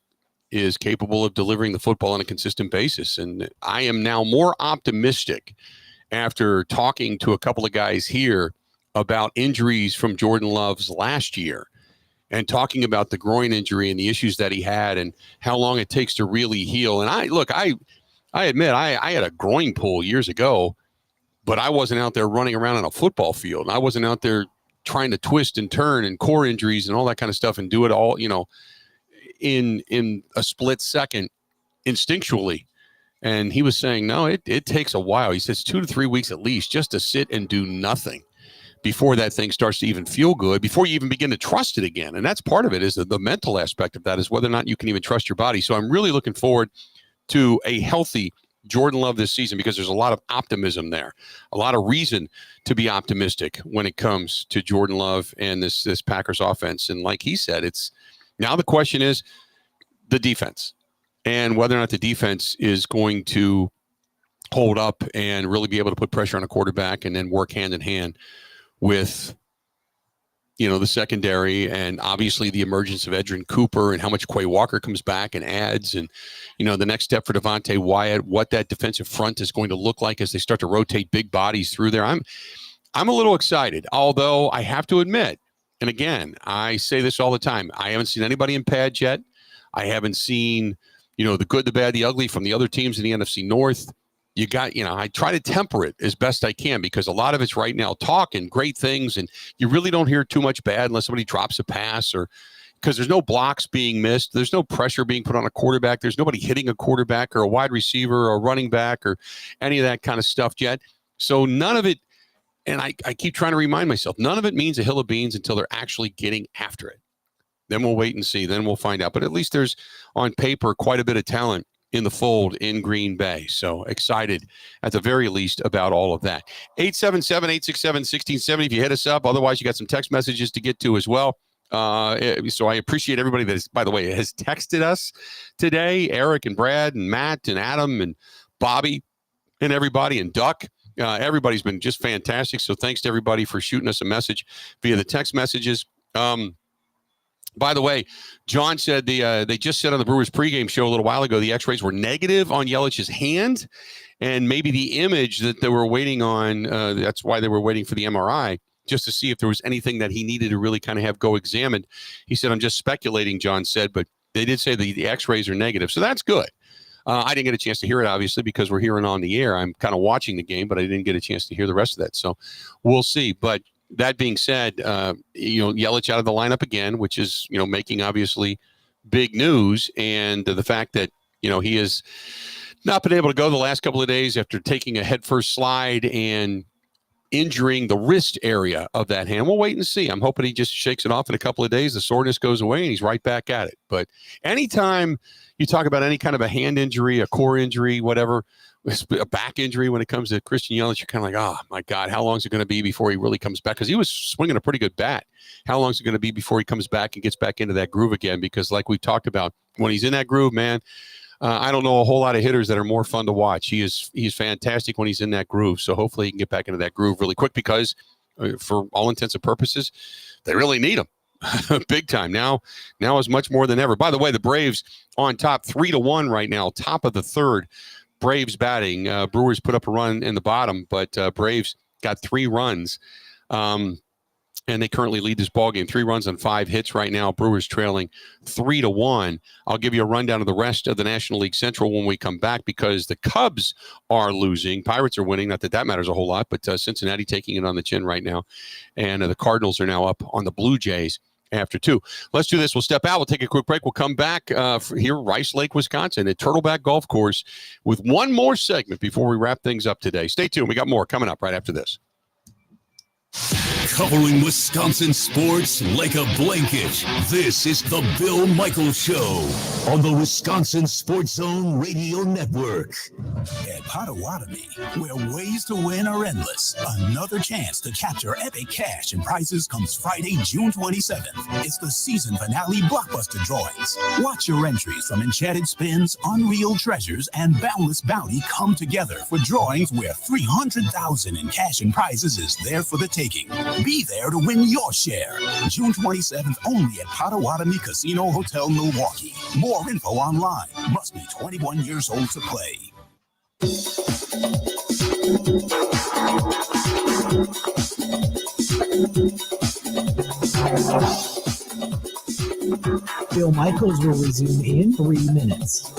is capable of delivering the football on a consistent basis. And I am now more optimistic after talking to a couple of guys here about injuries from Jordan Love's last year, and talking about the groin injury and the issues that he had and how long it takes to really heal. And I admit I had a groin pull years ago, but I wasn't out there running around on a football field. I wasn't out there trying to twist and turn and core injuries and all that kind of stuff and do it all, in a split second instinctually. And he was saying, no, it takes a while. He says 2 to 3 weeks at least just to sit and do nothing before that thing starts to even feel good, before you even begin to trust it again. And that's part of it, is the mental aspect of that, is whether or not you can even trust your body. So I'm really looking forward to a healthy Jordan Love this season, because there's a lot of optimism there, a lot of reason to be optimistic when it comes to Jordan Love and this Packers offense. And like he said, it's now the question is the defense, and whether or not the defense is going to hold up and really be able to put pressure on a quarterback and then work hand in hand with, the secondary, and obviously the emergence of Edrin Cooper and how much Quay Walker comes back and adds, and, the next step for Devontae Wyatt, what that defensive front is going to look like as they start to rotate big bodies through there. I'm a little excited, although I have to admit, and again, I say this all the time, I haven't seen anybody in pads yet. I haven't seen, the good, the bad, the ugly from the other teams in the NFC North. You got, I try to temper it as best I can, because a lot of it's right now talk and great things, and you really don't hear too much bad unless somebody drops a pass, or because there's no blocks being missed. There's no pressure being put on a quarterback. There's nobody hitting a quarterback or a wide receiver or a running back or any of that kind of stuff yet. So none of it, and I keep trying to remind myself, none of it means a hill of beans until they're actually getting after it. Then we'll wait and see. Then we'll find out. But at least there's, on paper, quite a bit of talent in the fold in Green Bay. So excited at the very least about all of that. 877-867-1670 if you hit us up. Otherwise, you got some text messages to get to as well. So I appreciate everybody that is, by the way, has texted us today. Eric and Brad and Matt and Adam and Bobby and everybody, and Duck. Everybody's been just fantastic. So thanks to everybody for shooting us a message via the text messages. By the way, John said they just said on the Brewers pregame show a little while ago the X-rays were negative on Yelich's hand, and maybe the image that they were waiting on, that's why they were waiting for the MRI, just to see if there was anything that he needed to really kind of have go examined. He said, I'm just speculating, John said, but they did say the X-rays are negative, so that's good. I didn't get a chance to hear it, obviously, because we're hearing on the air. I'm kind of watching the game, but I didn't get a chance to hear the rest of that, so we'll see. But that being said, Yelich out of the lineup again, which is, making obviously big news. And the fact that, he has not been able to go the last couple of days after taking a headfirst slide and injuring the wrist area of that hand. We'll wait and see. I'm hoping he just shakes it off in a couple of days. The soreness goes away and he's right back at it. But anytime you talk about any kind of a hand injury, a core injury, whatever, a back injury when it comes to Christian Yelich, you're kind of like, oh, my God, how long is it going to be before he really comes back? Because he was swinging a pretty good bat. How long is it going to be before he comes back and gets back into that groove again? Because like we talked about, when he's in that groove, man, I don't know a whole lot of hitters that are more fun to watch. He's fantastic when he's in that groove. So hopefully he can get back into that groove really quick, because for all intents and purposes, they really need him. Big time. Now is much more than ever. By the way, the Braves on top 3-1 right now, top of the third. Braves batting. Brewers put up a run in the bottom, but Braves got 3 runs. And they currently lead this ballgame. 3 runs on 5 hits right now. Brewers trailing 3-1. I'll give you a rundown of the rest of the National League Central when we come back because the Cubs are losing. Pirates are winning. Not that that matters a whole lot, but Cincinnati taking it on the chin right now. And the Cardinals are now up on the Blue Jays after 2. Let's do this. We'll step out. We'll take a quick break. We'll come back here, Rice Lake, Wisconsin, at Turtleback Golf Course with one more segment before we wrap things up today. Stay tuned. We got more coming up right after this. Covering Wisconsin sports like a blanket. This is the Bill Michaels Show on the Wisconsin Sports Zone Radio Network. At Potawatomi, where ways to win are endless, another chance to capture epic cash and prizes comes Friday, June 27th. It's the season finale blockbuster drawings. Watch your entries from Enchanted Spins, Unreal Treasures, and Boundless Bounty come together for drawings where $300,000 in cash and prizes is there for the taking. Be there to win your share. June 27th only at Potawatomi Casino Hotel, Milwaukee. More info online. Must be 21 years old to play. Bill Michaels will resume in 3 minutes.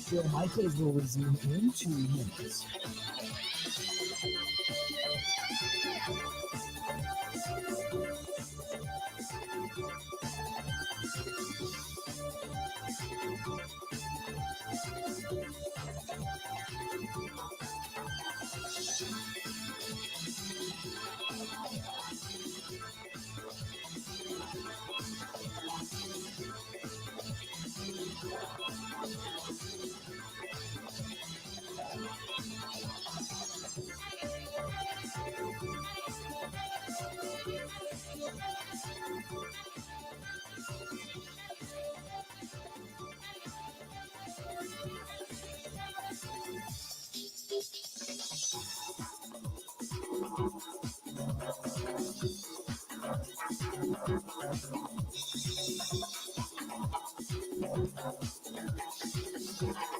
Bill Michaels will resume in 2 minutes.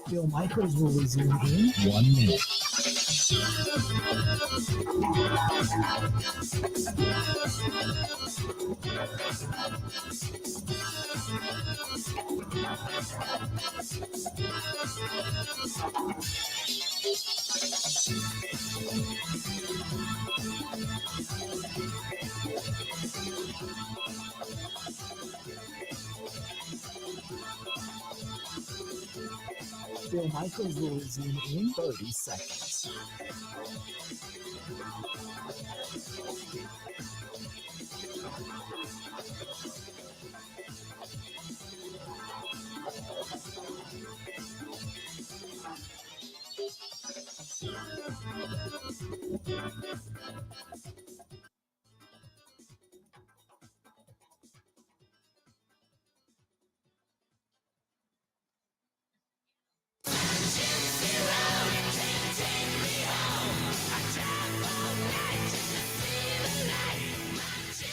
Bill Michaels will resume in 1 minute. Bill Michaels will resume in 30 seconds.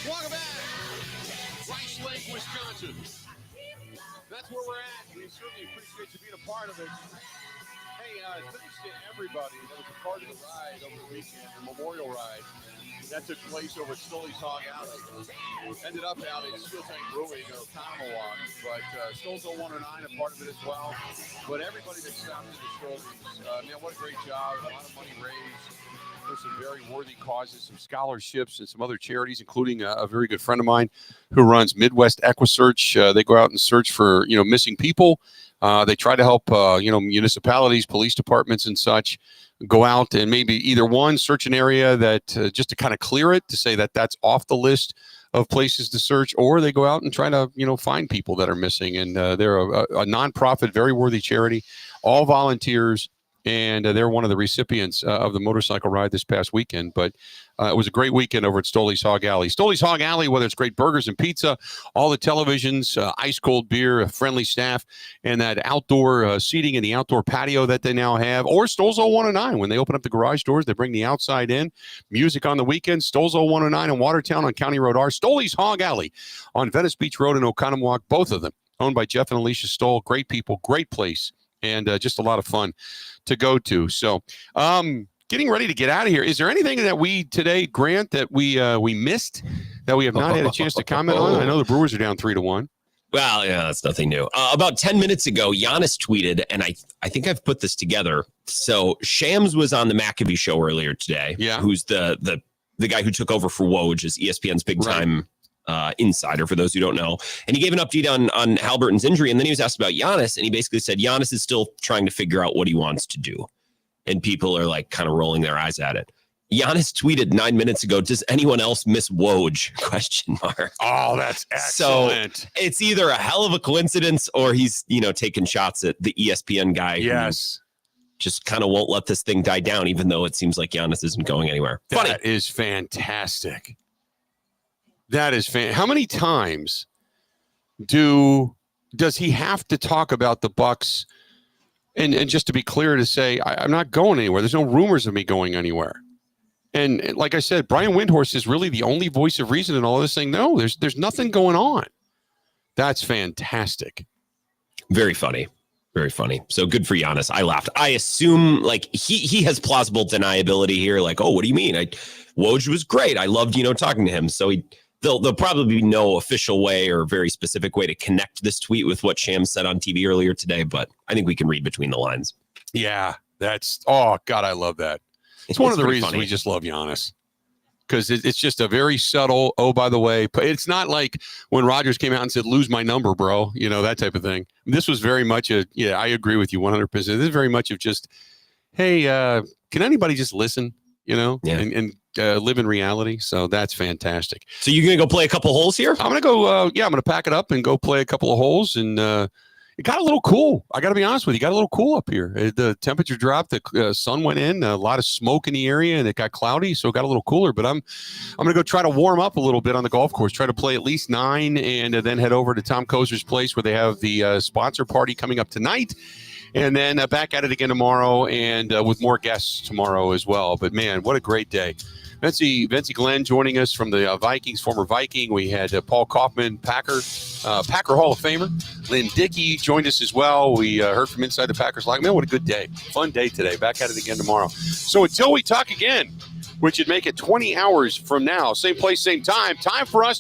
Welcome back. Rice Lake, Wisconsin. That's where we're at. We certainly appreciate you being a part of it. Hey, thanks to everybody that was a part of the ride over the weekend, the Memorial Ride. that took place over at Stoley's Hog Alley. Ended up out at Steel Tank Brewing of Oconomowoc, but Stoles 0109 a part of it as well. But everybody that stopped in the Stoley's, man, what a great job. A lot of money raised for some very worthy causes, some scholarships, and some other charities, including a very good friend of mine who runs Midwest EquiSearch. They go out and search for, missing people. They try to help, municipalities, police departments, and such go out and maybe either one, search an area that just to kind of clear it, to say that that's off the list of places to search, or they go out and try to, find people that are missing. And they're a nonprofit, very worthy charity, all volunteers. And they're one of the recipients of the motorcycle ride this past weekend. But it was a great weekend over at Stoley's Hog Alley. Stoley's Hog Alley, whether it's great burgers and pizza, all the televisions, ice-cold beer, a friendly staff, and that outdoor seating in the outdoor patio that they now have, or Stoles 0109. When they open up the garage doors, they bring the outside in. Music on the weekend, Stoles 0109 in Watertown on County Road R. Stoley's Hog Alley on Venice Beach Road in Oconomowoc, both of them owned by Jeff and Alicia Stoll. Great people, great place, and just a lot of fun to go to. So getting ready to get out of here. Is there anything that we today, Grant, that we missed that we have not had a chance to comment on? I know the Brewers are down 3-1. Well, yeah, that's nothing new. About 10 minutes ago, Giannis tweeted, and I think I've put this together. So Shams was on the McAfee show earlier today. Yeah. Who's the guy who took over for Woj as ESPN's big time insider, for those who don't know. And he gave an update on Halliburton's injury. And then he was asked about Giannis, and he basically said Giannis is still trying to figure out what he wants to do. And people are like kind of rolling their eyes at it. Giannis tweeted 9 minutes ago, does anyone else miss Woj? ? Oh, that's excellent. So it's either a hell of a coincidence or he's, taking shots at the ESPN guy. Yes. Just kind of won't let this thing die down, even though it seems like Giannis isn't going anywhere. Funny. That is fantastic. That is How many times does he have to talk about the Bucks? And just to be clear, to say, I'm not going anywhere. There's no rumors of me going anywhere. And like I said, Brian Windhorst is really the only voice of reason in all this thing. No, there's nothing going on. That's fantastic. Very funny. Very funny. So good for Giannis. I laughed. I assume he has plausible deniability here. Like, oh, what do you mean? Woj was great. I loved, talking to him. So there'll probably be no official way or very specific way to connect this tweet with what Shams said on TV earlier today, but I think we can read between the lines. Yeah, oh God, I love that. It's one of the reasons we just love Giannis, because it's just a very subtle, oh, by the way, but it's not like when Rodgers came out and said, lose my number, bro, that type of thing. This was very much I agree with you 100%. This is very much of just, hey, can anybody just listen, and live in reality. So that's fantastic. So you're going to go play a couple holes here? I'm going to go, I'm going to pack it up and go play a couple of holes. And it got a little cool. I got to be honest with you. It got a little cool up here. The temperature dropped. The sun went in. A lot of smoke in the area, and it got cloudy, so it got a little cooler. But I'm going to go try to warm up a little bit on the golf course. Try to play at least 9, and then head over to Tom Kozer's place where they have the sponsor party coming up tonight. And then back at it again tomorrow, and with more guests tomorrow as well. But man, what a great day. Vincey Glenn joining us from the Vikings, former Viking. We had Paul Kaufman, Packer Hall of Famer. Lynn Dickey joined us as well. We heard from inside the Packers locker. Man, what a good day. Fun day today. Back at it again tomorrow. So until we talk again, which would make it 20 hours from now, same place, same time for us